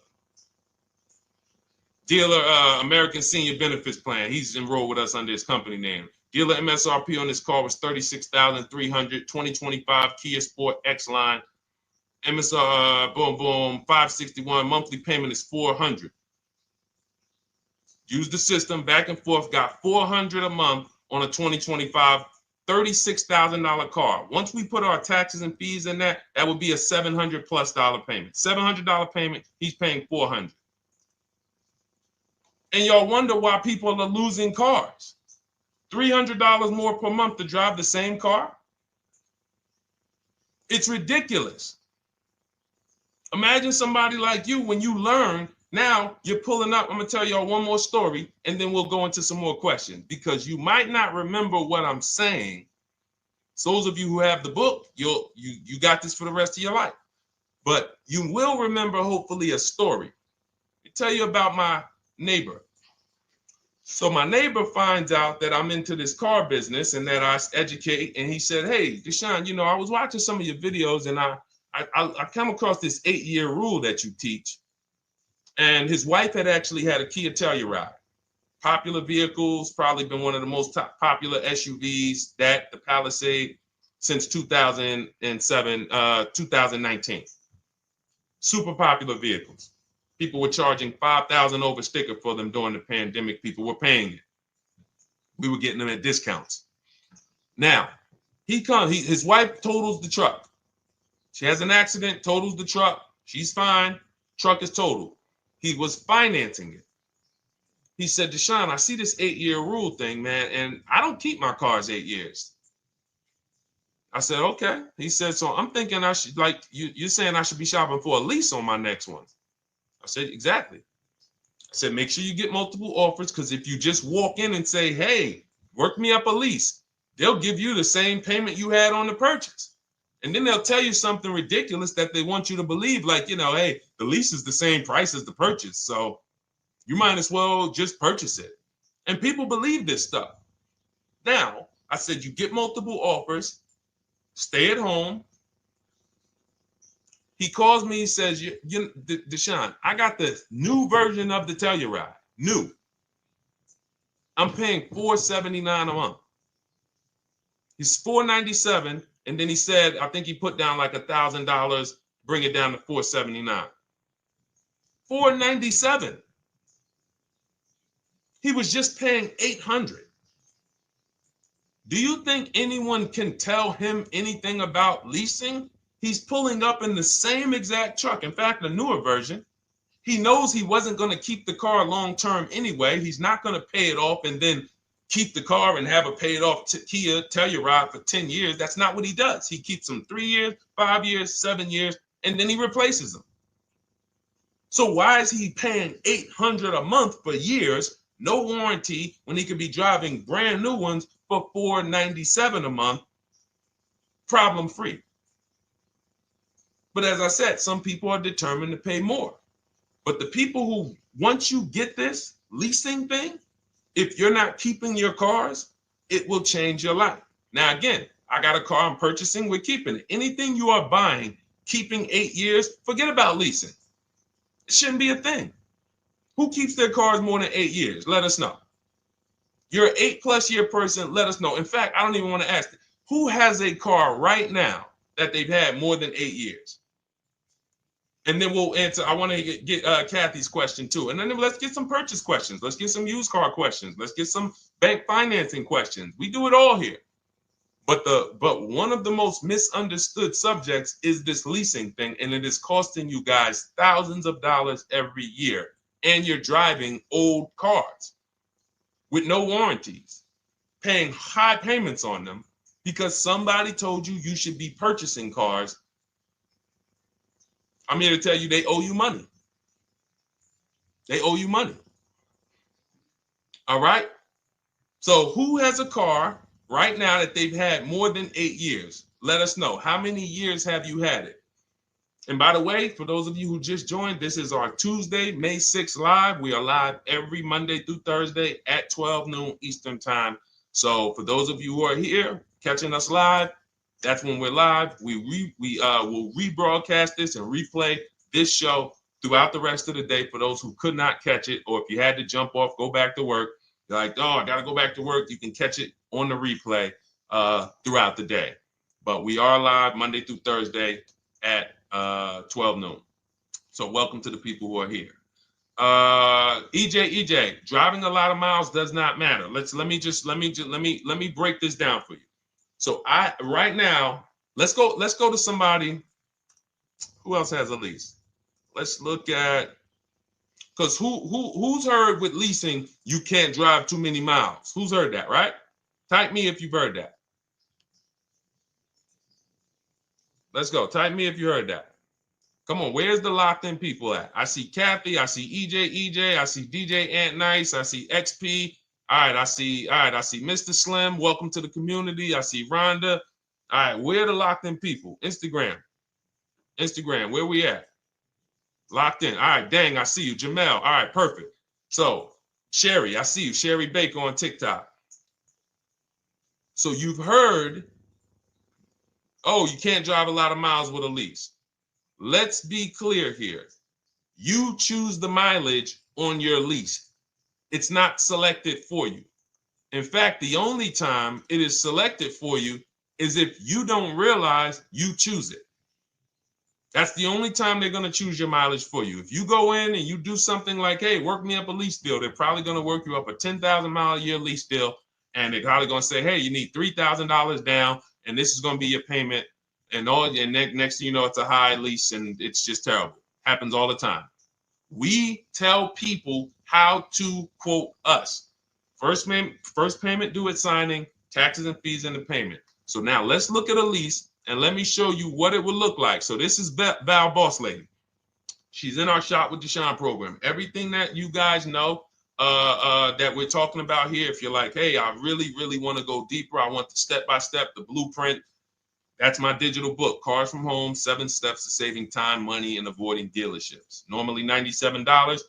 dealer American Senior Benefits Plan. He's enrolled with us under his company name. Dealer MSRP on this car was $36,300. 2025 Kia Sport X line. MSR, boom, boom, 561. Monthly payment is $400. Use the system back and forth. Got $400 a month on a 2025 $36,000 car. Once we put our taxes and fees in that would be a $700+ payment. $700 payment. He's paying $400. And y'all wonder why people are losing cars. $300 more per month to drive the same car? It's ridiculous. Imagine somebody like you, when you learn, now you're pulling up. I'm going to tell y'all one more story, and then we'll go into some more questions, because you might not remember what I'm saying. So those of you who have the book, you got this for the rest of your life. But you will remember, hopefully, a story. I'll tell you about my neighbor. So my neighbor finds out that I'm into this car business and that I educate. And he said, hey, Deshone, I was watching some of your videos and I come across this 8-year rule that you teach. And his wife had actually had a Kia Telluride. Popular vehicles, probably been one of the most popular SUVs, that the Palisade, since 2007, 2019. Super popular vehicles. People were charging $5,000 over sticker for them during the pandemic. People were paying it. We were getting them at discounts. Now, his wife totals the truck. She has an accident, totals the truck. She's fine. Truck is totaled. He was financing it. He said, Deshone, I see this 8-year rule thing, man, and I don't keep my cars 8 years. I said, okay. He said, so I'm thinking I should, like, you're saying I should be shopping for a lease on my next one. I said, exactly. I said, make sure you get multiple offers, because if you just walk in and say, hey, work me up a lease, they'll give you the same payment you had on the purchase. And then they'll tell you something ridiculous that they want you to believe, like, hey, the lease is the same price as the purchase, so you might as well just purchase it. And people believe this stuff. Now, I said, you get multiple offers, stay at home. He calls me, he says, Deshone, I got the new version of the Telluride, new. I'm paying $479 a month. He's $497, and then he said, I think he put down like $1,000, bring it down to $479. $497. He was just paying $800. Do you think anyone can tell him anything about leasing? He's pulling up in the same exact truck. In fact, the newer version. He knows he wasn't going to keep the car long term anyway. He's not going to pay it off and then keep the car and have a paid off Kia Telluride for 10 years. That's not what he does. He keeps them 3 years, 5 years, 7 years, and then he replaces them. So why is he paying $800 a month for years, no warranty, when he could be driving brand new ones for $497 a month, problem free? But as I said, some people are determined to pay more. But the people who, once you get this leasing thing, if you're not keeping your cars, it will change your life. Now, again, I got a car I'm purchasing, we're keeping it. Anything you are buying, keeping 8 years, forget about leasing. It shouldn't be a thing. Who keeps their cars more than 8 years? Let us know. You're an 8+ year person, let us know. In fact, I don't even want to ask, who has a car right now that they've had more than 8 years? And then we'll answer. I want to get Kathy's question too. And then let's get some purchase questions. Let's get some used car questions. Let's get some bank financing questions. We do it all here. But one of the most misunderstood subjects is this leasing thing, and it is costing you guys thousands of dollars every year. And you're driving old cars with no warranties, paying high payments on them because somebody told you you should be purchasing cars. I'm here to tell you they owe you money. They owe you money. All right? So who has a car right now that they've had more than 8 years? Let us know. How many years have you had it? And by the way, for those of you who just joined, this is our Tuesday, May 6th live. We are live every Monday through Thursday at 12 noon Eastern time. So for those of you who are here catching us live, that's when we're live. We will rebroadcast this and replay this show throughout the rest of the day for those who could not catch it, or if you had to jump off, go back to work. You're like, oh, I got to go back to work. You can catch it on the replay throughout the day. But we are live Monday through Thursday at 12 noon. So welcome to the people who are here. EJ, driving a lot of miles does not matter. Let me break this down for you. So right now, let's go to somebody who else has a lease. Let's look at, because who's heard with leasing you can't drive too many miles? Who's heard that, right? Type me if you've heard that. Let's go. Type me if you heard that. Come on, where's the locked in people at? I see Kathy, I see EJ, I see DJ Ant Nice, I see XP. All right, I see Mr. Slim. Welcome to the community. I see Rhonda. All right, where are the locked in people? Instagram, where we at? Locked in. All right, dang, I see you. Jamel. All right, perfect. So, Sherry, I see you. Sherry Baker on TikTok. So you've heard, oh, you can't drive a lot of miles with a lease. Let's be clear here. You choose the mileage on your lease. It's not selected for you. In fact, the only time it is selected for you is if you don't realize you choose it. That's the only time they're going to choose your mileage for you. If you go in and you do something like, hey, work me up a lease deal, they're probably going to work you up a 10,000 mile a year lease deal. And they're probably going to say, hey, you need $3,000 down, and this is going to be your payment. And next thing you know, it's a high lease, and it's just terrible. Happens all the time. We tell people how to quote us. First payment due at signing, taxes and fees in the payment. So now let's look at a lease, and let me show you what it would look like. So this is Val Boss Lady. She's in our Shop with Deshone program. Everything that you guys know that we're talking about here, if you're like, hey, I really, really want to go deeper, I want the step-by-step, the blueprint, that's my digital book, Cars from Home, 7 Steps to Saving Time, Money, and Avoiding Dealerships. Normally $97.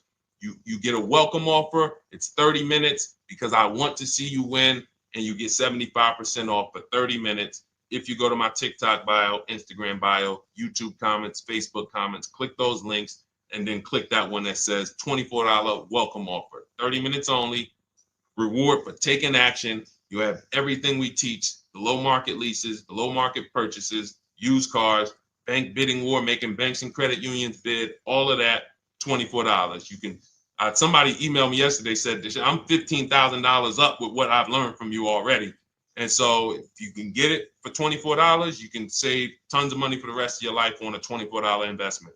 You get a welcome offer. It's 30 minutes because I want to see you win, and you get 75% off for 30 minutes. If you go to my TikTok bio, Instagram bio, YouTube comments, Facebook comments, click those links, and then click that one that says $24 welcome offer. 30 minutes only, reward for taking action. You have everything we teach, the low market leases, the low market purchases, used cars, bank bidding war, making banks and credit unions bid, all of that, $24. You can, somebody emailed me yesterday, said, I'm $15,000 up with what I've learned from you already. And so if you can get it for $24, you can save tons of money for the rest of your life on a $24 investment.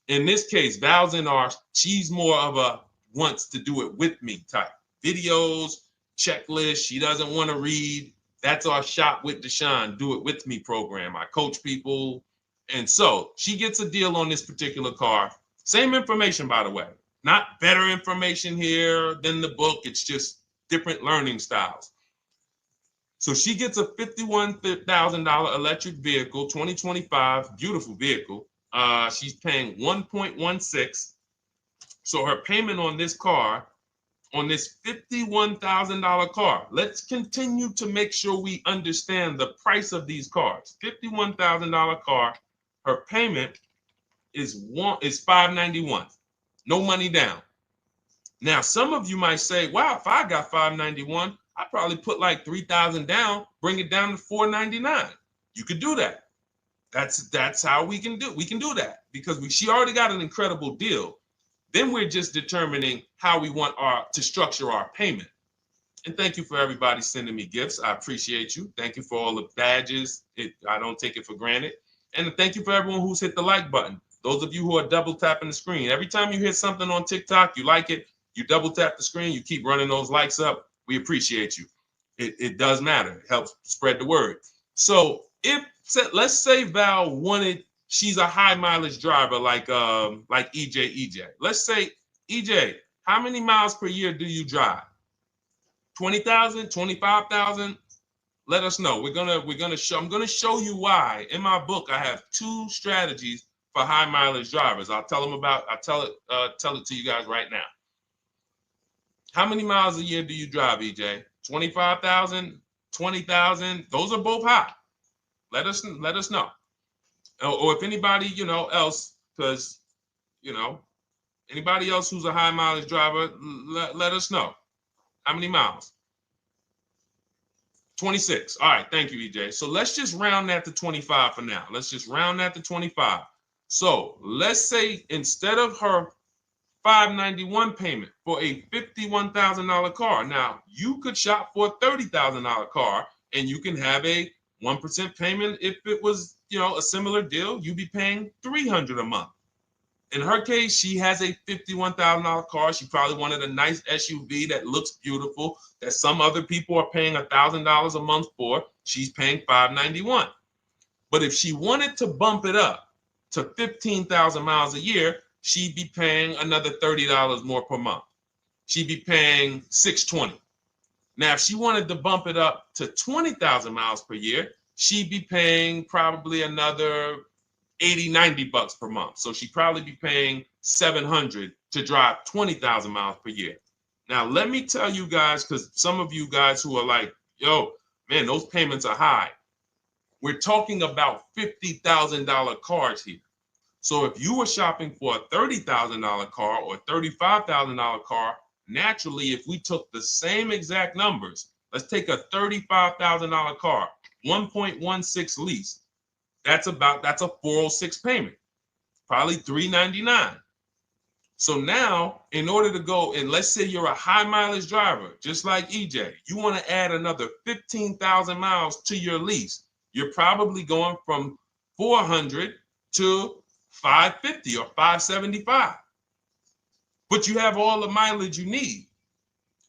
In this case, Val's in she's more of a wants to do it with me type. Videos, checklist, she doesn't want to read. That's our Shop with Deshone, do it with me program. I coach people. And so she gets a deal on this particular car. Same information, by the way. Not better information here than the book. It's just different learning styles. So she gets a $51,000 electric vehicle, 2025, beautiful vehicle. She's paying 1.16. So her payment on this car, on this $51,000 car, let's continue to make sure we understand the price of these cars. $51,000 car, her payment is $591. No money down. Now, some of you might say, wow, if I got $591, I'd probably put like $3,000 down, bring it down to $499. You could do that. That's how we can do that because she already got an incredible deal. Then we're just determining how we want to structure our payment. And thank you for everybody sending me gifts. I appreciate you. Thank you for all the badges. I don't take it for granted. And thank you for everyone who's hit the like button. Those of you who are double tapping the screen. Every time you hit something on TikTok, you like it, you double tap the screen, you keep running those likes up. We appreciate you. It does matter. It helps spread the word. So let's say Val she's a high mileage driver like EJ. Let's say, EJ, how many miles per year do you drive? 20,000, 25,000? Let us know. I'm gonna show you why. In my book, I have 2 strategies for high mileage drivers. I'll tell it to you guys right now. How many miles a year do you drive, EJ? 25,000, 20,000? Those are both high. Let us know. Or if anybody, else, because, anybody else who's a high mileage driver, let us know. How many miles? 26. All right. Thank you, EJ. So let's just round that to 25 for now. Let's just round that to 25. So let's say instead of her $591 payment for a $51,000 car, now you could shop for a $30,000 car and you can have a 1% payment. If it was, a similar deal, you'd be paying $300 a month. In her case, she has a $51,000 car. She probably wanted a nice SUV that looks beautiful, that some other people are paying $1,000 a month for. She's paying $591. But if she wanted to bump it up to 15,000 miles a year, she'd be paying another $30 more per month. She'd be paying $620. Now, if she wanted to bump it up to 20,000 miles per year, she'd be paying probably another $80-90 per month. So she'd probably be paying $700 to drive 20,000 miles per year. Now, let me tell you guys, because some of you guys who are like, yo, man, those payments are high. We're talking about $50,000 cars here. So if you were shopping for a $30,000 car or $35,000 car, naturally, if we took the same exact numbers, let's take a $35,000 car, 1.16 lease. That's a 406 payment, probably $399. So now, in order to go, and let's say you're a high mileage driver, just like EJ, you want to add another 15,000 miles to your lease. You're probably going from 400 to 550 or 575. But you have all the mileage you need.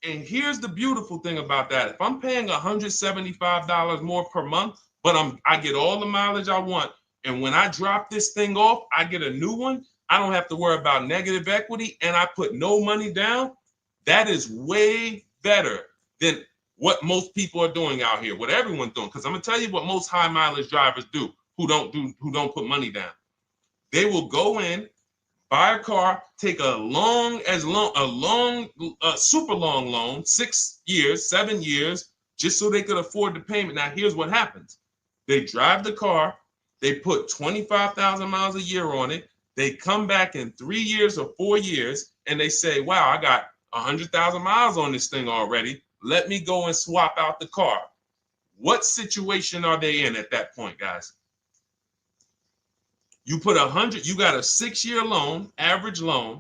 And here's the beautiful thing about that. If I'm paying $175 more per month, but I get all the mileage I want, and when I drop this thing off, I get a new one, I don't have to worry about negative equity, and I put no money down. That is way better than what most people are doing out here, what everyone's doing. Because I'm gonna tell you what most high mileage drivers do who don't put money down. They will go in, buy a car, take a super long loan, 6 years, 7 years, just so they could afford the payment. Now, here's what happens. They drive the car, they put 25,000 miles a year on it. They come back in 3 years or 4 years, and they say, wow, I got 100,000 miles on this thing already. Let me go and swap out the car. What situation are they in at that point, guys? You put 100, you got a 6-year loan, average loan.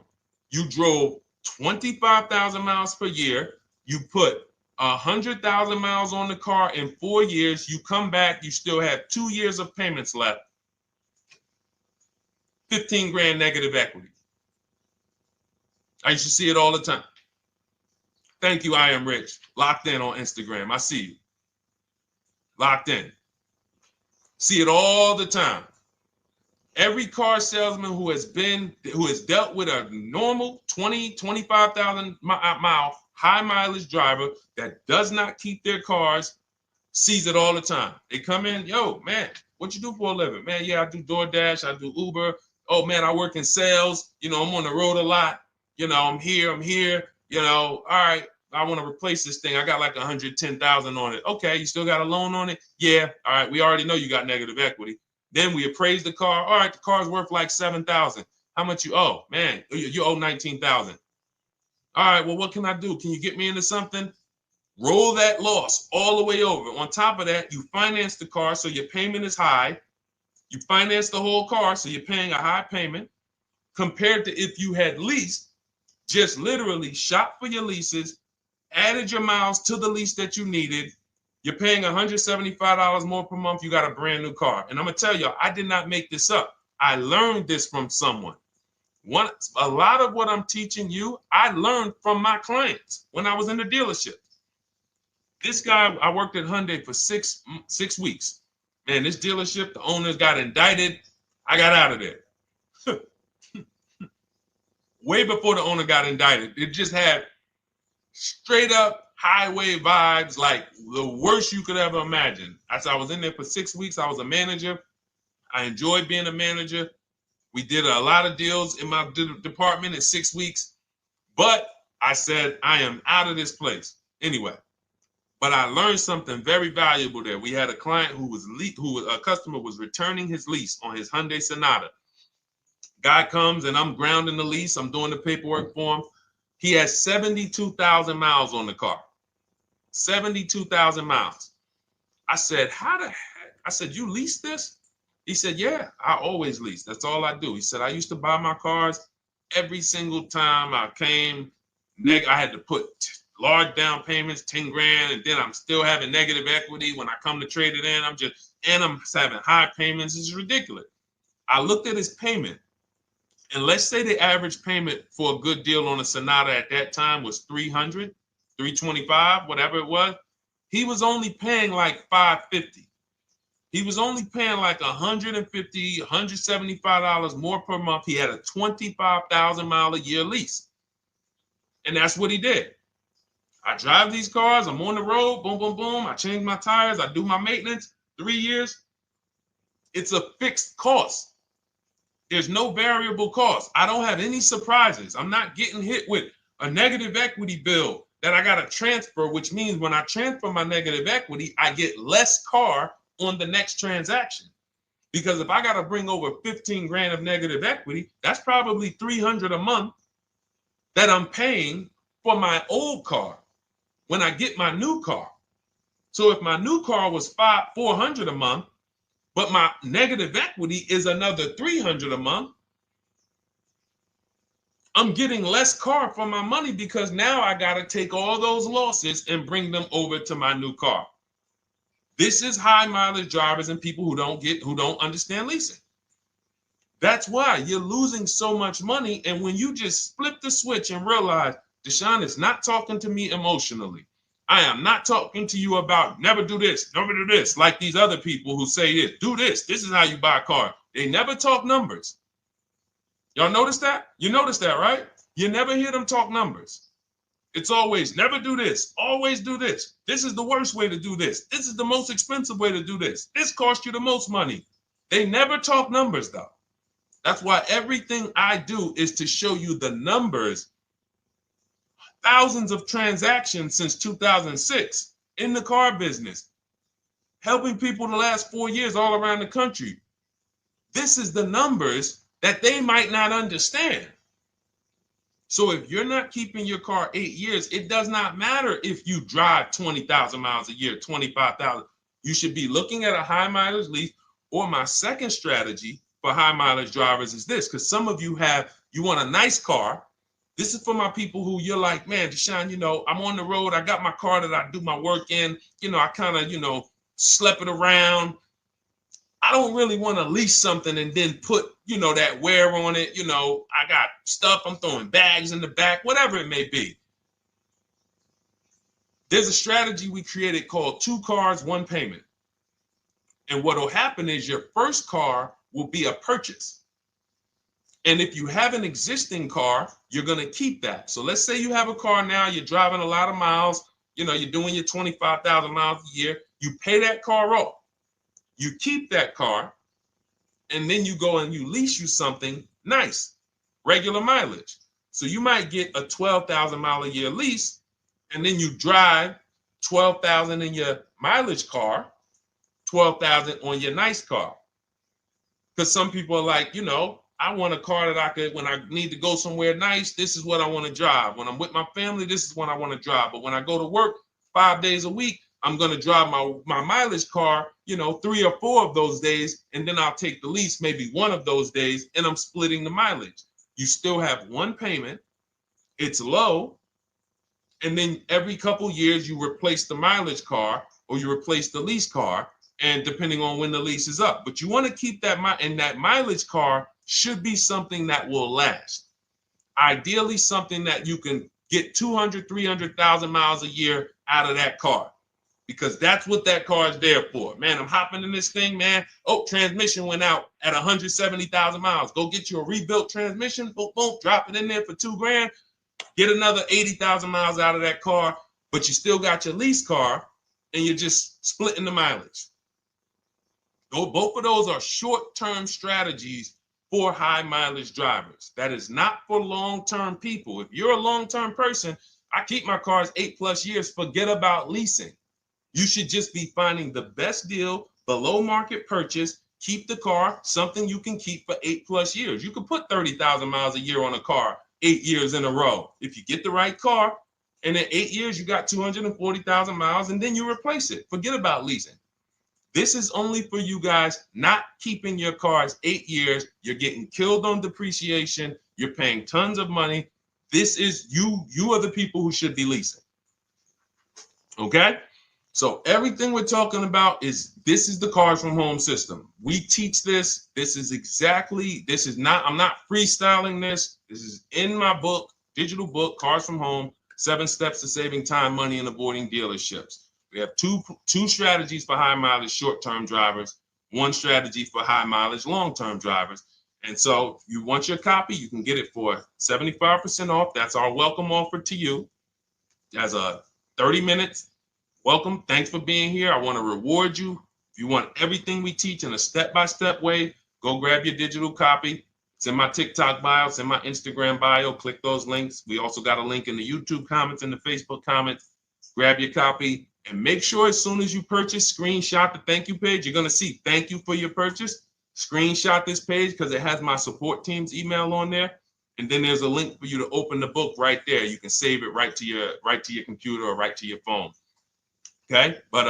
You drove 25,000 miles per year. You put 100,000 miles on the car in 4 years. You come back, you still have 2 years of payments left. 15 grand negative equity. I used to see it all the time. Thank you, I am rich. Locked in on Instagram. I see you. Locked in. See it all the time. Every car salesman who has dealt with a normal 25,000 mile high mileage driver that does not keep their cars sees it all the time. They come in, yo, man, what you do for a living? Man, yeah, I do DoorDash, I do Uber. Oh man, I work in sales. You know, I'm on the road a lot. You know, I'm here. You know, all right, I want to replace this thing. I got like 110,000 on it. Okay, you still got a loan on it? Yeah. All right, we already know you got negative equity. Then we appraise the car. All right, the car's worth like 7,000. How much you owe? Man, you owe 19,000. All right, well, what can I do? Can you get me into something? Roll that loss all the way over. On top of that, you finance the car, so your payment is high. You finance the whole car, so you're paying a high payment compared to if you had leased, just literally shop for your leases, added your miles to the lease that you needed. You're paying $175 more per month. You got a brand new car. And I'm going to tell you, I did not make this up. I learned this from someone. A lot of what I'm teaching you, I learned from my clients when I was in the dealership. This guy, I worked at Hyundai for six weeks. Man, this dealership, the owners got indicted. I got out of there. Way before the owner got indicted. It just had straight up highway vibes, like the worst you could ever imagine. As I was in there for 6 weeks, I was a manager. I enjoyed being a manager. We did a lot of deals in my department in 6 weeks. But I said, I am out of this place. Anyway. But I learned something very valuable there. We had a client a customer was returning his lease on his Hyundai Sonata. Guy comes and I'm grounding the lease. I'm doing the paperwork for him. He has 72,000 miles on the car. 72,000 miles. I said, how the heck? I said, you lease this? He said, yeah, I always lease. That's all I do. He said, I used to buy my cars every single time I came. I had to put large down payments, 10 grand, and then I'm still having negative equity when I come to trade it in. I'm having high payments. It's ridiculous. I looked at his payment, and let's say the average payment for a good deal on a Sonata at that time was $300, $325, whatever it was. He was only paying like $550. He was only paying like $150, $175 more per month. He had a 25,000 mile a year lease. And that's what he did. I drive these cars. I'm on the road. Boom, boom, boom. I change my tires. I do my maintenance. 3 years. It's a fixed cost. There's no variable cost. I don't have any surprises. I'm not getting hit with a negative equity bill that I got to transfer, which means when I transfer my negative equity, I get less car on the next transaction. Because if I got to bring over 15 grand of negative equity, that's probably 300 a month that I'm paying for my old car when I get my new car. So if my new car was 400 a month, but my negative equity is another 300 a month, I'm getting less car for my money because now I got to take all those losses and bring them over to my new car. This is high mileage drivers and people who don't understand leasing. That's why you're losing so much money. And when you just flip the switch and realize Deshone is not talking to me emotionally, I am not talking to you about never do this, never do this, like these other people who say this, do this. This is how you buy a car. They never talk numbers. Y'all notice that? You notice that, right? You never hear them talk numbers. It's always never do this, always do this. This is the worst way to do this. This is the most expensive way to do this. This costs you the most money. They never talk numbers, though. That's why everything I do is to show you the numbers. Thousands of transactions since 2006 in the car business, helping people the last 4 years all around the country. This is the numbers that they might not understand. So if you're not keeping your car 8 years, it does not matter if you drive 20,000 miles a year, 25,000. You should be looking at a high mileage lease. Or my second strategy for high mileage drivers is this, because some of you want a nice car. This is for my people who you're like, man, Deshone, I'm on the road. I got my car that I do my work in. I kind of, slep it around. I don't really want to lease something and then put, that wear on it. I got stuff. I'm throwing bags in the back, whatever it may be. There's a strategy we created called 2 cars, 1 payment. And what will happen is your first car will be a purchase. And if you have an existing car, you're going to keep that. So let's say you have a car now, you're driving a lot of miles, you're doing your 25,000 miles a year. You pay that car off. You keep that car, and then you go and you lease you something nice, regular mileage. So you might get a 12,000 mile a year lease, and then you drive 12,000 in your mileage car, 12,000 on your nice car. Because some people are like, I want a car that I could, when I need to go somewhere nice, this is what I want to drive. When I'm with my family, this is what I want to drive. But when I go to work 5 days a week, I'm going to drive my mileage car, 3 or 4 of those days, and then I'll take the lease maybe 1 of those days, and I'm splitting the mileage. You still have 1 payment. It's low. And then every couple years, you replace the mileage car or you replace the lease car, and depending on when the lease is up. But you want to keep that, and that mileage car should be something that will last. Ideally, something that you can get 200, 300,000 miles a year out of that car, because that's what that car is there for. Man, I'm hopping in this thing, man. Oh, transmission went out at 170,000 miles. Go get you a rebuilt transmission, boom, boom, drop it in there for $2 grand, get another 80,000 miles out of that car, but you still got your lease car and you're just splitting the mileage. Both of those are short-term strategies for high mileage drivers. That is not for long-term people. If you're a long-term person, I keep my cars 8+ years, forget about leasing. You should just be finding the best deal, below market purchase, keep the car, something you can keep for 8+ years. You can put 30,000 miles a year on a car 8 years in a row. If you get the right car, and in 8 years, you got 240,000 miles, and then you replace it. Forget about leasing. This is only for you guys not keeping your cars 8 years. You're getting killed on depreciation. You're paying tons of money. This is you are the people who should be leasing. Okay? So everything we're talking about this is the Cars from Home system. We teach this. I'm not freestyling this. This is in my book, digital book, Cars from Home, 7 Steps to Saving Time, Money, and Avoiding Dealerships. We have two strategies for high mileage short-term drivers, 1 strategy for high mileage long-term drivers. And so if you want your copy, you can get it for 75% off. That's our welcome offer to you. As a 30 minutes welcome. Thanks for being here. I want to reward you. If you want everything we teach in a step-by-step way, go grab your digital copy. It's in my TikTok bio. It's in my Instagram bio. Click those links. We also got a link in the YouTube comments and the Facebook comments. Grab your copy. And make sure as soon as you purchase, screenshot the thank you page. You're going to see thank you for your purchase. screenshot this page because it has my support team's email on there. And then there's a link for you to open the book right there. You can save it right to your computer or right to your phone. Okay. But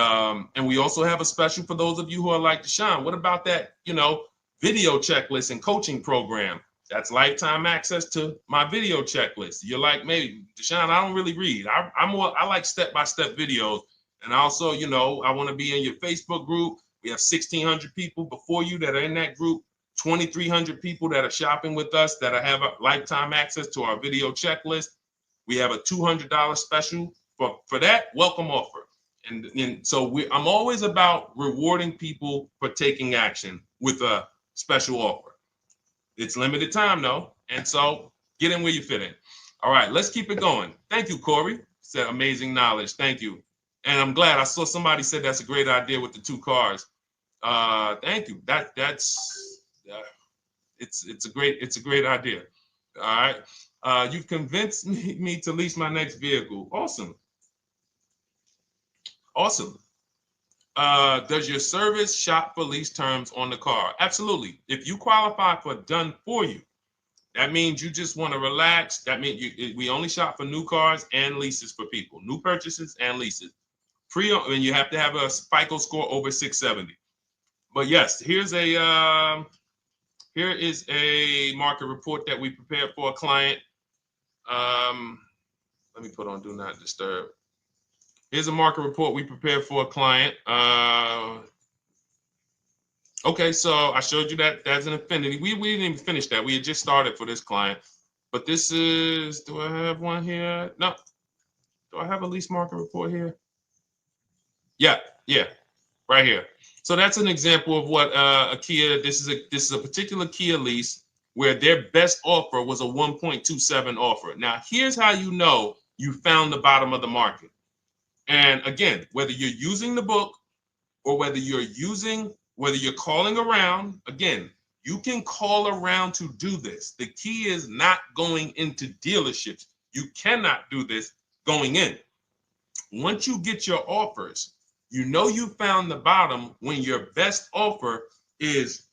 and we also have a special for those of you who are like Deshone. What about that, video checklist and coaching program? That's lifetime access to my video checklist. You're like, maybe Deshone, I don't really read. I like step-by-step videos. And also, I want to be in your Facebook group. We have 1,600 people before you that are in that group. 2,300 people that are shopping with us that have a lifetime access to our video checklist. We have a $200 special for that welcome offer. And so I'm always about rewarding people for taking action with a special offer. It's limited time though. And so get in where you fit in. All right, let's keep it going. Thank you, Corey. Said amazing knowledge. Thank you. And I'm glad I saw somebody said that's a great idea with the 2 cars. Thank you. It's a great idea. All right. You've convinced me to lease my next vehicle. Awesome. Awesome. Does your service shop for lease terms on the car? Absolutely. If you qualify for done for you, that means you just want to relax. That means we only shop for new cars and leases for people, new purchases and leases. And you have to have a FICO score over 670. But yes, here is a market report that we prepared for a client. Let me put on Do Not Disturb. Here's a market report we prepared for a client. Okay, so I showed you that that's an affinity. We didn't even finish that. We had just started for this client. But this is, do I have one here? No. Do I have a lease market report here? Yeah, right here. So that's an example of what a Kia, this is a particular Kia lease where their best offer was a 1.27 offer. Now, here's how you know you found the bottom of the market. And again, whether you're using the book or whether you're calling around, again, you can call around to do this. The key is not going into dealerships. You cannot do this going in. Once you get your offers, you know you found the bottom when your best offer is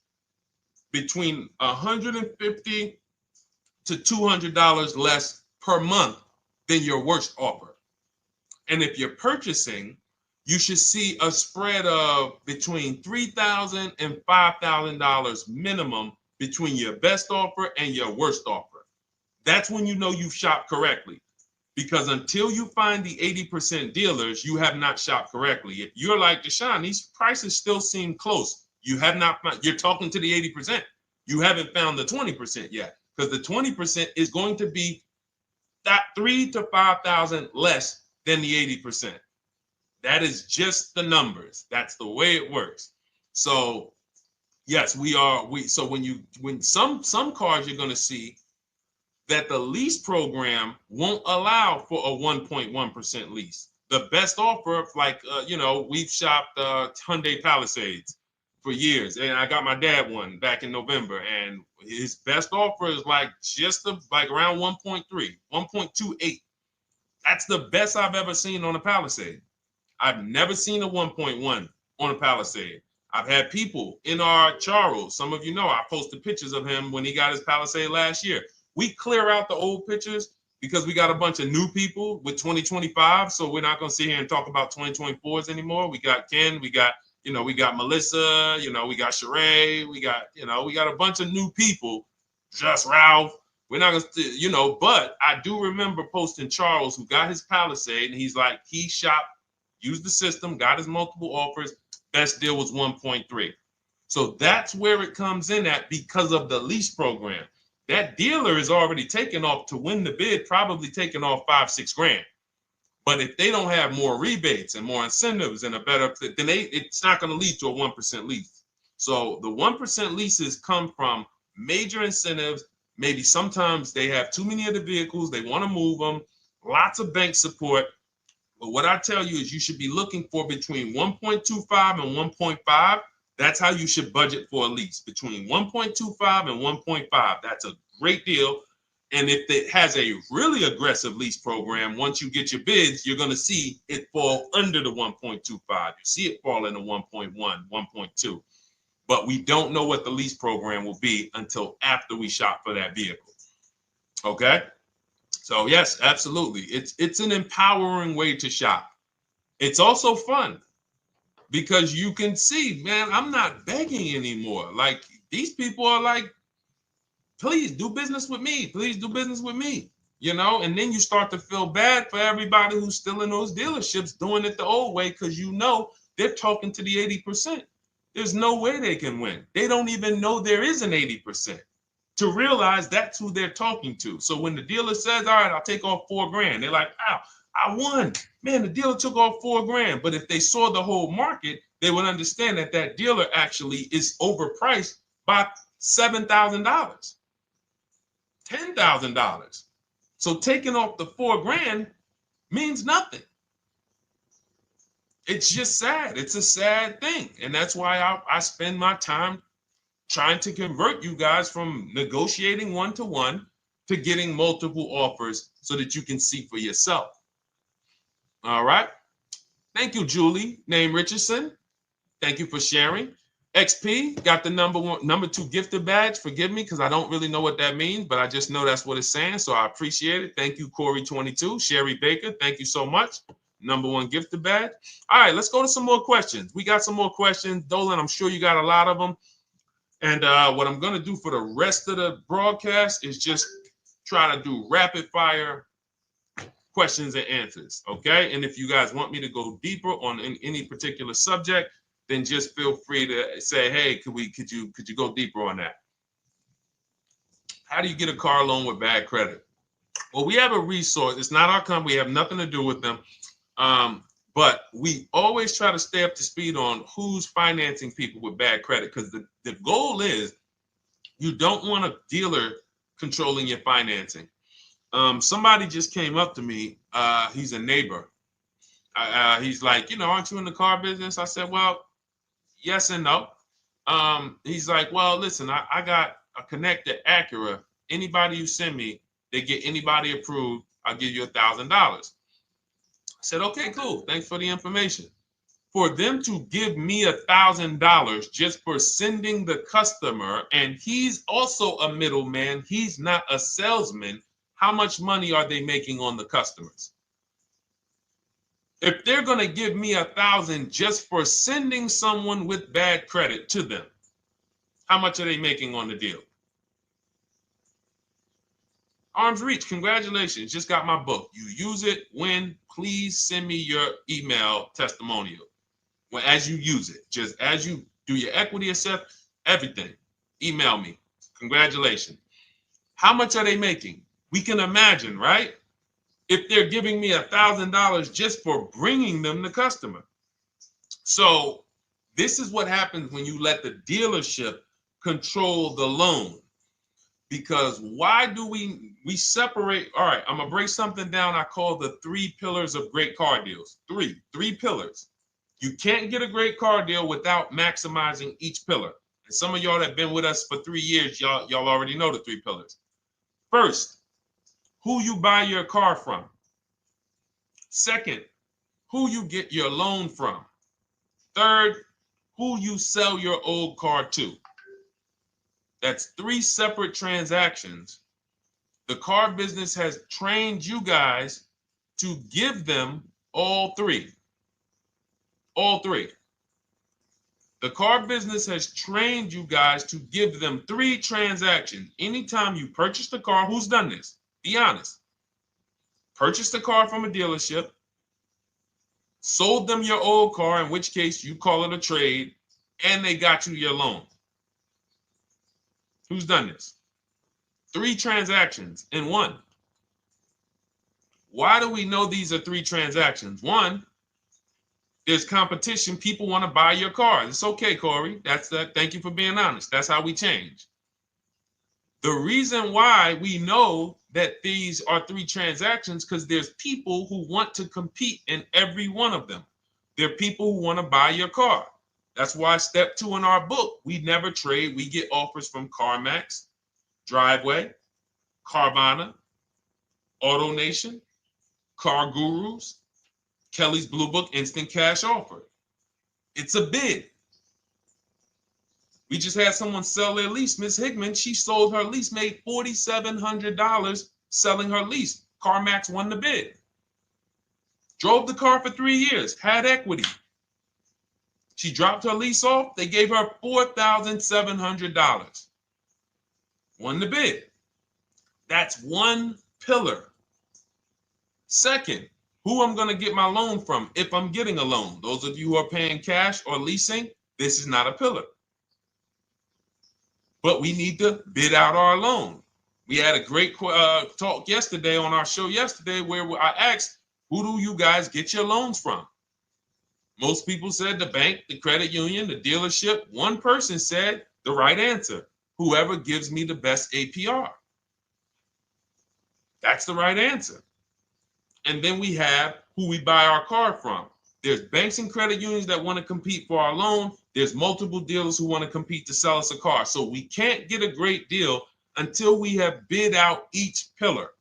between $150 to $200 less per month than your worst offer. And if you're purchasing, you should see a spread of between $3,000 and $5,000 minimum between your best offer and your worst offer. That's when you know you've shopped correctly. Because until you find the 80% dealers, you have not shopped correctly. If you're like Deshone, these prices still seem close. You have not found, you're talking to the 80%. You haven't found the 20% yet. Because the 20% is going to be that $3,000 to $5,000 less than the 80%. That is just the numbers. That's the way it works. So yes, so when some cars you're going to see that the lease program won't allow for a 1.1% lease. The best offer, like, we've shopped Hyundai Palisades for years. And I got my dad one back in November. And his best offer is like around 1.3, 1.28. That's the best I've ever seen on a Palisade. I've never seen a 1.1 on a Palisade. I've had people in our Charles. Some of you know I posted pictures of him when he got his Palisade last year. We clear out the old pictures because we got a bunch of new people with 2025. So we're not going to sit here and talk about 2024s anymore. We got Ken, we got Melissa, we got Sheree, we got a bunch of new people, just Ralph. We're not going to, but I do remember posting Charles who got his Palisade and he's like, he shopped, used the system, got his multiple offers. Best deal was 1.3. So that's where it comes in at because of the lease program. That dealer is already taken off to win the bid, probably taking off $5-6 grand. But if they don't have more rebates and more incentives and a better, then it's not going to lead to a 1% lease. So the 1% leases come from major incentives. Maybe sometimes they have too many of the vehicles. They want to move them. Lots of bank support. But what I tell you is you should be looking for between 1.25 and 1.5. That's how you should budget for a lease, between 1.25 and 1.5. That's a great deal. And if it has a really aggressive lease program, once you get your bids, you're going to see it fall under the 1.25. You see it fall into 1.1, 1.2. but we don't know what the lease program will be until after we shop for that vehicle. Okay? So yes, absolutely. It's an empowering way to shop. It's also fun because you can see, man, I'm not begging anymore. Like these people are like, please do business with me. Please do business with me. And then you start to feel bad for everybody who's still in those dealerships doing it the old way because they're talking to the 80%. There's no way they can win. They don't even know there is an 80% to realize that's who they're talking to. So when the dealer says, all right, I'll take off $4,000, they're like, wow, I won. Man, the dealer took off $4,000. But if they saw the whole market, they would understand that that dealer actually is overpriced by $7,000, $10,000. So taking off the $4,000 means nothing. It's just sad. It's a sad thing. And that's why I spend my time trying to convert you guys from negotiating one-to-one to getting multiple offers so that you can see for yourself. All right. Thank you, Julie, name Richardson. Thank you for sharing. XP got the number 2 gifted badge. Forgive me because I don't really know what that means, but I just know that's what it's saying. So I appreciate it. Thank you, Corey22. Sherry Baker, thank you so much. Number 1 gifted badge. All right, let's go to some more questions. We got some more questions. Dolan, I'm sure you got a lot of them. And what I'm going to do for the rest of the broadcast is just try to do rapid fire questions and answers. Okay. And if you guys want me to go deeper on any particular subject, then just feel free to say, hey, could you go deeper on that? How do you get a car loan with bad credit? Well, we have a resource. It's not our company. We have nothing to do with them. But we always try to stay up to speed on who's financing people with bad credit, because the goal is you don't want a dealer controlling your financing. Somebody just came up to me. He's a neighbor. He's like, aren't you in the car business? I said, well, yes and no. He's like, well, listen, I got a connected Acura. Anybody you send me, they get anybody approved, I'll give you $1,000. I said, okay, cool. Thanks for the information. For them to give me $1,000 just for sending the customer, and he's also a middleman, he's not a salesman, how much money are they making on the customers? If they're going to give me $1,000 just for sending someone with bad credit to them, how much are they making on the deal? Arms Reach, congratulations. Just got my book. You use it when, please send me your email testimonial. As you use it, just as you do your equity assess, everything, email me. Congratulations. How much are they making? We can imagine, right? If they're giving me $1,000 just for bringing them the customer. So this is what happens when you let the dealership control the loan. Because why do we separate? All right, I'm gonna break something down I call the 3 pillars of great car deals. Three pillars. You can't get a great car deal without maximizing each pillar. And some of y'all that have been with us for 3 years, y'all already know the 3 pillars. First, who you buy your car from. Second, who you get your loan from. Third, who you sell your old car to. That's 3 separate transactions. The car business has trained you guys to give them all 3. All 3. The car business has trained you guys to give them 3 transactions. Anytime you purchase the car, who's done this? Be honest. Purchased the car from a dealership, sold them your old car, in which case you call it a trade, and they got you your loan. Who's done this? 3 transactions in one. Why do we know these are 3 transactions? One, there's competition. People want to buy your car. It's okay, Corey. That's that. Thank you for being honest. That's how we change. The reason why we know that these are 3 transactions because there's people who want to compete in every one of them. There are people who want to buy your car. That's why step 2 in our book, we never trade. We get offers from CarMax, Driveway, Carvana, AutoNation, Car Gurus, Kelly's Blue Book Instant Cash Offer. It's a bid. We just had someone sell their lease. Miss Hickman, she sold her lease, made $4,700 selling her lease. CarMax won the bid. Drove the car for 3 years, had equity. She dropped her lease off. They gave her $4,700. Won the bid. That's one pillar. Second, who I'm going to get my loan from if I'm getting a loan. Those of you who are paying cash or leasing, this is not a pillar. But we need to bid out our loan. We had a great talk yesterday on our show yesterday where I asked, who do you guys get your loans from? Most people said the bank, the credit union, the dealership. One person said the right answer, whoever gives me the best APR. That's the right answer. And then we have who we buy our car from. There's banks and credit unions that want to compete for our loan. There's multiple dealers who want to compete to sell us a car. So we can't get a great deal until we have bid out each pillar.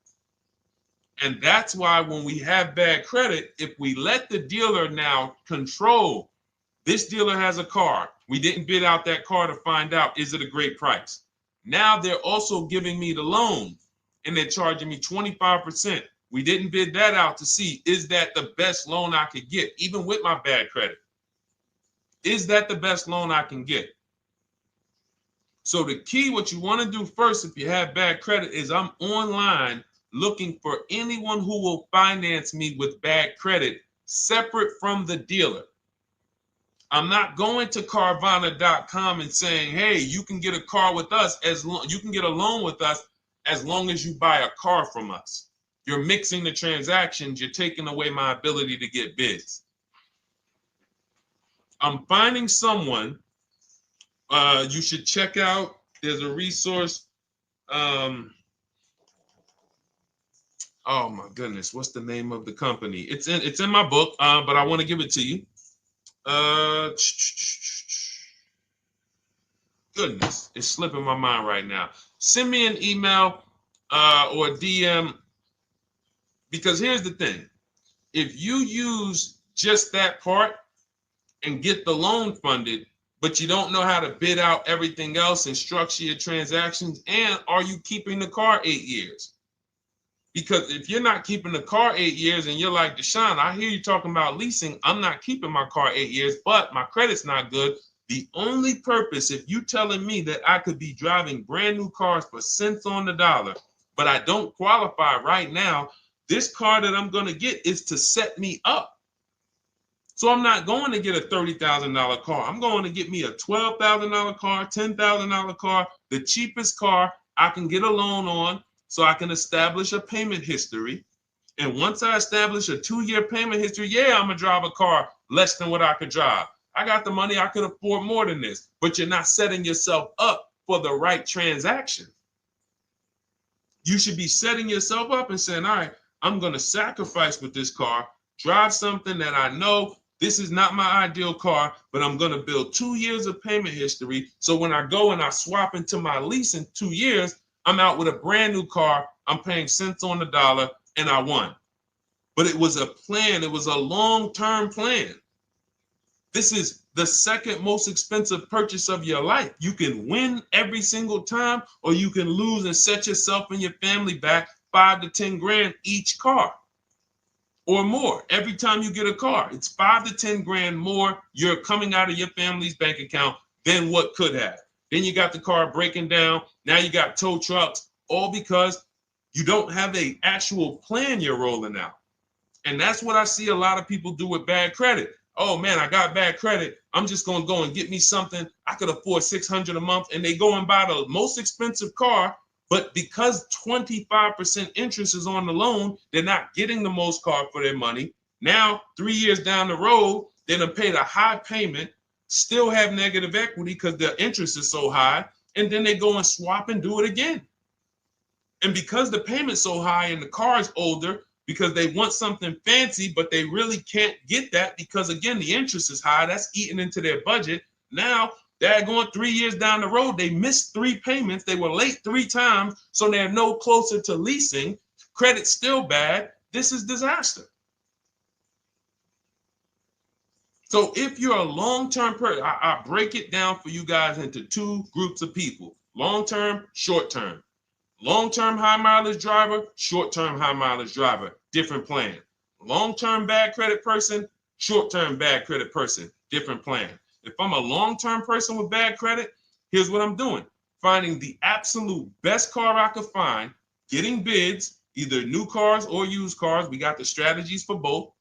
And that's why when we have bad credit, if we let the dealer now control, this dealer has a car. We didn't bid out that car to find out, is it a great price? Now they're also giving me the loan and they're charging me 25%. We didn't bid that out to see, is that the best loan I could get, even with my bad credit? Is that the best loan I can get? So the key, what you want to do first, if you have bad credit, is I'm online looking for anyone who will finance me with bad credit separate from the dealer. I'm not going to Carvana.com and saying, hey, you can get a car with us you can get a loan with us as long as you buy a car from us. You're mixing the transactions. You're taking away my ability to get bids. I'm finding someone you should check out. There's a resource. Oh my goodness, what's the name of the company? It's in my book, but I want to give it to you. Goodness, it's slipping my mind right now. Send me an email or a DM, because here's the thing. If you use just that part and get the loan funded, but you don't know how to bid out everything else and structure your transactions, and are you keeping the car 8 years? Because if you're not keeping the car 8 years and you're like, Deshone, I hear you talking about leasing. I'm not keeping my car 8 years, but my credit's not good. The only purpose, if you telling me that I could be driving brand new cars for cents on the dollar, but I don't qualify right now, this car that I'm going to get is to set me up. So I'm not going to get a $30,000 car. I'm going to get me a $12,000 car, $10,000 car, the cheapest car I can get a loan on, so I can establish a payment history. And once I establish a 2-year payment history, yeah, I'm going to drive a car less than what I could drive. I got the money. I could afford more than this. But you're not setting yourself up for the right transaction. You should be setting yourself up and saying, all right, I'm going to sacrifice with this car, drive something that I know this is not my ideal car, but I'm going to build 2 years of payment history. So when I go and I swap into my lease in 2 years, I'm out with a brand new car. I'm paying cents on the dollar, and I won. But it was a plan. It was a long-term plan. This is the second most expensive purchase of your life. You can win every single time, or you can lose and set yourself and your family back 5 to 10 grand each car or more. Every time you get a car, it's 5 to 10 grand more you're coming out of your family's bank account than what could have. Then you got the car breaking down. Now you got tow trucks, all because you don't have an actual plan you're rolling out. And that's what I see a lot of people do with bad credit. Oh man, I got bad credit. I'm just going to go and get me something. I could afford $600 a month. And they go and buy the most expensive car. But because 25% interest is on the loan, they're not getting the most car for their money. Now, 3 years down the road, they're going to pay the high payment, still have negative equity because their interest is so high. And then they go and swap and do it again. And because the payment's so high and the car is older, because they want something fancy, but they really can't get that because, again, the interest is high. That's eating into their budget. Now they're going 3 years down the road. They missed 3 payments. They were late 3 times, so they're no closer to leasing. Credit's still bad. This is disaster. So if you're a long-term person, I break it down for you guys into two groups of people: long-term, short-term. Long-term high mileage driver, short-term high mileage driver, different plan. Long-term bad credit person, short-term bad credit person, different plan. If I'm a long-term person with bad credit, here's what I'm doing: finding the absolute best car I could find, getting bids, either new cars or used cars. We got the strategies for both.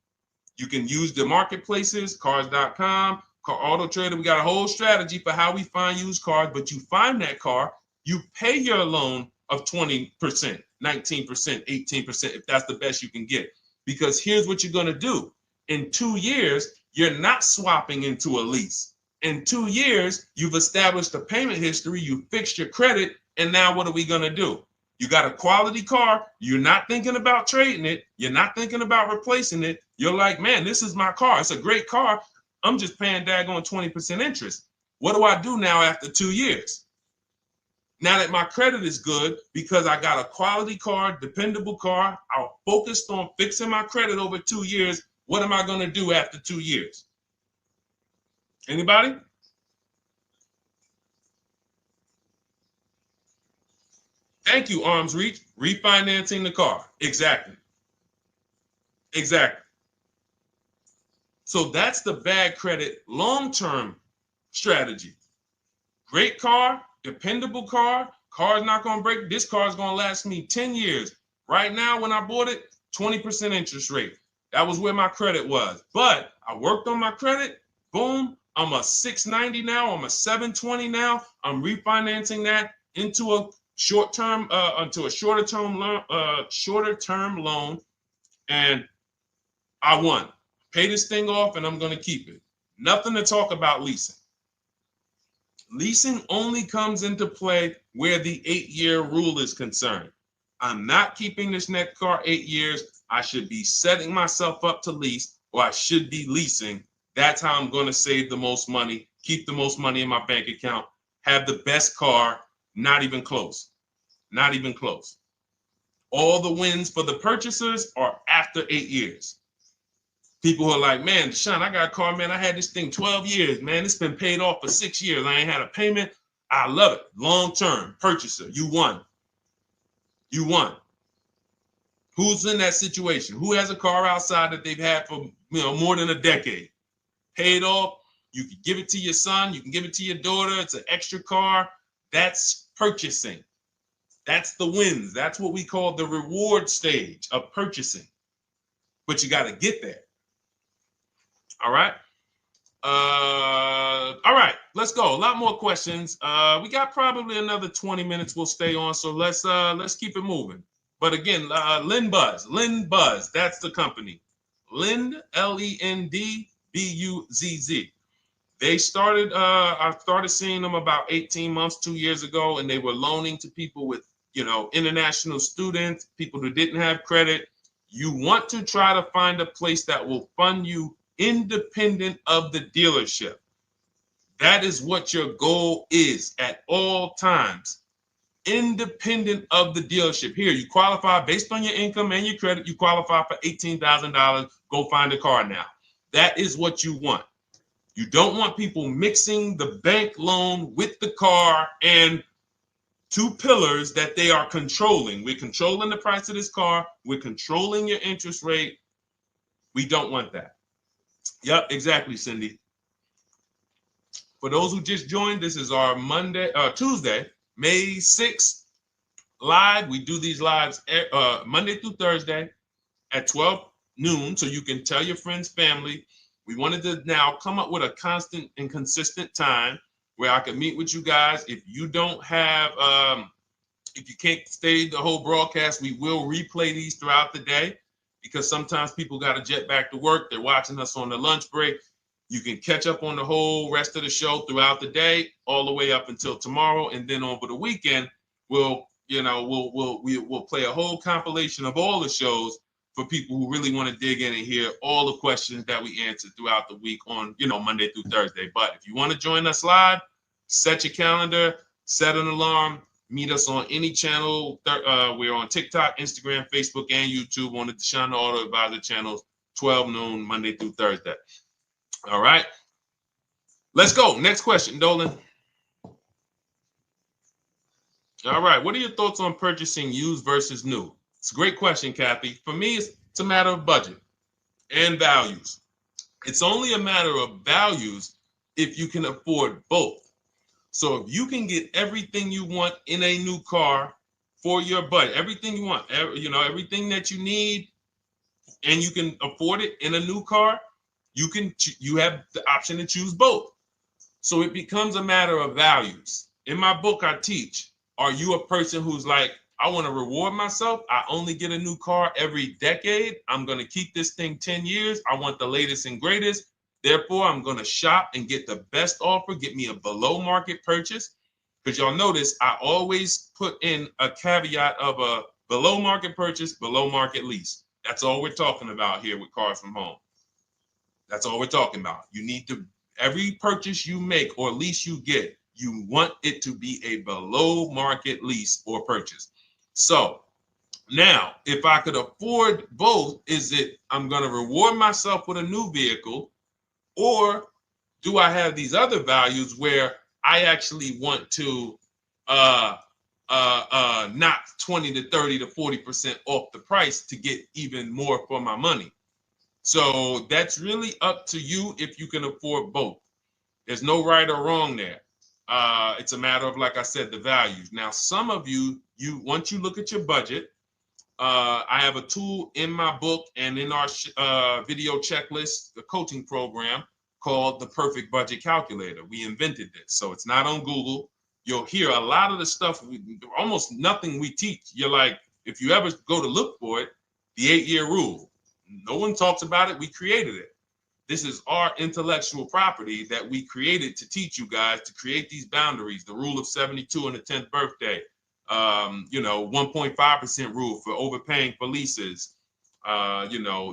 You can use the marketplaces, cars.com, Car Auto Trader. We got a whole strategy for how we find used cars, but you find that car, you pay your loan of 20%, 19%, 18%, if that's the best you can get. Because here's what you're going to do. In 2 years, you're not swapping into a lease. In 2 years, you've established a payment history, you fixed your credit, and now what are we going to do? You got a quality car. You're not thinking about trading it. You're not thinking about replacing it. You're like, man, this is my car. It's a great car. I'm just paying daggone 20% interest. What do I do now after 2 years? Now that my credit is good because I got a quality car, dependable car, I'm focused on fixing my credit over 2 years. What am I going to do after 2 years? Anybody? Thank you, Arms Reach. Refinancing the car. Exactly. Exactly. So that's the bad credit long-term strategy. Great car, dependable car, car's not going to break. This car is going to last me 10 years. Right now, when I bought it, 20% interest rate. That was where my credit was. But I worked on my credit. Boom. I'm a 690 now. I'm a 720 now. I'm refinancing that into a short-term, into a shorter-term loan, and I won. Pay this thing off, and I'm going to keep it. Nothing to talk about leasing. Leasing only comes into play where the 8-year rule is concerned. I'm not keeping this next car 8 years. I should be setting myself up to lease, or I should be leasing. That's how I'm going to save the most money, keep the most money in my bank account, have the best car. Not even close. Not even close. All the wins for the purchasers are after 8 years. People who are like, man, Deshone, I got a car, man. I had this thing 12 years, man. It's been paid off for 6 years. I ain't had a payment. I love it. Long-term purchaser. You won. You won. Who's in that situation? Who has a car outside that they've had for more than a decade? Paid off. You can give it to your son. You can give it to your daughter. It's an extra car. That's purchasing. That's the wins. That's what we call the reward stage of purchasing. But you got to get there. All right. All right, let's go. A lot more questions. We got probably another 20 minutes we'll stay on, so let's keep it moving. But again, Lend Buzz, that's the company. Lend, Lendbuzz. They started, I started seeing them about 18 months, 2 years ago, and they were loaning to people with, international students, people who didn't have credit. You want to try to find a place that will fund you independent of the dealership. That is what your goal is at all times. Independent of the dealership. Here, you qualify based on your income and your credit. You qualify for $18,000. Go find a car now. That is what you want. You don't want people mixing the bank loan with the car and two pillars that they are controlling. We're controlling the price of this car. We're controlling your interest rate. We don't want that. Yep, exactly, Cindy. For those who just joined, this is our Tuesday, May 6th live. We do these lives Monday through Thursday at 12 noon, so you can tell your friends, family. We wanted to now come up with a constant and consistent time where I can meet with you guys. If you don't have, if you can't stay the whole broadcast, we will replay these throughout the day because sometimes people got to jet back to work. They're watching us on the lunch break. You can catch up on the whole rest of the show throughout the day, all the way up until tomorrow, and then over the weekend, we'll play a whole compilation of all the shows for people who really want to dig in and hear all the questions that we answered throughout the week on, Monday through Thursday. But if you want to join us live, set your calendar, set an alarm, meet us on any channel. We're on TikTok, Instagram, Facebook, and YouTube on the Deshone the Auto Advisor channels, 12 noon, Monday through Thursday. All right. Let's go. Next question, Dolan. All right. What are your thoughts on purchasing used versus new? It's a great question, Kathy. For me, it's a matter of budget and values. It's only a matter of values if you can afford both. So if you can get everything you want in a new car for your budget, everything you want, everything that you need, and you can afford it in a new car, you have the option to choose both. So it becomes a matter of values. In my book, I teach, are you a person who's like, I want to reward myself. I only get a new car every decade. I'm going to keep this thing 10 years. I want the latest and greatest. Therefore, I'm going to shop and get the best offer, get me a below market purchase. Because y'all notice I always put in a caveat of a below market purchase, below market lease. That's all we're talking about here with Cars from Home. That's all we're talking about. You need to, every purchase you make or lease you get, you want it to be a below market lease or purchase. So now, if I could afford both, is it I'm going to reward myself with a new vehicle, or do I have these other values where I actually want to knock 20 to 30 to 40% off the price to get even more for my money? So that's really up to you if you can afford both. There's no right or wrong there. It's a matter of, like I said, the values. Now, some of you once you look at your budget, I have a tool in my book and in our video checklist, the coaching program called the Perfect Budget Calculator. We invented this. So it's not on Google. You'll hear a lot of the stuff, almost nothing we teach. You're like, if you ever go to look for it, the 8-year rule. No one talks about it. We created it. This is our intellectual property that we created to teach you guys to create these boundaries, the rule of 72 and the 10th birthday, 1.5% rule for overpaying for leases.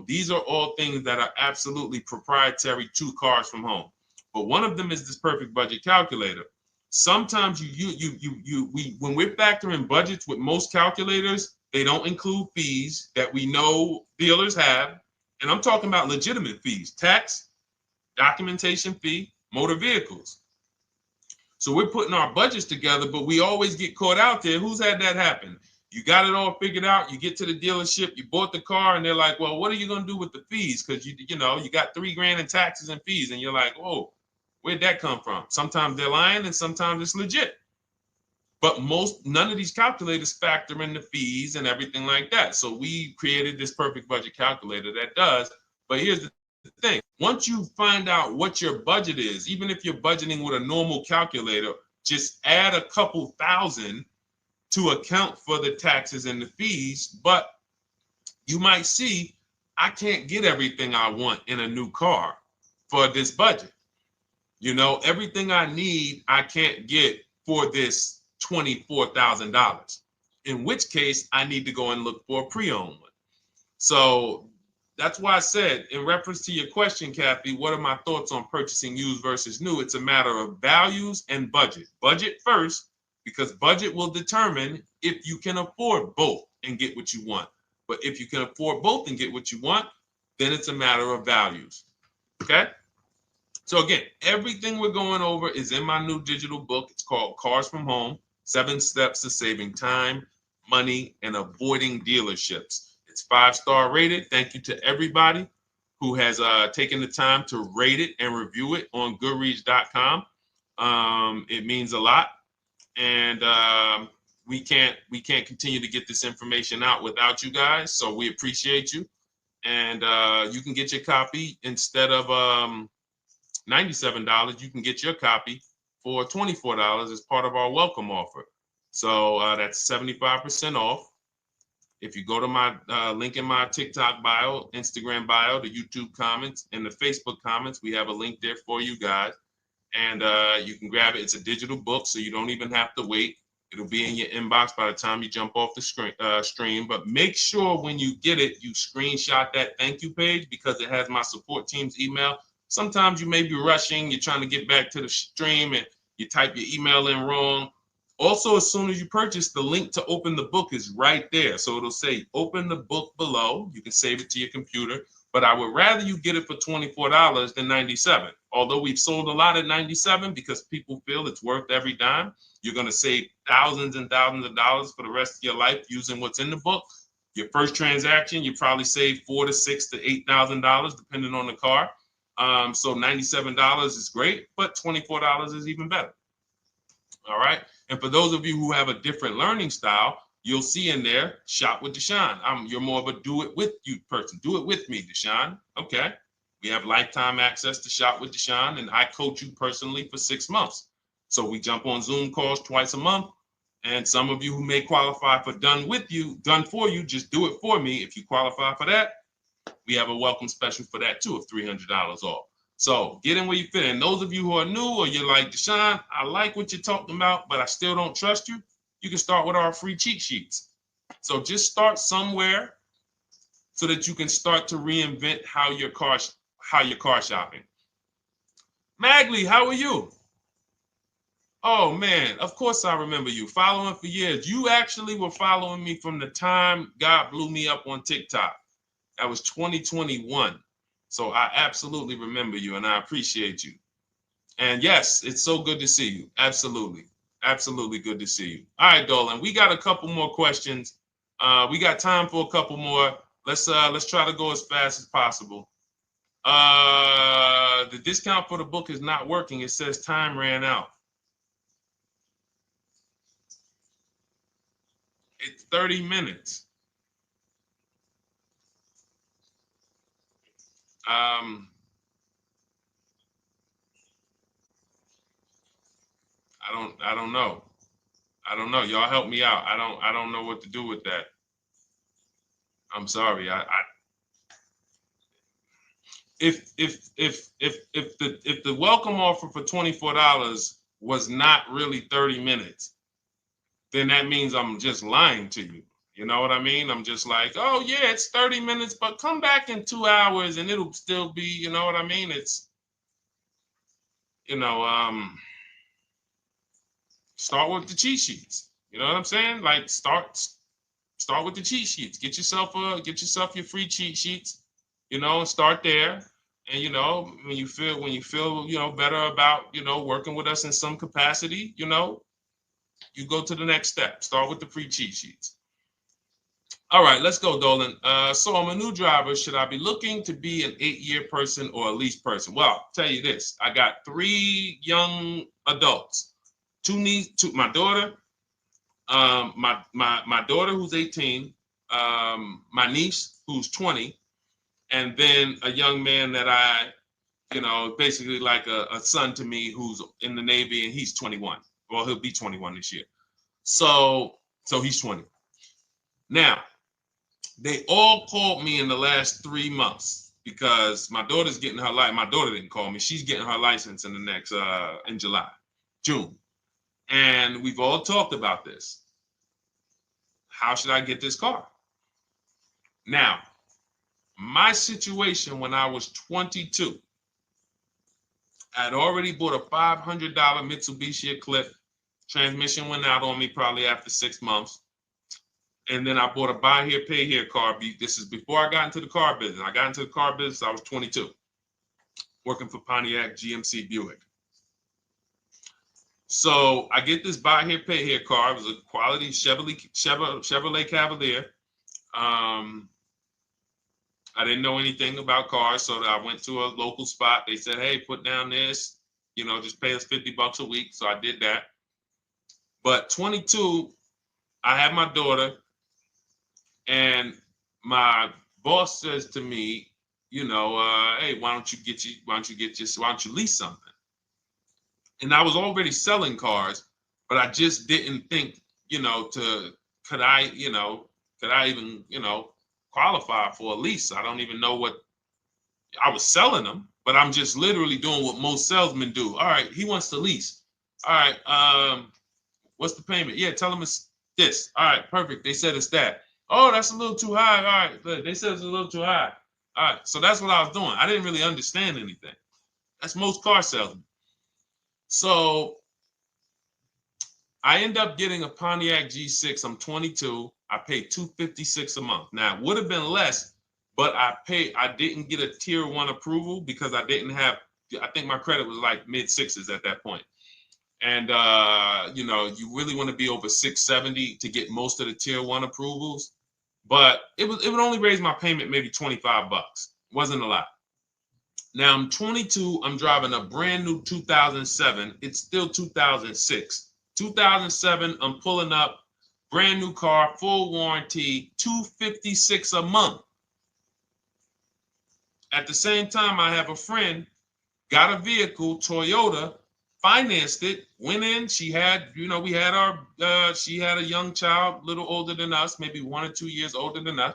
These are all things that are absolutely proprietary to Cars from Home. But one of them is this Perfect Budget Calculator. Sometimes when we're factoring budgets with most calculators, they don't include fees that we know dealers have. And I'm talking about legitimate fees, tax, documentation fee, motor vehicles. So we're putting our budgets together, but we always get caught out there. Who's had that happen? You got it all figured out. You get to the dealership, you bought the car, and they're like, well, what are you going to do with the fees? Because you got $3,000 in taxes and fees. And you're like, whoa, where'd that come from? Sometimes they're lying and sometimes it's legit. But none of these calculators factor in the fees and everything like that. So we created this Perfect Budget Calculator that does. But here's the thing. Once you find out what your budget is, even if you're budgeting with a normal calculator, just add a couple thousand to account for the taxes and the fees. But you might see, I can't get everything I want in a new car for this budget. Everything I need, I can't get for this $24,000, in which case I need to go and look for a pre-owned one. So that's why I said, in reference to your question, Kathy, what are my thoughts on purchasing used versus new? It's a matter of values and budget. Budget first, because budget will determine if you can afford both and get what you want. But if you can afford both and get what you want, then it's a matter of values. Okay? So again, everything we're going over is in my new digital book. It's called Cars from Home, 7 Steps to Saving Time, Money, and Avoiding Dealerships. It's 5-star rated. Thank you to everybody who has taken the time to rate it and review it on Goodreads.com. It means a lot. And we can't continue to get this information out without you guys. So we appreciate you. And you can get your copy instead of $97, you can get your copy for $24 as part of our welcome offer. So that's 75% off. If you go to my link in my TikTok bio, Instagram bio, the YouTube comments, and the Facebook comments, we have a link there for you guys. And you can grab it. It's a digital book, so you don't even have to wait. It'll be in your inbox by the time you jump off the stream. But make sure when you get it, you screenshot that thank you page, because it has my support team's email. Sometimes you may be rushing, you're trying to get back to the stream and you type your email in wrong. Also, as soon as you purchase, the link to open the book is right there. So it'll say open the book below. You can save it to your computer. but I would rather you get it for $24 than $97. Although we've sold a lot at $97 because people feel it's worth every dime. You're going to save thousands and thousands of dollars for the rest of your life using what's in the book. Your first transaction, you probably save $4,000 to $6,000 to $8,000 depending on the car. So $97 is great, but $24 is even better. All right. And for those of you who have a different learning style, you'll see in there, shop with Deshone. You're more of a do it with you person. Do it with me, Deshone. Okay. We have lifetime access to shop with Deshone, and I coach you personally for 6 months. So we jump on Zoom calls twice a month. And some of you who may qualify for done for you, just do it for me. If you qualify for that, we have a welcome special for that too of $300 off. So get in where you fit. And those of you who are new or you're like, Deshone, I like what you're talking about, but I still don't trust you. You can start with our free cheat sheets. So just start somewhere so that you can start to reinvent how you're car shopping. Magley, how are you? Oh man, of course I remember you. Following for years. You actually were following me from the time God blew me up on TikTok. That was 2021. So I absolutely remember you and I appreciate you. And yes, it's so good to see you. Absolutely. Absolutely good to see you. All right, Dolan, we got a couple more questions. We got time for a couple more. Let's try to go as fast as possible. The discount for the book is not working. It says time ran out. It's 30 minutes. I don't know. I don't know. Y'all help me out. I don't know what to do with that. I'm sorry. If the welcome offer for $24 was not really 30 minutes, then that means I'm just lying to you. You know what I mean? I'm just like, oh yeah, it's 30 minutes, but come back in 2 hours and it'll still be, you know what I mean? It's, start with the cheat sheets. You know what I'm saying? Like start with the cheat sheets. Get yourself your free cheat sheets, and start there. And when you feel better about working with us in some capacity, you go to the next step. Start with the free cheat sheets. All right, let's go, Dolan. So I'm a new driver. Should I be looking to be an 8-year person or a lease person? Well, I'll tell you this. I got 3 young adults. 2 my daughter, my daughter who's 18, my niece who's 20, and then a young man that I, basically like a son to me who's in the Navy and he's 21. Well, he'll be 21 this year. So he's 20. Now, they all called me in the last 3 months because my daughter's getting her license. My daughter didn't call me. She's getting her license in the next, in June. And we've all talked about this. How should I get this car? Now, my situation when I was 22, I'd already bought a $500 Mitsubishi Eclipse. Transmission went out on me probably after 6 months. And then I bought a buy here, pay here car. This is before I got into the car business. I got into the car business, I was 22, working for Pontiac GMC Buick. So I get this buy here, pay here car. It was a quality Chevrolet Cavalier. I didn't know anything about cars, so I went to a local spot. They said, hey, put down this, just pay us $50 a week. So I did that. But 22, I had my daughter, and my boss says to me, hey, why don't you lease something? And I was already selling cars, but I just didn't think, could I even, qualify for a lease? I don't even know what I was selling them, but I'm just literally doing what most salesmen do. All right, he wants to lease. All right, what's the payment? Yeah, tell him it's this. All right, perfect. They said it's that. Oh, that's a little too high. All right, they said it's a little too high. All right, so that's what I was doing. I didn't really understand anything. That's most car salesmen. So I end up getting a Pontiac G6. I'm 22. I paid $256 a month. Now, it would have been less, but I didn't get a tier 1 approval because I didn't have, I think my credit was like mid sixes at that point. And you know, you really want to be over 670 to get most of the tier 1 approvals. But it would only raise my payment maybe 25 bucks. Wasn't a lot. Now I'm 22. I'm driving a brand new 2007. It's still 2006. 2007. I'm pulling up, brand new car, full warranty, $256 a month. At the same time, I have a friend, got a vehicle, Toyota, financed it, went in. She had, you know, we had our, she had a young child, a little older than us, maybe 1 or 2 years older than us.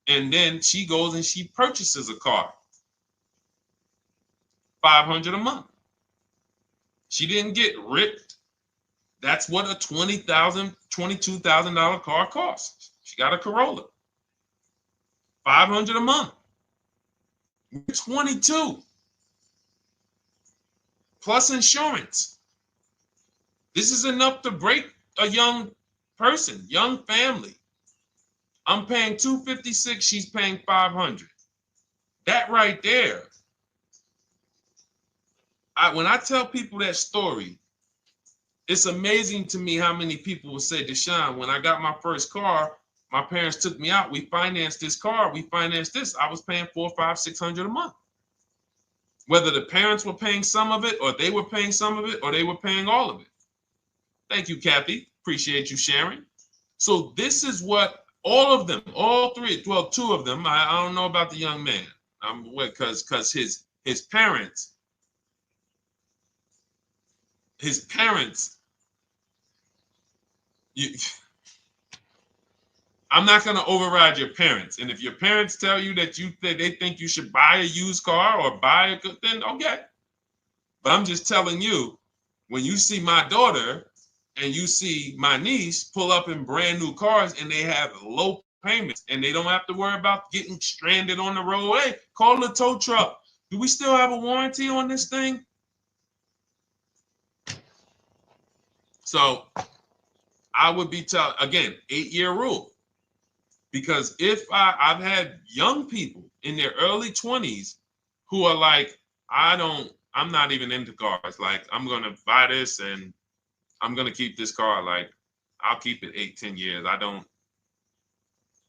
And then she goes and she purchases a car. $500 a month. She didn't get ripped. That's what a $20,000, $22,000 car costs. She got a Corolla. $500 a month. We're 22. Plus insurance. This is enough to break a young person, young family. I'm paying $256. She's paying $500. That right there. When I tell people that story, it's amazing to me how many people will say, Deshone, when I got my first car, my parents took me out. We financed this car. We financed this. I was paying $400, $500, $600 a month. Whether the parents were paying some of it, or they were paying some of it, or they were paying all of it. Thank you, Kathy. Appreciate you sharing. So this is what all of them, all three, well, 2 of them. I don't know about the young man. Because his parents. I'm not going to override your parents. And if your parents tell you that they think you should buy a used car or buy a good, then okay. But I'm just telling you, when you see my daughter and you see my niece pull up in brand new cars and they have low payments and they don't have to worry about getting stranded on the road, hey, call the tow truck. Do we still have a warranty on this thing? So I would be telling, again, 8-year rule. Because if I've had young people in their early 20s who are like, I'm not even into cars. Like, I'm going to buy this and I'm going to keep this car. Like, I'll keep it 8, 10 years. I don't.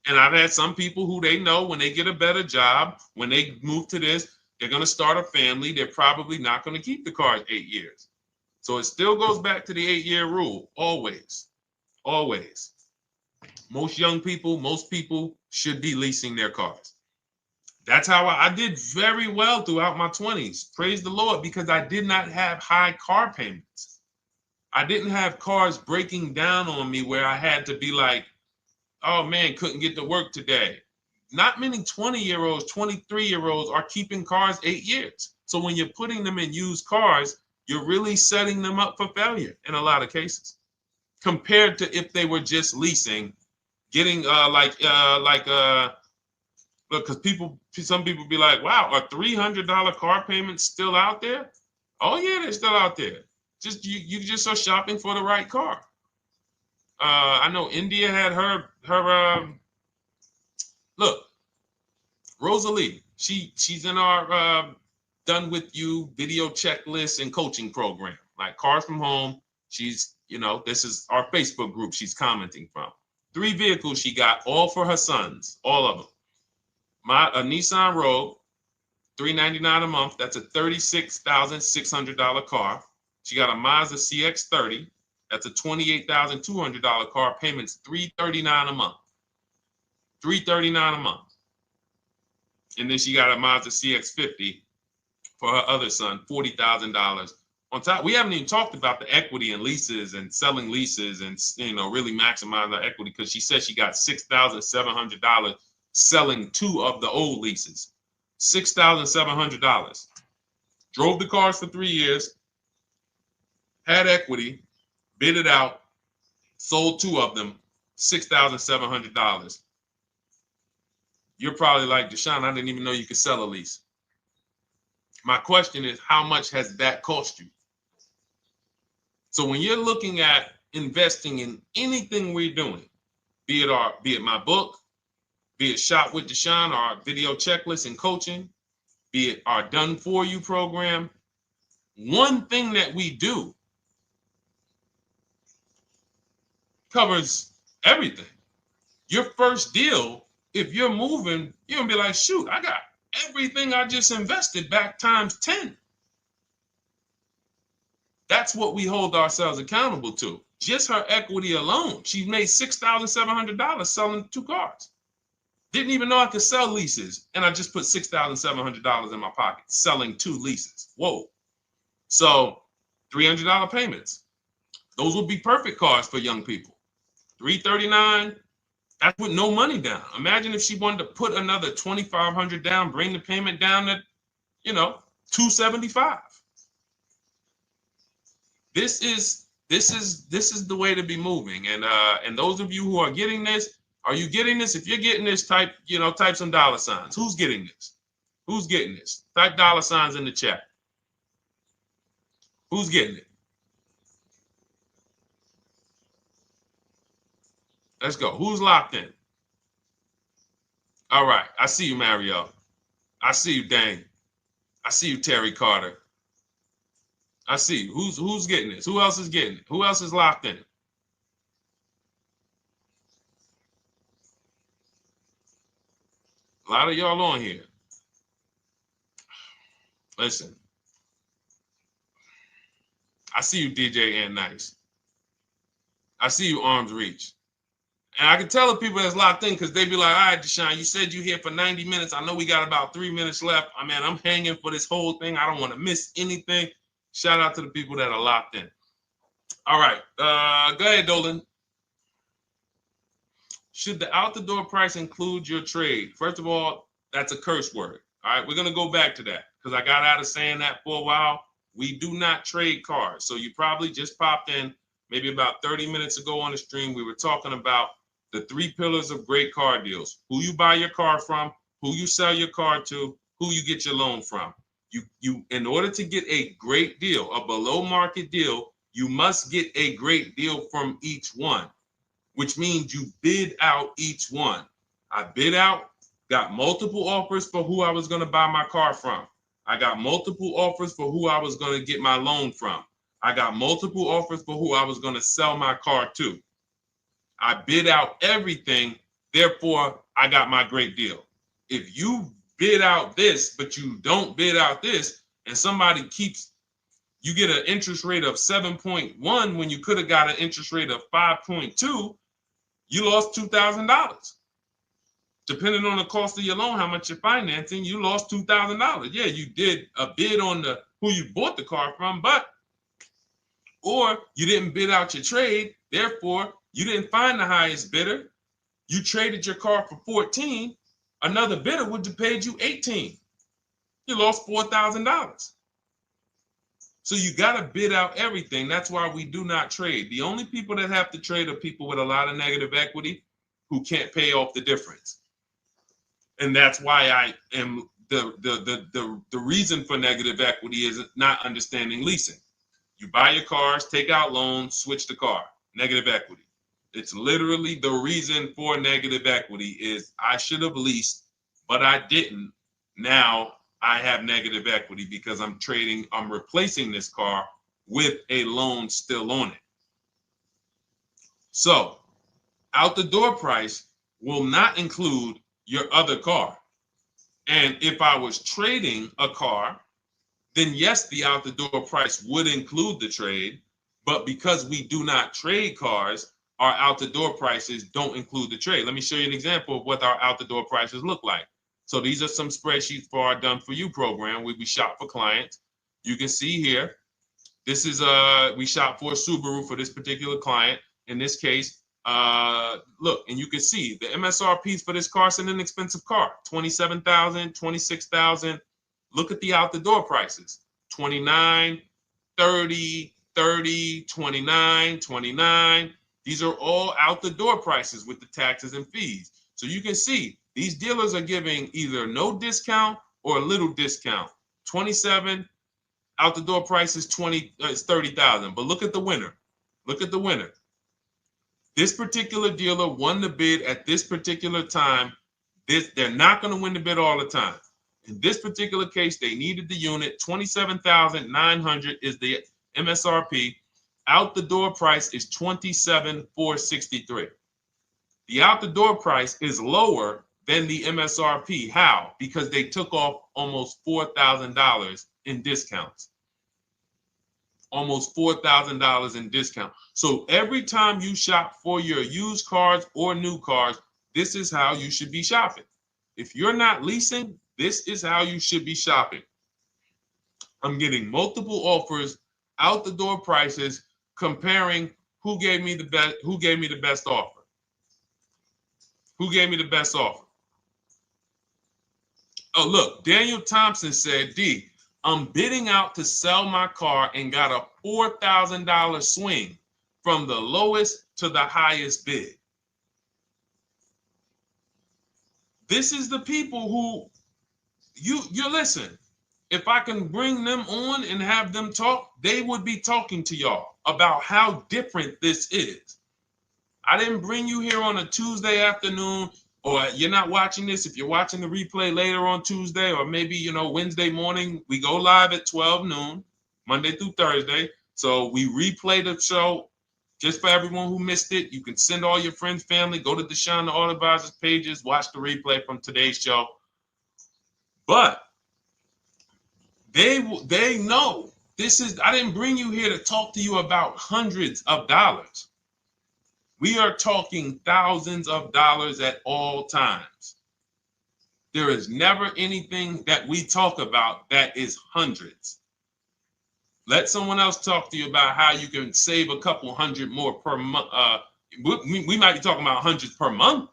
And I've had some people who they know when they get a better job, when they move to this, they're going to start a family. They're probably not going to keep the car 8 years. So it still goes back to the 8-year rule. Always. Always. Most young people, most people should be leasing their cars. That's how I did very well throughout my 20s. Praise the Lord, because I did not have high car payments. I didn't have cars breaking down on me where I had to be like, oh man, couldn't get to work today. Not many 20-year-olds, 23-year-olds are keeping cars 8 years. So when you're putting them in used cars, you're really setting them up for failure in a lot of cases, compared to if they were just leasing, getting look, because some people be like, wow, are $300 car payments still out there? Oh yeah, they're still out there. Just you just are shopping for the right car. I know India had her look, Rosalie, she's in our Done With You video checklist and coaching program, like Cars from Home. She's, you know, this is our Facebook group she's commenting from. 3 vehicles she got, all for her sons, all of them. A Nissan Rogue, $399 a month. That's a $36,600 car. She got a Mazda CX-30. That's a $28,200 car. Payments $339 a month. $339 a month. And then she got a Mazda CX-50 for her other son, $40,000. On top, we haven't even talked about the equity and leases and selling leases and, you know, really maximize her equity, because she said she got $6,700 selling 2 of the old leases. $6,700. Drove the cars for 3 years, had equity, bid it out, sold 2 of them, $6,700. You're probably like, Deshone, I didn't even know you could sell a lease. My question is, how much has that cost you? So when you're looking at investing in anything we're doing, be it my book, be it Shop with Deshone, our video checklist and coaching, be it our Done For You program. One thing that we do covers everything. Your first deal, if you're moving, you're gonna be like, shoot, I got everything I just invested back times 10. That's what we hold ourselves accountable to. Just her equity alone, she made $6,700 selling 2 cars. Didn't even know I could sell leases, and I just put $6,700 in my pocket selling 2 leases. Whoa. So $300 payments. Those would be perfect cars for young people. $339, that's with no money down. Imagine if she wanted to put another $2,500 down, bring the payment down to, $275. This is the way to be moving. And those of you who are getting this, are you getting this? If you're getting this, type some dollar signs. Who's getting this? Who's getting this? Type dollar signs in the chat. Who's getting it? Let's go. Who's locked in? All right. I see you, Mario. I see you, Dane. I see you, Terry Carter. I see you. Who's getting this? Who else is getting it? Who else is locked in? A lot of y'all on here. Listen. I see you, DJ and Nice. I see you, Arms Reach. And I can tell the people that's locked in because they be like, all right, Deshone, you said you're here for 90 minutes. I know we got about 3 minutes left. I mean, I'm hanging for this whole thing. I don't want to miss anything. Shout out to the people that are locked in. All right. Go ahead, Dolan. Should the out-the-door price include your trade? First of all, that's a curse word. All right, we're going to go back to that because I got out of saying that for a while. We do not trade cars. So you probably just popped in maybe about 30 minutes ago on the stream. We were talking about the 3 pillars of great car deals: who you buy your car from, who you sell your car to, who you get your loan from. You in order to get a great deal, a below market deal, you must get a great deal from each one, which means you bid out each one. I bid out, got multiple offers for who I was going to buy my car from. I got multiple offers for who I was going to get my loan from. I got multiple offers for who I was going to sell my car to. I bid out everything, therefore I got my great deal. If you bid out this, but you don't bid out this, and somebody you get an interest rate of 7.1 when you could have got an interest rate of 5.2, you lost $2,000. Depending on the cost of your loan, how much you're financing, you lost $2,000. Yeah, you did a bid on who you bought the car from, or you didn't bid out your trade, therefore you didn't find the highest bidder. You traded your car for 14. Another bidder would have paid you 18. You lost $4,000. So you got to bid out everything. That's why we do not trade. The only people that have to trade are people with a lot of negative equity who can't pay off the difference. And that's why I am the reason for negative equity is not understanding leasing. You buy your cars, take out loans, switch the car. Negative equity. It's literally the reason for negative equity is I should have leased, but I didn't. Now I have negative equity because I'm replacing this car with a loan still on it. So out the door price will not include your other car. And if I was trading a car, then yes, the out the door price would include the trade. But because we do not trade cars, our out the door prices don't include the trade. Let me show you an example of what our out the door prices look like. So these are some spreadsheets for our Done For You program where we shop for clients. You can see here, this is we shop for a Subaru for this particular client. In this case, look, and you can see the MSRPs for this car is an inexpensive car, $27,000, $26,000. Look at the out the door prices, 29, 30, 30, 29, 29. These are all out the door prices with the taxes and fees. So you can see these dealers are giving either no discount or a little discount. 27 out the door price is 30,000. But look at the winner. Look at the winner. This particular dealer won the bid at this particular time They're not going to win the bid all the time. In this particular case, they needed the unit. $27,900 is the MSRP. Out the door price is $27,463. The out the door price is lower than the MSRP. How? Because they took off almost $4,000 in discounts. Almost $4,000 in discount. So every time you shop for your used cars or new cars, this is how you should be shopping. If you're not leasing, this is how you should be shopping. I'm getting multiple offers, out the door prices, comparing who gave me the best offer. Who gave me the best offer? Oh, look, Daniel Thompson said, D, I'm bidding out to sell my car and got a $4,000 swing from the lowest to the highest bid. This is the people who you listen. If I can bring them on and have them talk, they would be talking to y'all about how different this is. I didn't bring you here on a Tuesday afternoon, or you're not watching this. If you're watching the replay later on Tuesday, or maybe, Wednesday morning, we go live at 12 noon, Monday through Thursday. So we replay the show just for everyone who missed it. You can send all your friends, family, go to Deshone the Auto Advisor's pages, watch the replay from today's show. But they know this is, I didn't bring you here to talk to you about hundreds of dollars. We are talking thousands of dollars at all times. There is never anything that we talk about that is hundreds. Let someone else talk to you about how you can save a couple hundred more per month. We might be talking about hundreds per month.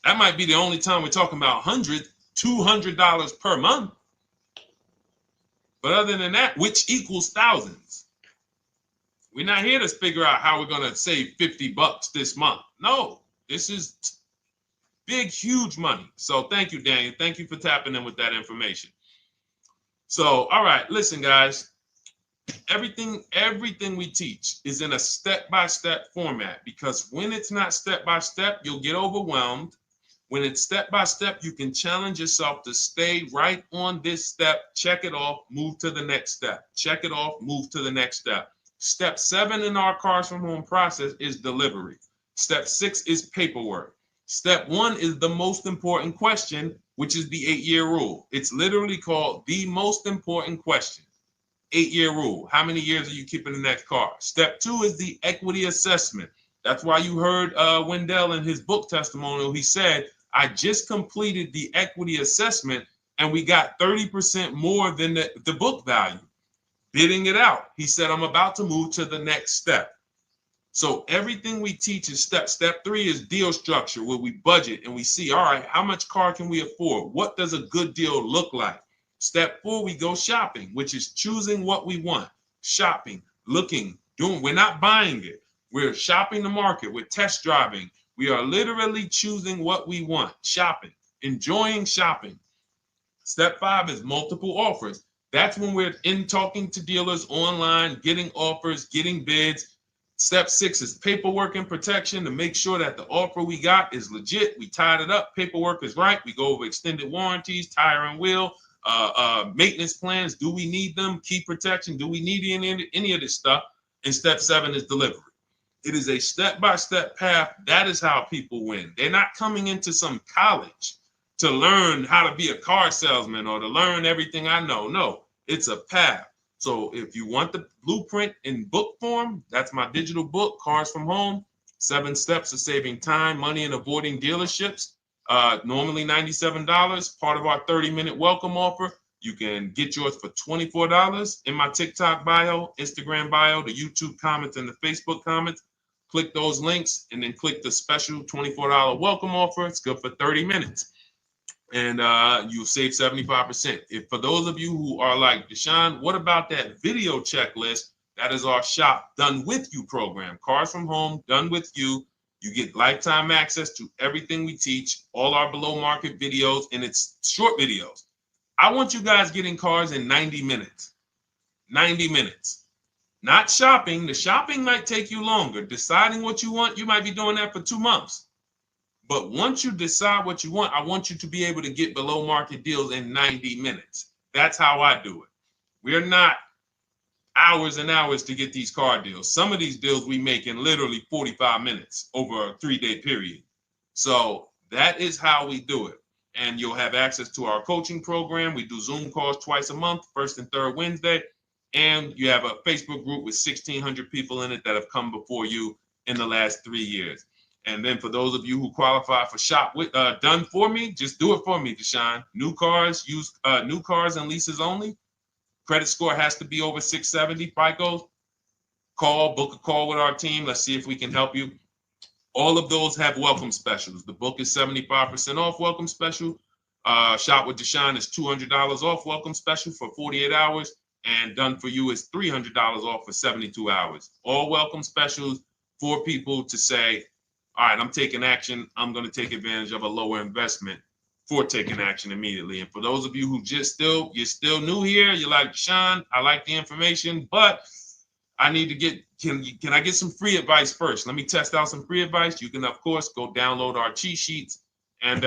That might be the only time we're talking about hundreds, $200 per month. But other than that, which equals thousands. We're not here to figure out how we're going to save $50 this month. No, this is big, huge money. So thank you, Daniel. Thank you for tapping in with that information. So, all right, listen, guys. Everything we teach is in a step-by-step format, because when it's not step-by-step, you'll get overwhelmed. When it's step-by-step, you can challenge yourself to stay right on this step, check it off, move to the next step. Check it off, move to the next step. Step 7 in our Cars from Home process is delivery. Step 6 is paperwork. Step 1 is the most important question, which is the 8-year rule. It's literally called the most important question. 8-year rule. How many years are you keeping the next car? Step 2 is the equity assessment. That's why you heard Wendell in his book testimonial. He said, I just completed the equity assessment and we got 30% more than the book value. Bidding it out. He said, I'm about to move to the next step. So everything we teach is step. Step 3 is deal structure, where we budget and we see, all right, how much car can we afford? What does a good deal look like? Step 4, we go shopping, which is choosing what we want. Shopping, looking, doing. We're not buying it. We're shopping the market. We're test driving. We are literally choosing what we want. Shopping, enjoying shopping. Step 5 is multiple offers. That's when we're in talking to dealers online, getting offers, getting bids. Step 6 is paperwork and protection, to make sure that the offer we got is legit. We tied it up. Paperwork is right. We go over extended warranties, tire and wheel, maintenance plans. Do we need them? Key protection. Do we need any of this stuff? And step 7 is delivery. It is a step-by-step path. That is how people win. They're not coming into some college to learn how to be a car salesman or to learn everything I know. No, it's a path. So if you want the blueprint in book form, that's my digital book, Cars from Home, 7 Steps of Saving Time, Money, and Avoiding Dealerships. Normally $97, part of our 30-minute welcome offer. You can get yours for $24 in my TikTok bio, Instagram bio, the YouTube comments, and the Facebook comments. Click those links and then click the special $24 welcome offer. It's good for 30 minutes. And you'll save 75%. If for those of you who are like, Deshone, what about that video checklist? That is our Shop Done With You program. Cars from Home, done with you. You get lifetime access to everything we teach, all our below market videos, and it's short videos. I want you guys getting cars in 90 minutes. 90 minutes. Not shopping. The shopping might take you longer. Deciding what you want, you might be doing that for 2 months. But once you decide what you want, I want you to be able to get below market deals in 90 minutes. That's how I do it. We're not hours and hours to get these car deals. Some of these deals we make in literally 45 minutes over a 3-day period. So that is how we do it. And you'll have access to our coaching program. We do Zoom calls twice a month, first and third Wednesday. And you have a Facebook group with 1,600 people in it that have come before you in the last 3 years. And then for those of you who qualify for shop with done for me, just do it for me, Deshone. New cars and leases only. Credit score has to be over 670 FICO. Book a call with our team. Let's see if we can help you. All of those have welcome specials. The book is 75% off welcome special. Shop with Deshone is $200 off welcome special for 48 hours. And done for you is $300 off for 72 hours. All welcome specials for people to say, all right, I'm taking action. I'm going to take advantage of a lower investment for taking action immediately. And for those of you who you're still new here, you're like, Deshone, I like the information, but I need to get, can I get some free advice first? Let me test out some free advice. You can, of course, go download our cheat sheets, and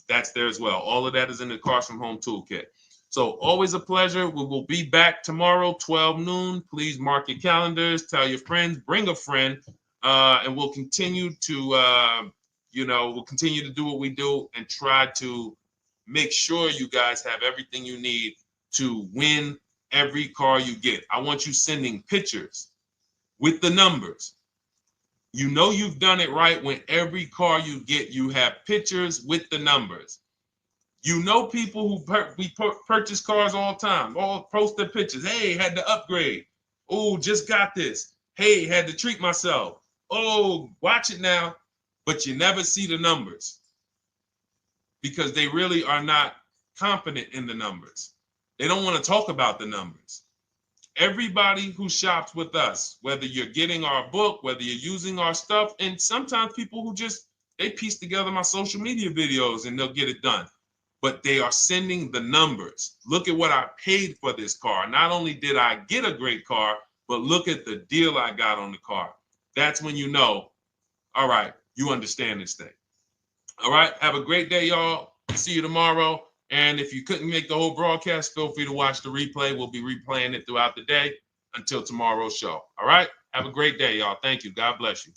that's there as well. All of that is in the Cars from Home Toolkit. So always a pleasure. We will be back tomorrow, 12 noon. Please mark your calendars, tell your friends, bring a friend, and we'll continue to, we'll continue to do what we do and try to make sure you guys have everything you need to win every car you get. I want you sending pictures with the numbers. You know you've done it right when every car you get, you have pictures with the numbers. You know people who purchase cars all the time, all post their pictures. Hey, had to upgrade. Oh, just got this. Hey, had to treat myself. Oh, watch it now. But you never see the numbers because they really are not confident in the numbers. They don't want to talk about the numbers. Everybody who shops with us, whether you're getting our book, whether you're using our stuff, and sometimes people who they piece together my social media videos and they'll get it done. But they are sending the numbers. Look at what I paid for this car. Not only did I get a great car, but look at the deal I got on the car. That's when you know, all right, you understand this thing. All right, have a great day, y'all. See you tomorrow. And if you couldn't make the whole broadcast, feel free to watch the replay. We'll be replaying it throughout the day until tomorrow's show. All right, have a great day, y'all. Thank you. God bless you.